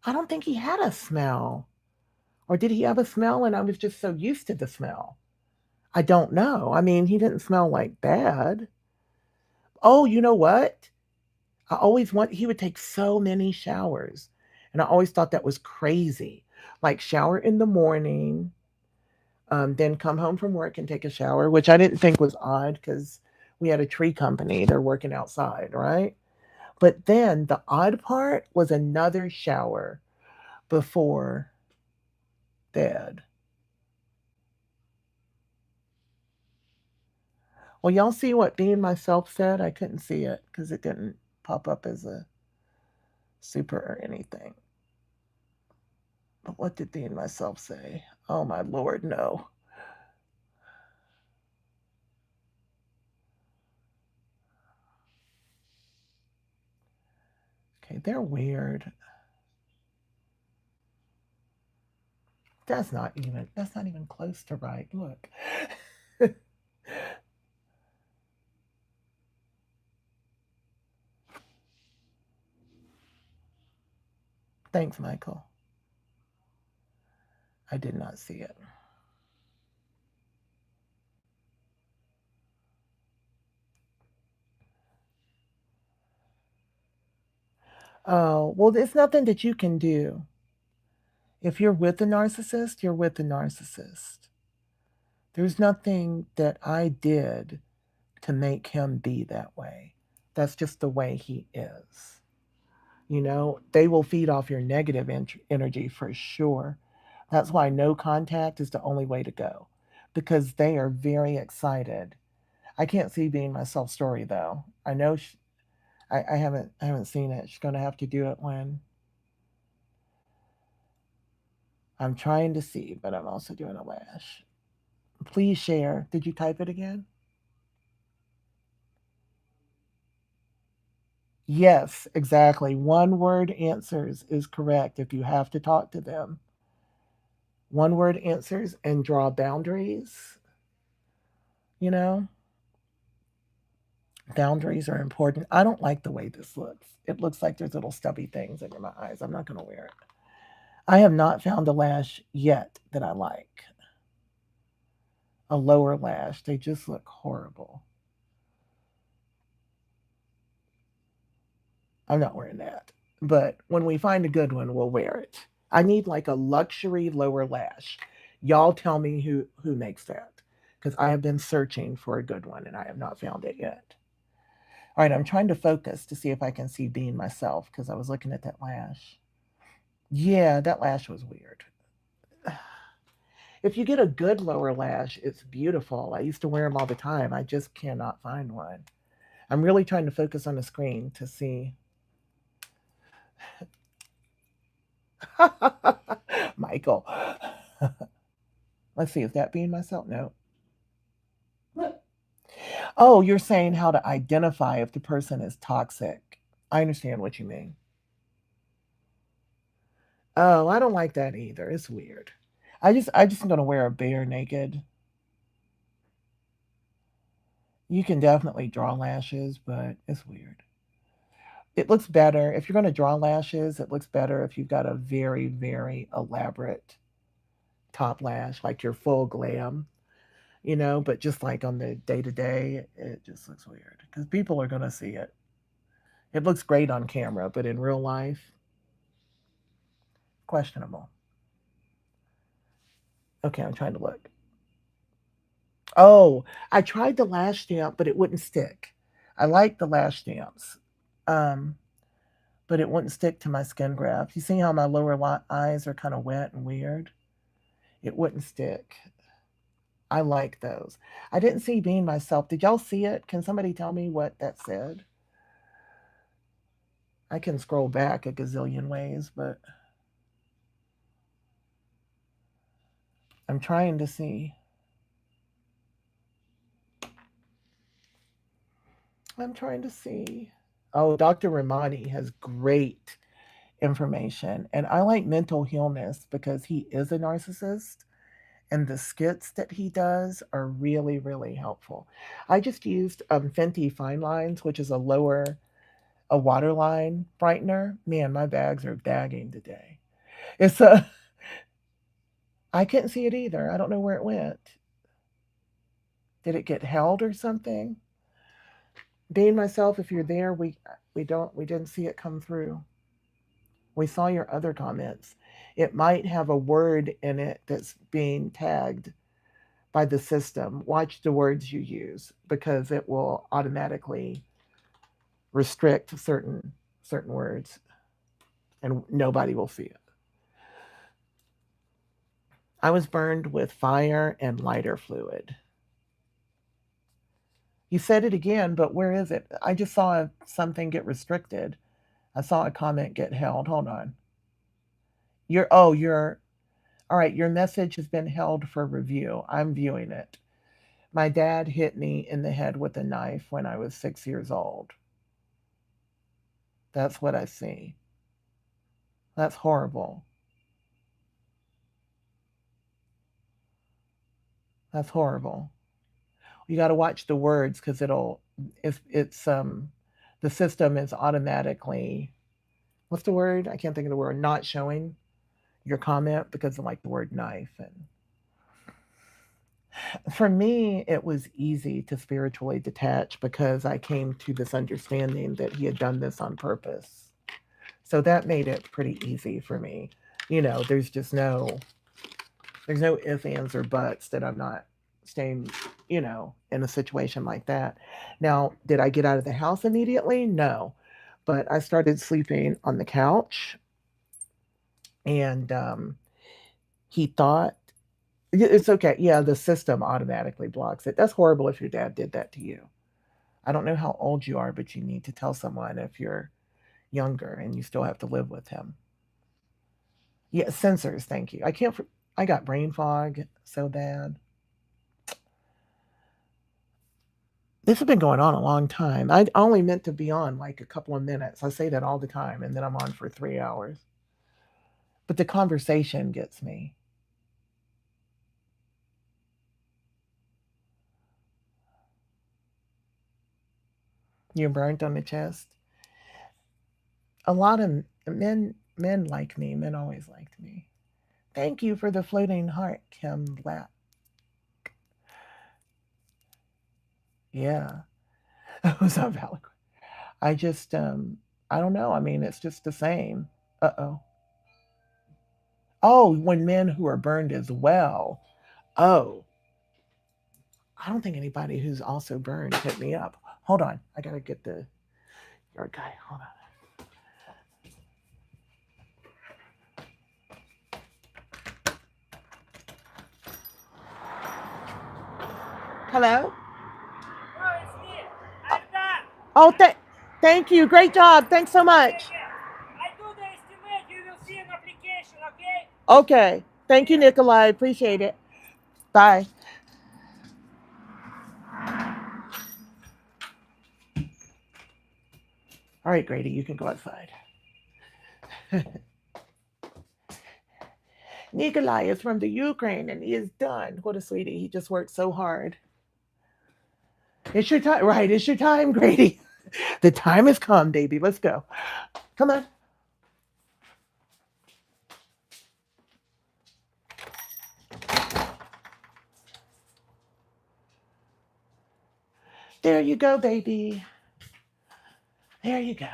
S1: I don't think he had a smell. Or did he have a smell and I was just so used to the smell? I don't know. I mean, he didn't smell like bad. Oh, you know what? He would take so many showers. And I always thought that was crazy. Like shower in the morning, then come home from work and take a shower, which I didn't think was odd because we had a tree company. They're working outside, right? But then the odd part was another shower before bed. Well, y'all see what Being Myself said? I couldn't see it because it didn't pop up as a super or anything. But what did Being Myself say? Oh my Lord, no. Okay, they're weird. That's not even close to right. Look. Thanks, Michael. I did not see it. Oh, well, there's nothing that you can do. If you're with a narcissist, you're with a narcissist. There's nothing that I did to make him be that way. That's just the way he is. You know, they will feed off your negative energy for sure. That's why no contact is the only way to go, because they are very excited. I can't see being myself story though. I know I haven't seen it. She's gonna have to do it when I'm trying to see, but I'm also doing a lash. Please share. Did you type it again? Yes, exactly. One word answers is correct if you have to talk to them. One word answers and draw boundaries. You know, boundaries are important. I don't like the way this looks. It looks like there's little stubby things under my eyes. I'm not going to wear it. I have not found a lash yet that I like. A lower lash. They just look horrible. I'm not wearing that. But when we find a good one, we'll wear it. I need like a luxury lower lash. Y'all tell me who makes that, because I have been searching for a good one and I have not found it yet. All right, I'm trying to focus to see if I can see being myself because I was looking at that lash. Yeah, that lash was weird. If you get a good lower lash, it's beautiful. I used to wear them all the time. I just cannot find one. I'm really trying to focus on the screen to see. Michael. Let's see, is that being myself? No. Oh, you're saying how to identify if the person is toxic. I understand what you mean. Oh, I don't like that either. It's weird. I just gonna wear a bare naked. You can definitely draw lashes, but it's weird. It looks better if you're gonna draw lashes. It looks better if you've got a very, very elaborate top lash, like your full glam, but just like on the day to day, it just looks weird because people are gonna see it. It looks great on camera, but in real life, questionable. Okay, I'm trying to look. Oh, I tried the lash stamp, but it wouldn't stick. I like the lash stamps, um, but it wouldn't stick to my skin graft. You see how my lower eyes are kind of wet and weird? It wouldn't stick. I like those. I didn't see being myself. Did y'all see it? Can somebody tell me what that said? I can scroll back a gazillion ways, but I'm trying to see. I'm trying to see. Oh, Dr. Ramani has great information. And I like mental illness because he is a narcissist. And the skits that he does are really, really helpful. I just used Fenty Fine Lines, which is a waterline brightener. Man, my bags are bagging today. It's a, I couldn't see it either. I don't know where it went. Did it get held or something? Being myself, if you're there, we didn't see it come through. We saw your other comments. It might have a word in it that's being tagged by the system. Watch the words you use because it will automatically restrict certain words and nobody will see it. I was burned with fire and lighter fluid. You said it again, but where is it? I just saw something get restricted. I saw a comment get held. Hold on. You're all right. Your message has been held for review. I'm viewing it. My dad hit me in the head with a knife when I was 6 years old. That's what I see. That's horrible. That's horrible. You got to watch the words because it's the system is automatically, what's the word? I can't think of the word. Not showing your comment because of like the word knife. And for me, it was easy to spiritually detach because I came to this understanding that he had done this on purpose. So that made it pretty easy for me. There's just there's no ifs, ands, or buts that I'm not staying, in a situation like that. Now, did I get out of the house immediately? No. But I started sleeping on the couch, and he thought, it's okay. Yeah, the system automatically blocks it. That's horrible if your dad did that to you. I don't know how old you are, but you need to tell someone if you're younger and you still have to live with him. Yeah, sensors, thank you. I got brain fog so bad. This has been going on a long time. I only meant to be on like a couple of minutes. I say that all the time, and then I'm on for 3 hours. But the conversation gets me. You're burnt on the chest. A lot of men like me. Men always liked me. Thank you for the floating heart, Kim Black. Yeah. What's up, Alec? I just I don't know. I mean, it's just the same. Uh-oh. Oh, when men who are burned as well. Oh, I don't think anybody who's also burned hit me up. Hold on. I gotta get the yard guy. Hold on. Hello?
S2: Oh, it's me. I'm done.
S1: Oh, thank you. Great job. Thanks so much.
S2: I do the estimate. You will see an application, okay?
S1: Okay. Thank you, Nikolai. Appreciate it. Bye. All right, Grady, you can go outside. Nikolai is from the Ukraine and he is done. What a sweetie. He just worked so hard. It's your time. Right. It's your time, Grady. The time has come, baby. Let's go. Come on. There you go, baby. There you go.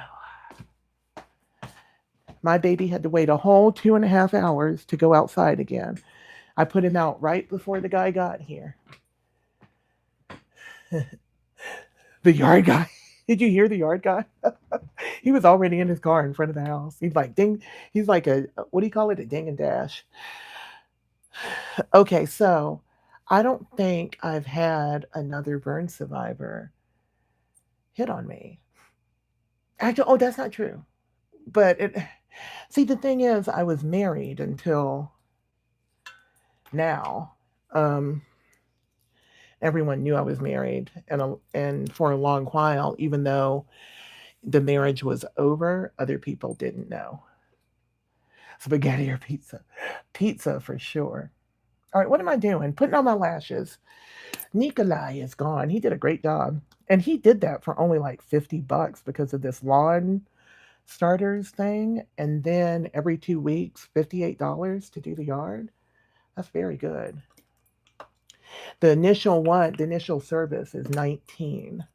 S1: My baby had to wait a whole 2.5 hours to go outside again. I put him out right before the guy got here. The yard guy. Did you hear the yard guy? He was already in his car in front of the house. He's like ding. He's like a, what do you call it? A ding and dash. Okay, so I don't think I've had another burn survivor hit on me. Actually, oh, that's not true. But see, the thing is, I was married until now. Um, Everyone knew I was married, and for a long while, even though the marriage was over, other people didn't know. Spaghetti or pizza? Pizza for sure. All right, what am I doing? Putting on my lashes. Nikolai is gone. He did a great job. And he did that for only like $50 because of this lawn starters thing. And then every 2 weeks, $58 to do the yard. That's very good. The initial service is 19,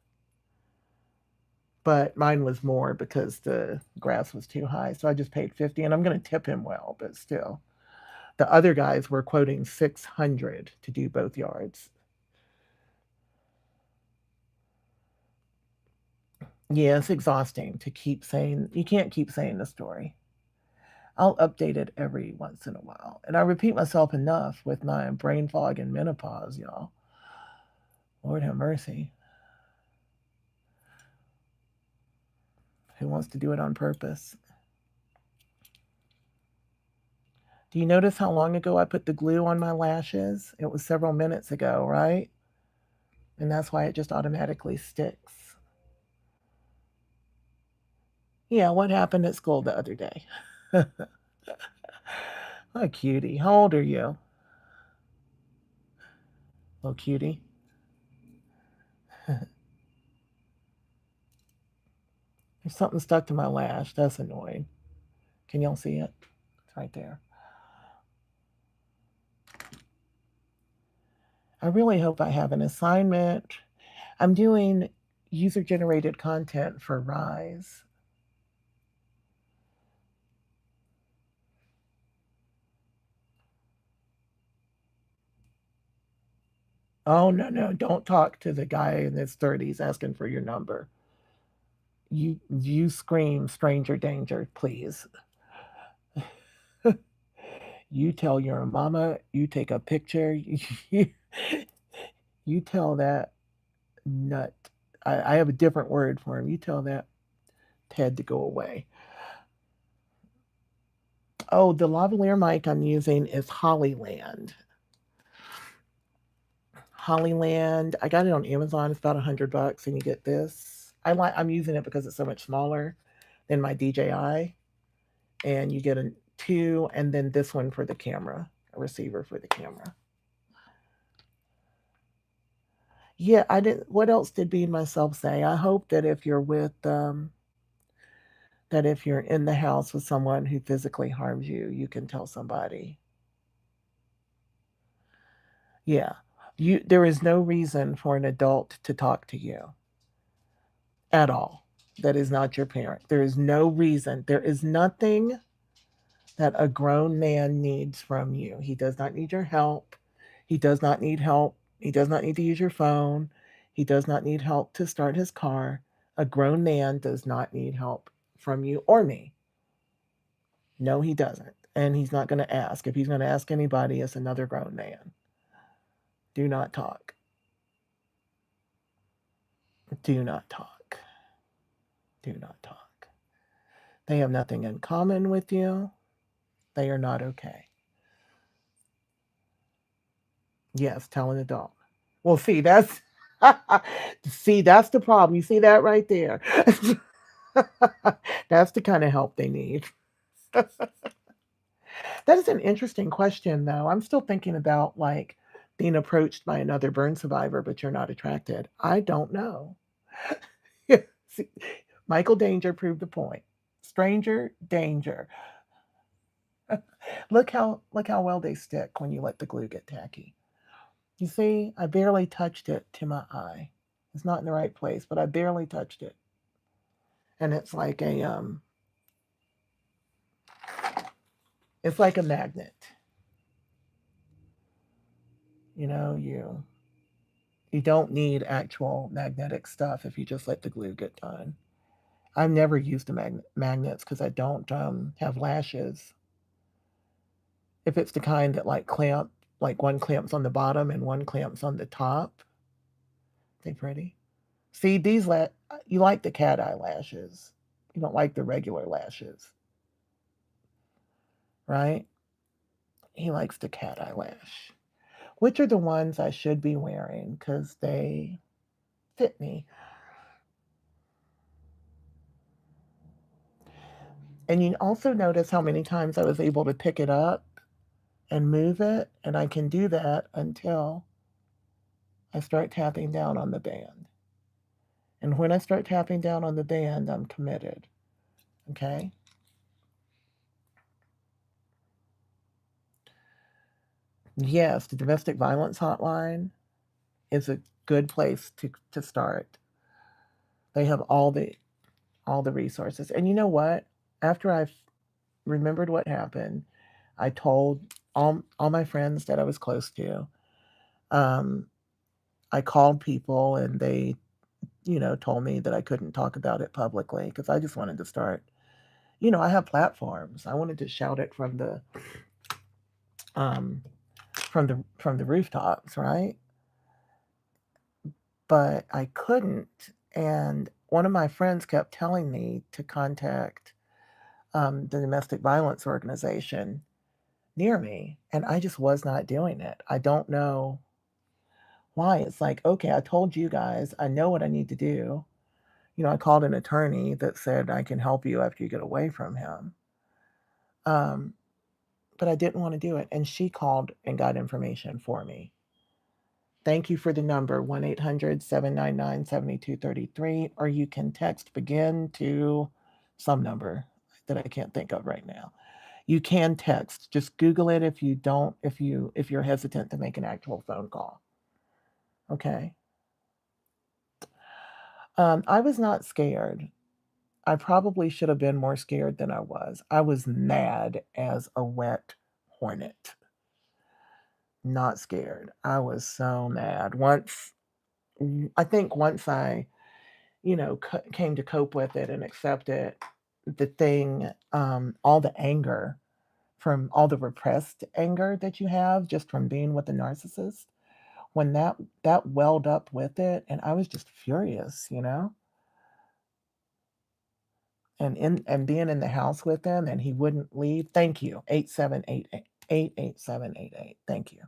S1: but mine was more because the grass was too high. So I just paid 50 and I'm going to tip him well, but still. The other guys were quoting 600 to do both yards. Yeah, it's exhausting to keep saying, you can't keep saying the story. I'll update it every once in a while. And I repeat myself enough with my brain fog and menopause, y'all. Lord have mercy. Who wants to do it on purpose? Do you notice how long ago I put the glue on my lashes? It was several minutes ago, right? And that's why it just automatically sticks. Yeah, what happened at school the other day? Oh, cutie. How old are you? Little cutie. There's something stuck to my lash. That's annoying. Can y'all see it? It's right there. I really hope I have an assignment. I'm doing user generated content for Rise. Oh, no, no, don't talk to the guy in his 30s asking for your number. You scream stranger danger, please. You tell your mama, you take a picture, you tell that nut. I have a different word for him. You tell that Ted to go away. Oh, the lavalier mic I'm using is Hollyland. Hollyland. I got it on Amazon. It's about $100, and you get this. I'm using it because it's so much smaller than my DJI, and you get a two, and then this one for the camera, a receiver for the camera. Yeah, I didn't. What else did Be Myself say? I hope that if you're with that if you're in the house with someone who physically harms you, you can tell somebody. Yeah. There is no reason for an adult to talk to you at all. That is not your parent. There is no reason. There is nothing that a grown man needs from you. He does not need your help. He does not need help. He does not need to use your phone. He does not need help to start his car. A grown man does not need help from you or me. No, he doesn't. And he's not going to ask. If he's going to ask anybody, it's another grown man. Do not talk. Do not talk. Do not talk. They have nothing in common with you. They are not okay. Yes, tell an adult. Well, see, that's see, that's the problem. You see that right there. That's the kind of help they need. That is an interesting question, though. I'm still thinking about like being approached by another burn survivor, but you're not attracted. I don't know. See, Michael Danger proved the point. Stranger danger. Look how well they stick when you let the glue get tacky. You see, I barely touched it to my eye. It's not in the right place, but I barely touched it. And it's like a magnet. You know, you don't need actual magnetic stuff if you just let the glue get done. I've never used the magnets because I don't have lashes. If it's the kind that like clamp, like one clamps on the bottom and one clamps on the top, they pretty. See, you like the cat eye lashes. You don't like the regular lashes, right? He likes the cat eyelash, which are the ones I should be wearing because they fit me. And you also notice how many times I was able to pick it up and move it, and I can do that until I start tapping down on the band. And when I start tapping down on the band, I'm committed. Okay? Yes, the domestic violence hotline is a good place to start. They have all the resources. And you know what? After I've remembered what happened, I told all my friends that I was close to. Um, I called people and they, told me that I couldn't talk about it publicly because I just wanted to start. I have platforms. I wanted to shout it um, from the rooftops, right? But I couldn't. And one of my friends kept telling me to contact the domestic violence organization near me, and I just was not doing it. I don't know why. It's like, okay, I told you guys, I know what I need to do. I called an attorney that said I can help you after you get away from him. Um, but I didn't want to do it. And she called and got information for me. Thank you for the number 1-800-799-7233, or you can text begin to some number that I can't think of right now. You can text. Just Google it if you're hesitant to make an actual phone call. Okay. I was not scared. I probably should have been more scared than I was. I was mad as a wet hornet. not scared. I was so mad. I think once I, came to cope with it and accept it, the thing, all the anger from all the repressed anger that you have just from being with a narcissist, when that welled up with it, and I was just furious. And being in the house with him and he wouldn't leave. Thank you. 8788 Thank you.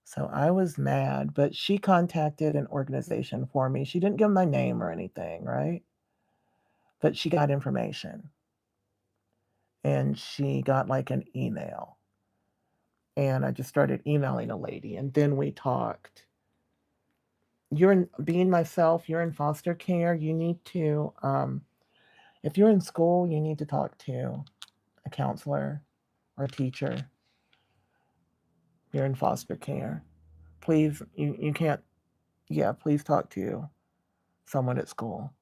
S1: So I was mad, but she contacted an organization for me. She didn't give my name or anything, right? But she got information and she got like an email. And I just started emailing a lady and then we talked. Being myself, you're in foster care. You need to, if you're in school, you need to talk to a counselor or a teacher. You're in foster care. Please, you can't, yeah, please talk to someone at school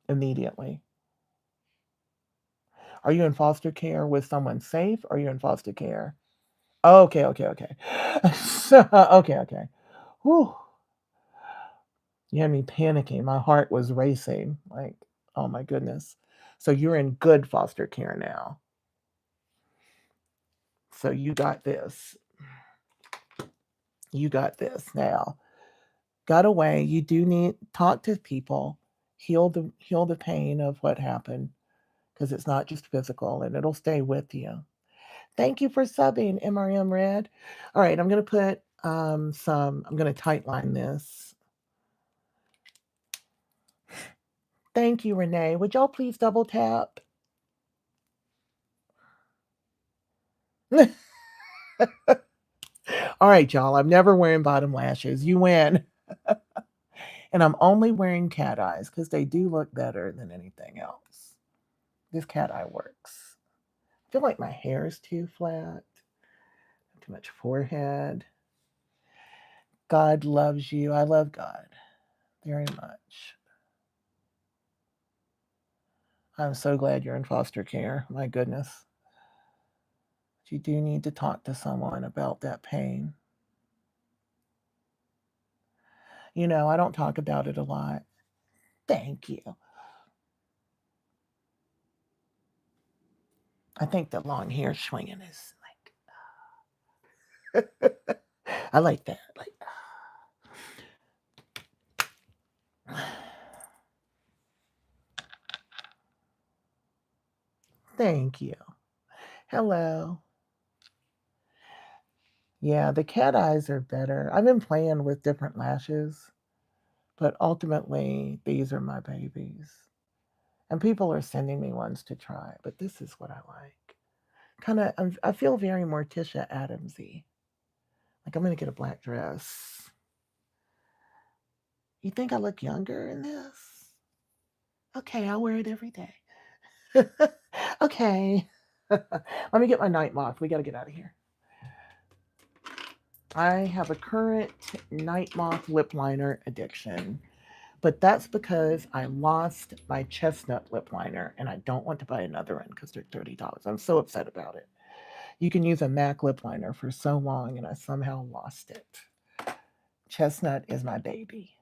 S1: immediately. Are you in foster care with someone safe or are you in foster care? Oh, okay, okay, okay. Okay. Whew. You had me panicking. My heart was racing. Like, oh my goodness. So you're in good foster care now. So you got this. You got this now. Got away. You do need talk to people, heal the pain of what happened because it's not just physical and it'll stay with you. Thank you for subbing, MRM Red. All right, I'm gonna put I'm gonna tightline this. Thank you, Renee. Would y'all please double tap? All right, y'all. I'm never wearing bottom lashes. You win. And I'm only wearing cat eyes because they do look better than anything else. This cat eye works. I feel like my hair is too flat. Too much forehead. God loves you. I love God very much. I'm so glad you're in foster care. My goodness. You do need to talk to someone about that pain. I don't talk about it a lot. Thank you. I think the long hair swinging is like, I like that. Like, thank you. Hello. Yeah, the cat eyes are better. I've been playing with different lashes, but ultimately, these are my babies. And people are sending me ones to try, but this is what I like. Kind of, I feel very Morticia Adamsy. Like I'm gonna get a black dress. You think I look younger in this? Okay, I'll wear it every day. Okay. Let me get my night moth. We gotta get out of here. I have a current night moth lip liner addiction, but that's because I lost my chestnut lip liner and I don't want to buy another one because they're $30. I'm so upset about it. You can use a MAC lip liner for so long and I somehow lost it. Chestnut is my baby.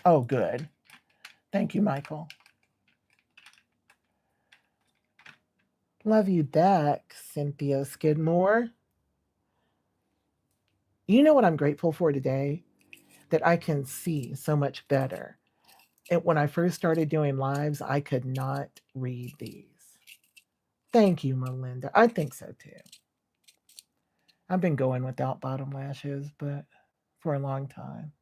S1: Oh, good. Thank you, Michael. Love you back, Cynthia Skidmore. You know what I'm grateful for today? That I can see so much better. And when I first started doing lives, I could not read these. Thank you, Melinda. I think so too. I've been going without bottom lashes, but for a long time.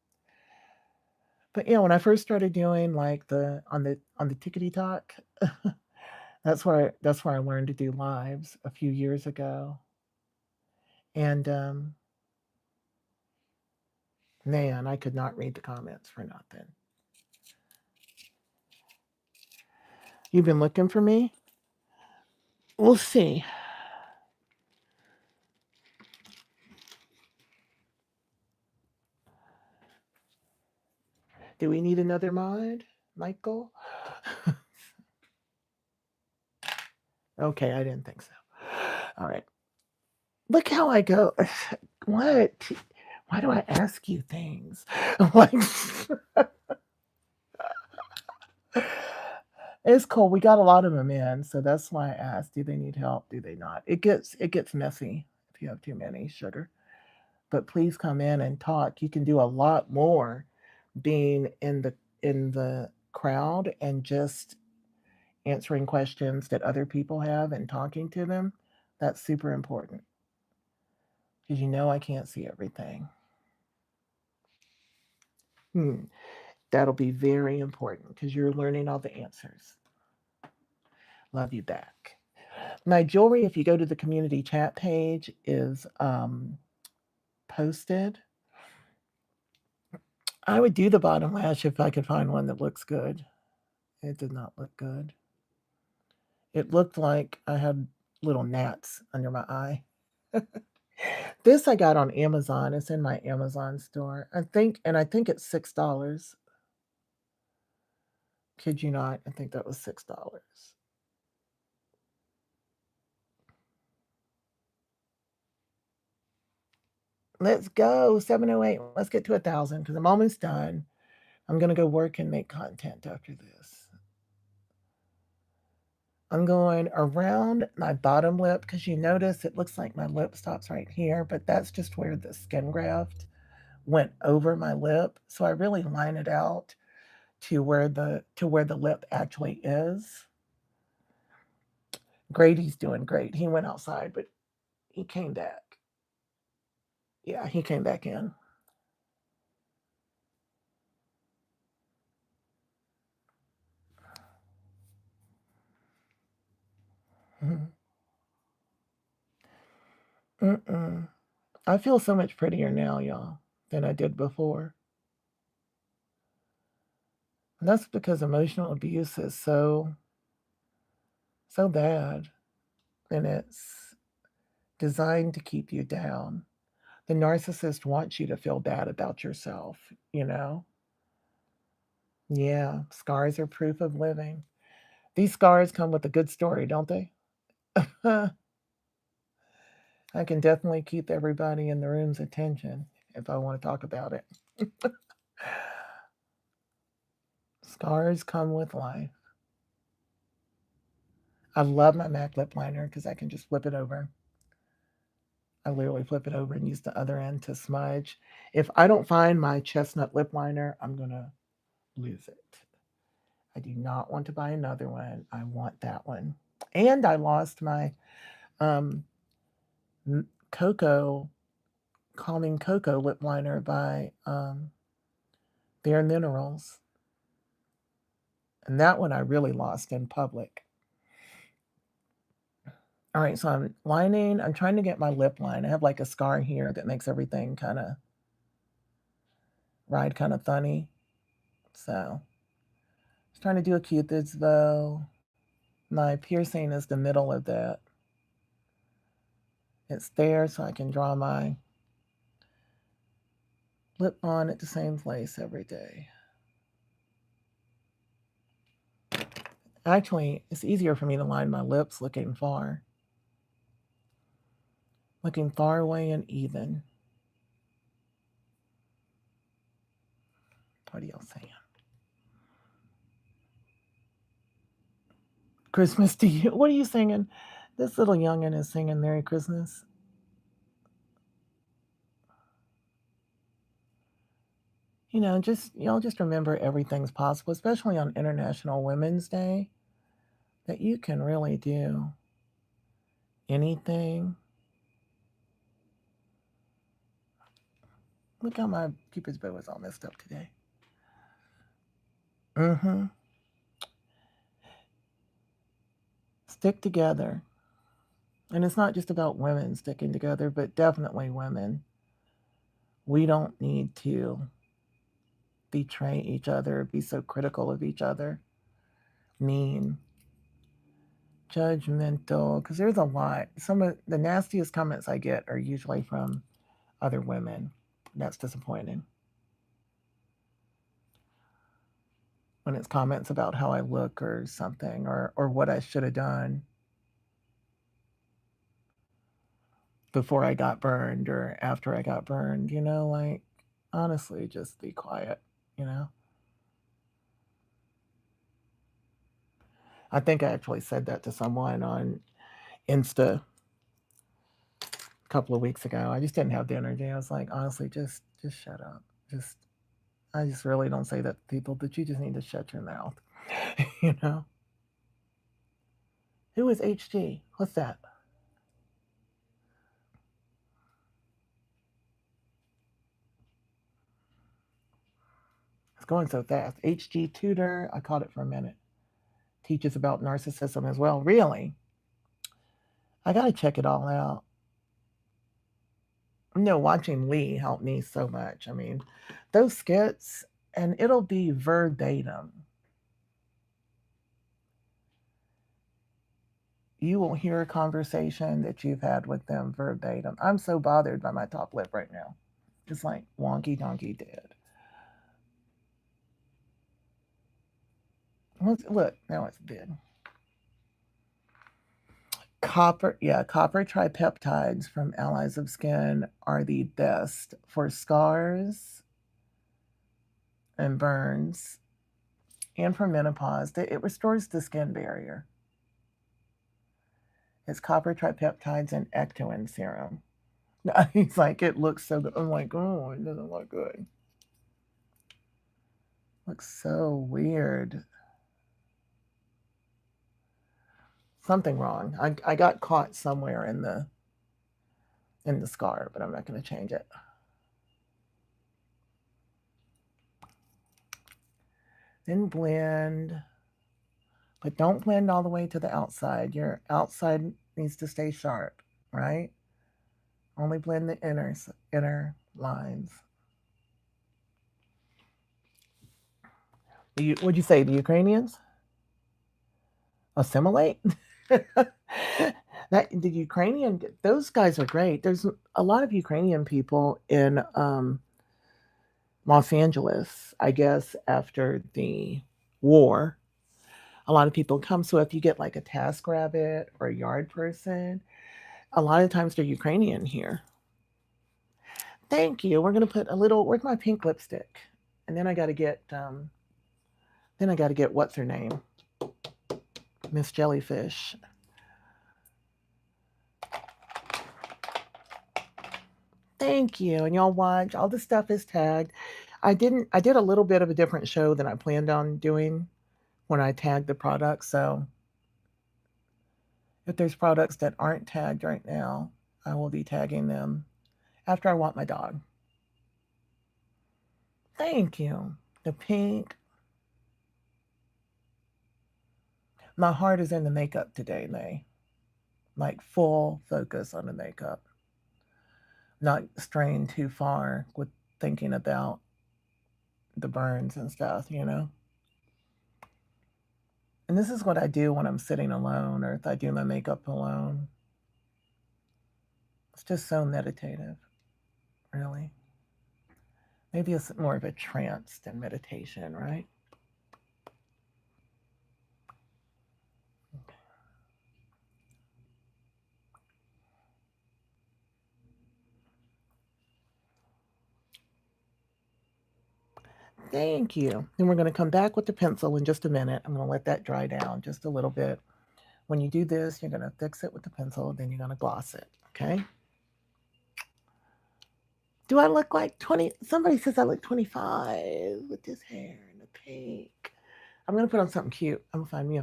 S1: But yeah, when I first started doing like the tickety talk, that's where I learned to do lives a few years ago. And man, I could not read the comments for nothing. You've been looking for me? We'll see. Do we need another mod, Michael? Okay, I didn't think so. All right. Look how I go. What? Why do I ask you things? Like, it's cool. We got a lot of them in, so that's why I asked. Do they need help? Do they not? It gets messy if you have too many sugar. But please come in and talk. You can do a lot more being in the crowd and just answering questions that other people have and talking to them. That's super important because you know I can't see everything. Hmm. That'll be very important because you're learning all the answers. Love you back. My jewelry, if you go to the community chat page, is posted. I would do the bottom lash if I could find one that looks good. It did not look good. It looked like I had little gnats under my eye. This I got on Amazon. It's in my Amazon store. I think it's $6. Kid you not, I think that was $6. Let's go. 708. Let's get to 1,000 because I'm almost done. I'm gonna go work and make content after this. I'm going around my bottom lip because you notice it looks like my lip stops right here, but that's just where the skin graft went over my lip. So I really line it out to where the lip actually is. Grady's doing great. He went outside, but he came back. Yeah, he came back in. Mm-mm. I feel so much prettier now, y'all, than I did before. And that's because emotional abuse is so bad, and it's designed to keep you down. The narcissist wants you to feel bad about yourself, you know? Yeah, scars are proof of living. These scars come with a good story, don't they? I can definitely keep everybody in the room's attention if I want to talk about it. Scars come with life. I love my MAC lip liner because I can just flip it over. I literally flip it over and use the other end to smudge. If I don't find my chestnut lip liner, I'm going to lose it. I do not want to buy another one. I want that one. And I lost my um, cocoa, calming cocoa lip liner by Bare Minerals. And that one I really lost in public. All right, so I'm lining. I'm trying to get my lip line. I have like a scar here that makes everything kind of ride kind of funny. So I was trying to do a Cupid's bow. My piercing is the middle of that. It's there so I can draw my lip on at the same place every day. Actually, it's easier for me to line my lips looking far away and even. What are y'all saying? Christmas to you. What are you singing? This little youngin' is singing Merry Christmas. Just y'all just remember everything's possible, especially on International Women's Day, that you can really do anything. Look how my Cupid's bow is all messed up today. Mm-hmm. Stick together. And it's not just about women sticking together, but definitely women. We don't need to betray each other, be so critical of each other, mean, judgmental, because there's a lot. Some of the nastiest comments I get are usually from other women. That's disappointing. When it's comments about how I look or something or what I should have done. before I got burned or after I got burned, like honestly, just be quiet, you know? I think I actually said that to someone on Insta a couple of weeks ago. I just didn't have the energy. I was like, honestly, just shut up. Just I just really don't say that to people, but you just need to shut your mouth. you know? Who is HG? What's that? It's going so fast. HG Tutor, I caught it for a minute. Teaches about narcissism as well. Really? I gotta check it all out. No, watching Lee helped me so much. I mean, those skits, and it'll be verbatim. You will hear a conversation that you've had with them verbatim. I'm so bothered by my top lip right now. It's like wonky donkey dead. Look, now it's dead. Copper tripeptides from Allies of Skin are the best for scars and burns and for menopause. It restores the skin barrier. It's copper tripeptides and ectoin serum. He's like, it looks so good. I'm like, oh, it doesn't look good. Looks so weird. Something wrong. I got caught somewhere in the scar, but I'm not going to change it. Then blend, but don't blend all the way to the outside. Your outside needs to stay sharp, right? Only blend the inner lines. What'd you say, the Ukrainians? Assimilate? The Ukrainian, those guys are great. There's a lot of Ukrainian people in Los Angeles, I guess, after the war. A lot of people come. So if you get like a task rabbit or a yard person, a lot of times they're Ukrainian here. Thank you. We're gonna put a little. Where's my pink lipstick? And then I got to get. What's her name? Miss Jellyfish. Thank you. And y'all watch. All the stuff is tagged. I did a little bit of a different show than I planned on doing when I tagged the products. So if there's products that aren't tagged right now, I will be tagging them after I walk my dog. Thank you. The pink. My heart is in the makeup today, May. Like full focus on the makeup. Not straying too far with thinking about the burns and stuff, And this is what I do when I'm sitting alone or if I do my makeup alone. It's just so meditative, really. Maybe it's more of a trance than meditation, right? Thank you. And we're going to come back with the pencil in just a minute. I'm going to let that dry down just a little bit. When you do this, you're going to fix it with the pencil, then you're going to gloss it, okay? Do I look like 20? Somebody says I look 25 with this hair and the pink. I'm going to put on something cute. I'm going to find me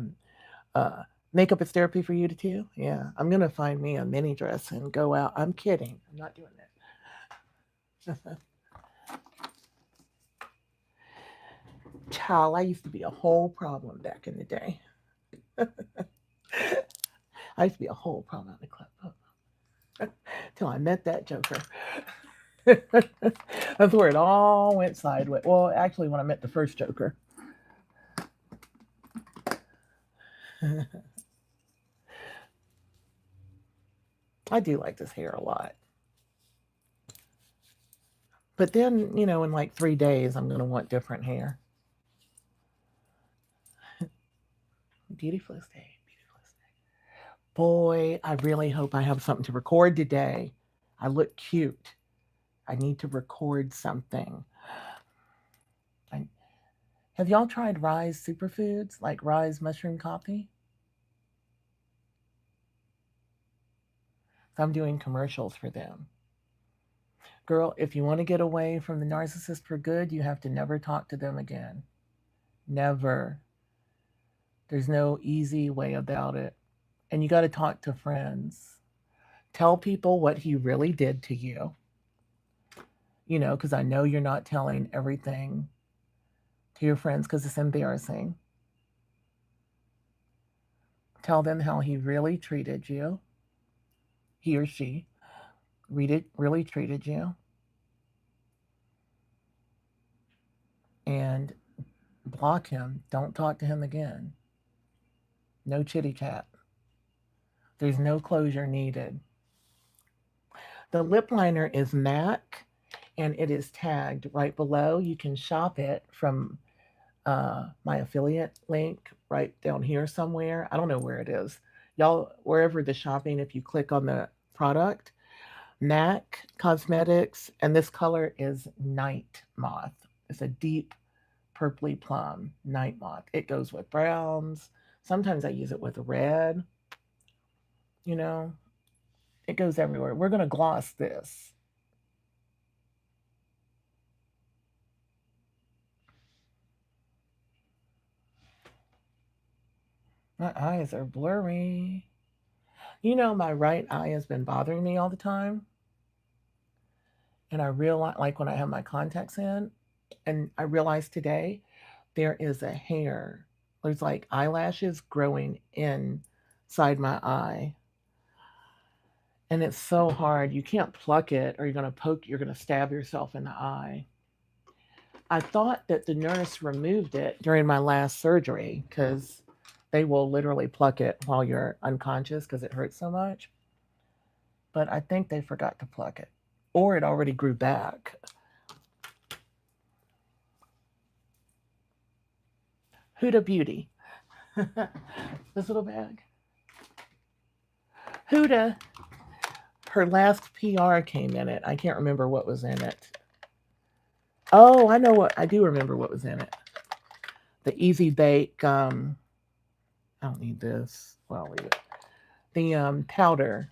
S1: a makeup is therapy for you too. Yeah, I'm going to find me a mini dress and go out. I'm kidding. I'm not doing that. Child, I used to be a whole problem back in the day. I used to be a whole problem out in the club till I met that joker. That's where it all went sideways. Well, actually, when I met the first joker. I do like this hair a lot. But then, in like 3 days, I'm going to want different hair. Beautiful day. Boy, I really hope I have something to record today. I look cute. I need to record something. I, have y'all tried Rise superfoods like Rise mushroom coffee? So I'm doing commercials for them. Girl, if you want to get away from the narcissist for good, you have to never talk to them again. Never. There's no easy way about it. And you got to talk to friends. Tell people what he really did to you, because I know you're not telling everything to your friends because it's embarrassing. Tell them how he really treated you, he or she really treated you, and block him. Don't talk to him again. No chitty chat. There's no closure needed. The lip liner is MAC and it is tagged right below. You can shop it from my affiliate link right down here somewhere. I don't know where it is. Y'all, wherever the shopping, if you click on the product, MAC Cosmetics, and this color is Night Moth. It's a deep purpley plum night moth. It goes with browns. Sometimes I use it with red. You know, it goes everywhere. We're going to gloss this. My eyes are blurry. My right eye has been bothering me all the time. And I realize, like when I have my contacts in, and I realized today there is a hair. There's like eyelashes growing inside my eye. And it's so hard. You can't pluck it or you're going to stab yourself in the eye. I thought that the nurse removed it during my last surgery because they will literally pluck it while you're unconscious because it hurts so much. But I think they forgot to pluck it, or it already grew back. Huda Beauty. This little bag. Huda, her last PR came in it. I can't remember what was in it. Oh, I do remember what was in it. The Easy Bake, I don't need this. Well, I'll leave it. The powder.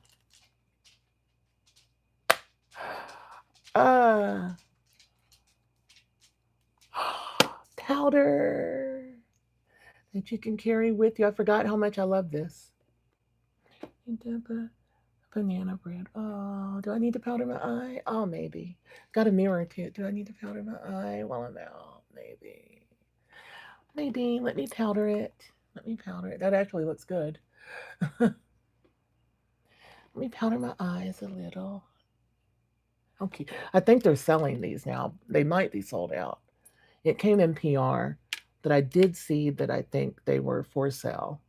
S1: Uh, powder that you can carry with you. I forgot how much I love this. Banana bread. Oh, do I need to powder my eye? Oh, maybe. Got a mirror too. Do I need to powder my eye while I'm out? Maybe. Maybe. Let me powder it. Let me powder it. That actually looks good. Let me powder my eyes a little. Okay. I think they're selling these now. They might be sold out. It came in PR, but I did see that I think they were for sale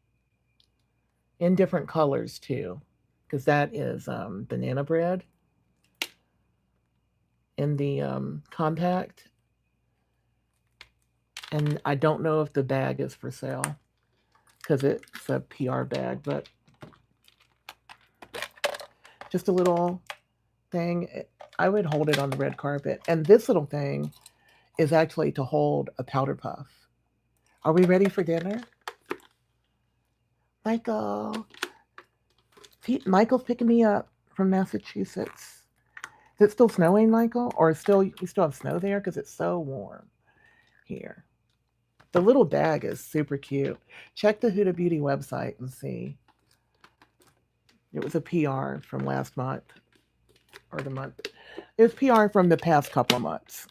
S1: in different colors too, because that is banana bread in the compact. And I don't know if the bag is for sale because it's a PR bag, but just a little thing. I would hold it on the red carpet. And this little thing is actually to hold a powder puff. Are we ready for dinner? Michael. Michael's picking me up from Massachusetts. Is it still snowing, Michael? Or you still have snow there? Because it's so warm here. The little bag is super cute. Check the Huda Beauty website and see. It was a PR from last month. Or the month. It was PR from the past couple of months.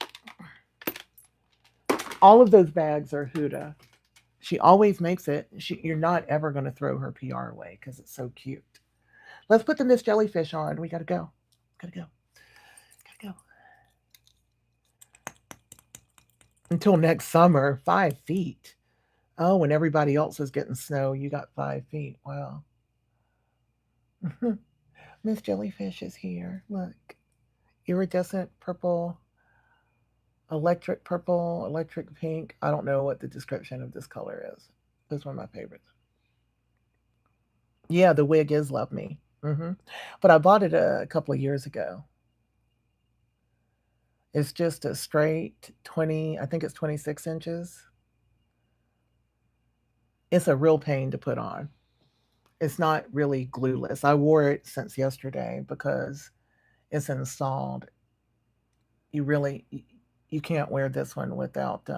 S1: All of those bags are Huda. She always makes it. You're not ever going to throw her PR away because it's so cute. Let's put the Miss Jellyfish on. We got to go. Gotta go. Gotta go. Until next summer, 5 feet. Oh, when everybody else is getting snow, you got 5 feet. Wow. Miss Jellyfish is here. Look. Iridescent purple, electric purple, electric pink. I don't know what the description of this color is. This is one of my favorites. Yeah, the wig is Love Me. Hmm. But I bought it a couple of years ago. It's just a straight 20, I think it's 26 inches. It's a real pain to put on. It's not really glueless. I wore it since yesterday because it's installed. You really you can't wear this one without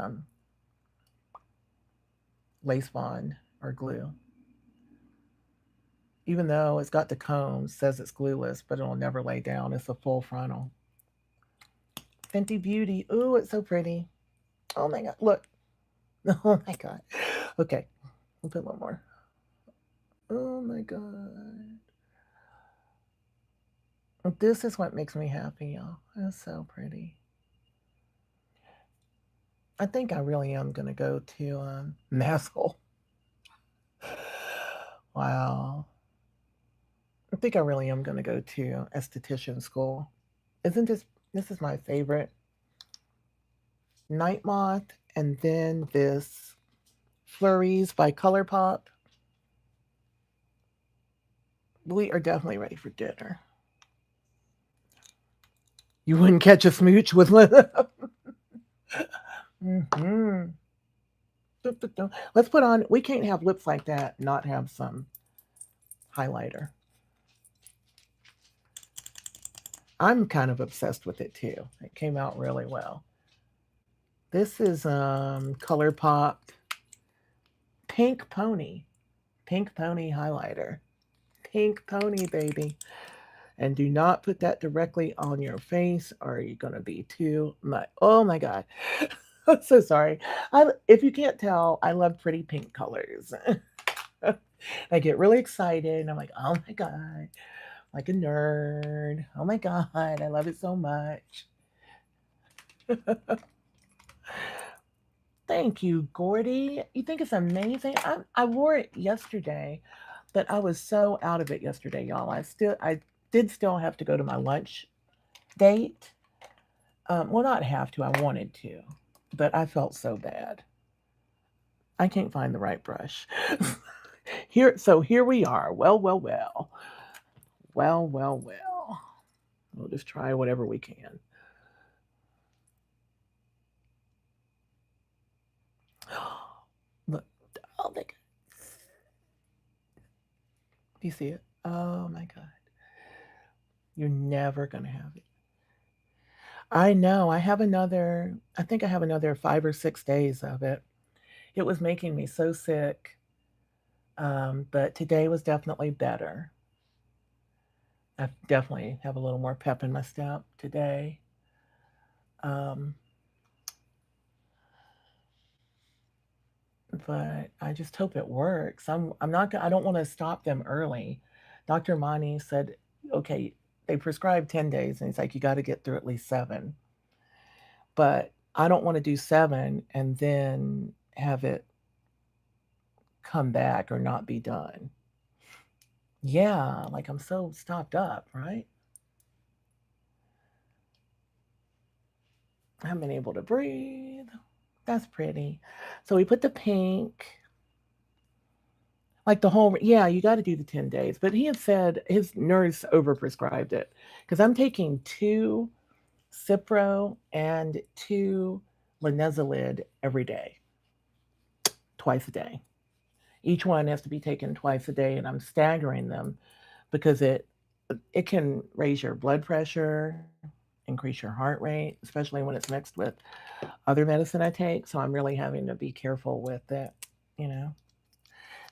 S1: lace bond or glue. Even though it's got the comb, says it's glueless, but it'll never lay down. It's a full frontal. Fenty Beauty. Ooh, it's so pretty. Oh my god. Look. Oh my god. Okay. We'll put a little more. Oh my god. This is what makes me happy, y'all. It's so pretty. I think I really am gonna go to Massel. Wow. I think I really am gonna go to esthetician school. Isn't this is my favorite? Night Moth, and then this Flurries by ColourPop. We are definitely ready for dinner. You wouldn't catch a smooch with mm-hmm. Let's put on, we can't have lips like that, not have some highlighter. I'm kind of obsessed with it too. It came out really well. This is ColourPop Pink Pony. Pink Pony highlighter. Pink Pony, baby. And do not put that directly on your face or you're going to be too much. Oh my God. I'm so sorry. If you can't tell, I love pretty pink colors. I get really excited and I'm like, oh my God, like a nerd. Oh my God, I love it so much. Thank you, Gordy. You think it's amazing? I wore it yesterday, but I was so out of it yesterday, y'all. I did still have to go to my lunch date. Well, not have to. I wanted to, but I felt so bad. I can't find the right brush. Here we are. Well. We'll just try whatever we can. Look, oh my God. Do you see it? Oh my God. You're never gonna have it. I know. I think I have another 5 or 6 days of it. It was making me so sick. But today was definitely better. I definitely have a little more pep in my step today. Um, but I just hope it works. I'm not. I don't want to stop them early. Dr. Mani said, okay, they prescribed 10 days, and he's like, you got to get through at least 7. But I don't want to do 7 and then have it come back or not be done. Yeah, like I'm so stopped up, right? I haven't been able to breathe. That's pretty. So we put the pink, like the whole, yeah, you got to do the 10 days. But he had said his nurse overprescribed it because I'm taking 2 Cipro and 2 linezolid every day, twice a day. Each one has to be taken twice a day, and I'm staggering them because it can raise your blood pressure, increase your heart rate, especially when it's mixed with other medicine I take. So I'm really having to be careful with it, you know.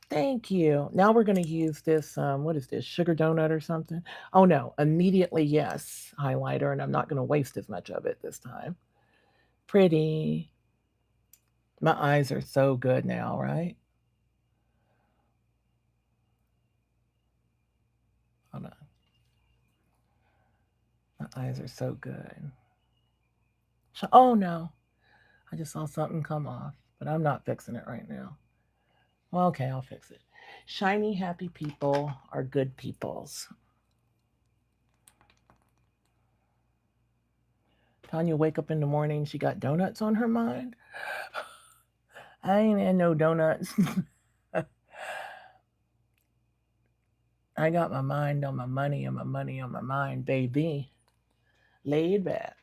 S1: Thank you. Now we're going to use this, what is this, sugar donut or something? Oh no, immediately yes highlighter, and I'm not going to waste as much of it this time. Pretty. My eyes are so good now, right? Hold on. My eyes are so good. Oh no, I just saw something come off, but I'm not fixing it right now. Well, okay, I'll fix it. Shiny, happy people are good peoples. Tonya wake up in the morning, she got donuts on her mind. I ain't had no donuts. I got my mind on my money and my money on my mind, baby. Laid back.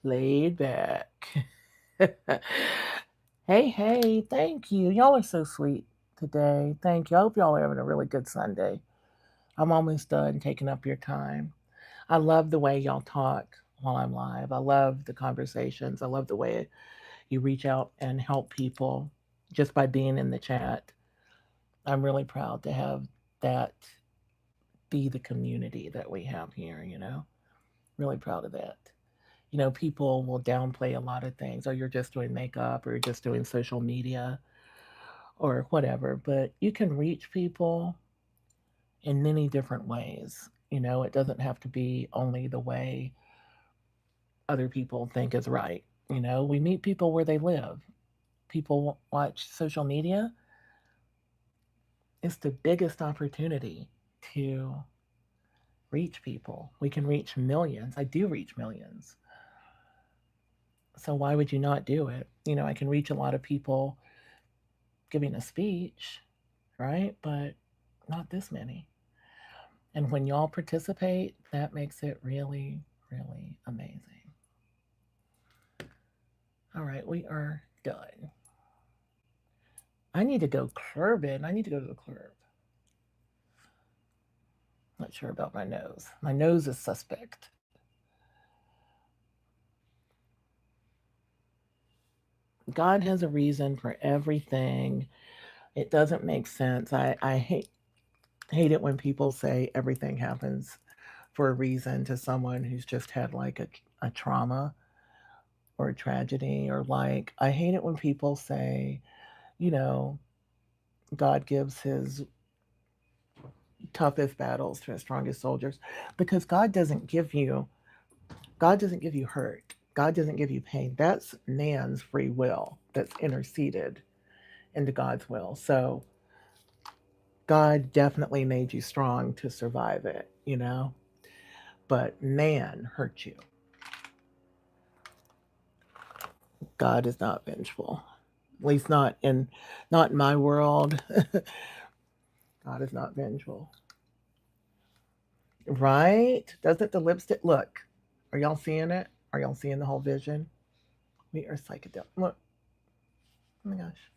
S1: Laid back. Hey, hey, thank you. Y'all are so sweet today. Thank you. I hope y'all are having a really good Sunday. I'm almost done taking up your time. I love the way y'all talk while I'm live. I love the conversations. I love the way you reach out and help people just by being in the chat. I'm really proud to have that be the community that we have here. Really proud of that. People will downplay a lot of things. Oh, you're just doing makeup or you're just doing social media or whatever, but you can reach people in many different ways. It doesn't have to be only the way other people think is right. We meet people where they live. People watch social media. It's the biggest opportunity to reach people. We can reach millions. I do reach millions. So why would you not do it? I can reach a lot of people giving a speech, right? But not this many. And when y'all participate, that makes it really, really amazing. All right, we are done. I need to go clubbing. I need to go to the club. Not sure about my nose. My nose is suspect. God has a reason for everything. It doesn't make sense. I hate it when people say everything happens for a reason to someone who's just had like a trauma or a tragedy, or like I hate it when people say, you know, God gives his toughest battles to his strongest soldiers, because God doesn't give you hurt. God doesn't give you pain. That's man's free will that's interceded into God's will. So God definitely made you strong to survive it. But man hurt you. God is not vengeful. At least not in my world. God is not vengeful. Right? Doesn't the lipstick look? Are y'all seeing it? Are y'all seeing the whole vision? We are psychedelic. Look. Oh my gosh.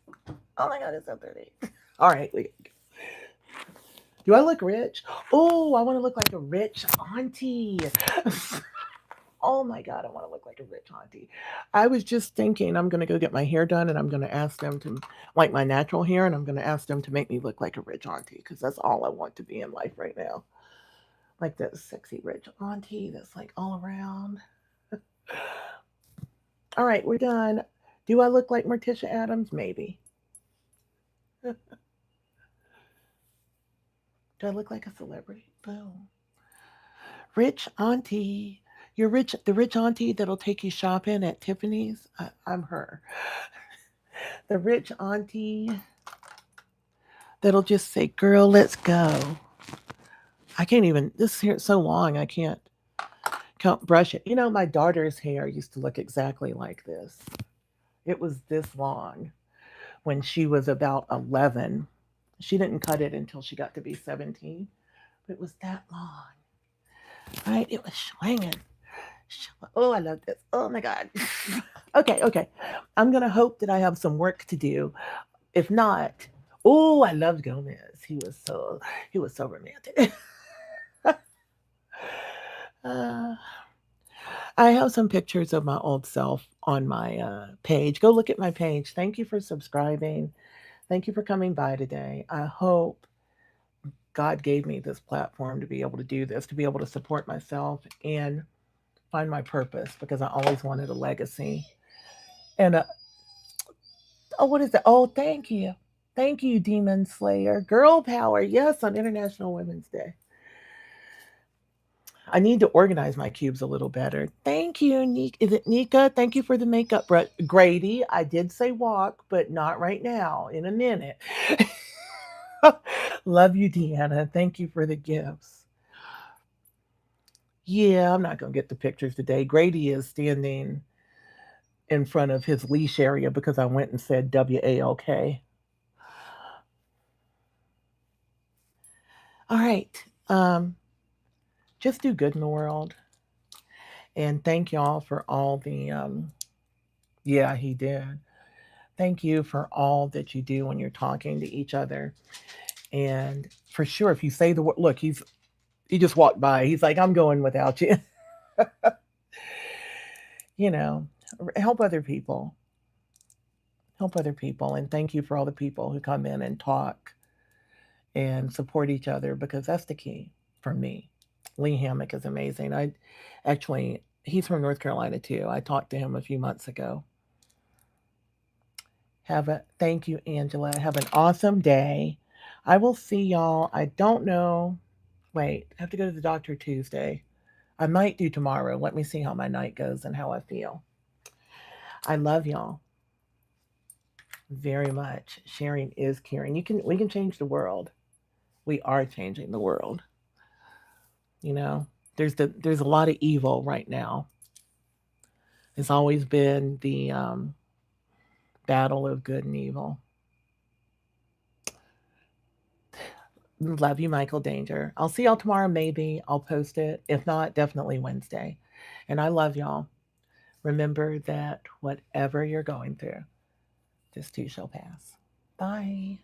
S1: Oh my god, it's so pretty. All right. Do I look rich? Oh, I want to look like a rich auntie. Oh my god, I want to look like a rich auntie. I was just thinking I'm gonna go get my hair done and I'm gonna ask them to like my natural hair and I'm gonna ask them to make me look like a rich auntie because that's all I want to be in life right now. Like that sexy rich auntie that's like all around. All right, we're done. Do I look like Morticia Adams? Maybe. Do I look like a celebrity? Boom. Rich auntie. You're rich, the rich auntie that'll take you shopping at Tiffany's. I'm her. The rich auntie that'll just say, "Girl, let's go." I can't even. This hair is so long. I can't brush it. My daughter's hair used to look exactly like this. It was this long when she was about 11. She didn't cut it until she got to be 17. But it was that long, right? It was swinging. Oh, I love this. Oh my God. Okay, okay. I'm gonna hope that I have some work to do. If not, oh, I loved Gomez. He was so romantic. uh, I have some pictures of my old self on my page. Go look at my page. Thank you for subscribing. Thank you for coming by today. I hope God gave me this platform to be able to do this, to be able to support myself and find my purpose, because I always wanted a legacy. And oh, what is that? Oh, thank you. Thank you, Demon Slayer. Girl power. Yes, on International Women's Day. I need to organize my cubes a little better. Thank you, Nika. Is it Nika? Thank you for the makeup, Grady. I did say walk, but not right now. In a minute. Love you, Deanna. Thank you for the gifts. Yeah, I'm not going to get the pictures today. Grady is standing in front of his leash area because I went and said WALK. All right. Just do good in the world. And thank y'all for all the, yeah, he did. Thank you for all that you do when you're talking to each other. And for sure, if you say the word, look, he just walked by. He's like, I'm going without you. you know, help other people. Help other people. And thank you for all the people who come in and talk and support each other because that's the key for me. Lee Hammock is amazing. I actually, he's from North Carolina too. I talked to him a few months ago. Thank you, Angela. Have an awesome day. I will see y'all. I don't know. Wait, I have to go to the doctor Tuesday. I might do tomorrow. Let me see how my night goes and how I feel. I love y'all very much. Sharing is caring. We can change the world. We are changing the world. You know, there's a lot of evil right now. It's always been the battle of good and evil. Love you, Michael Danger. I'll see y'all tomorrow, maybe. I'll post it. If not, definitely Wednesday. And I love y'all. Remember that whatever you're going through, this too shall pass. Bye.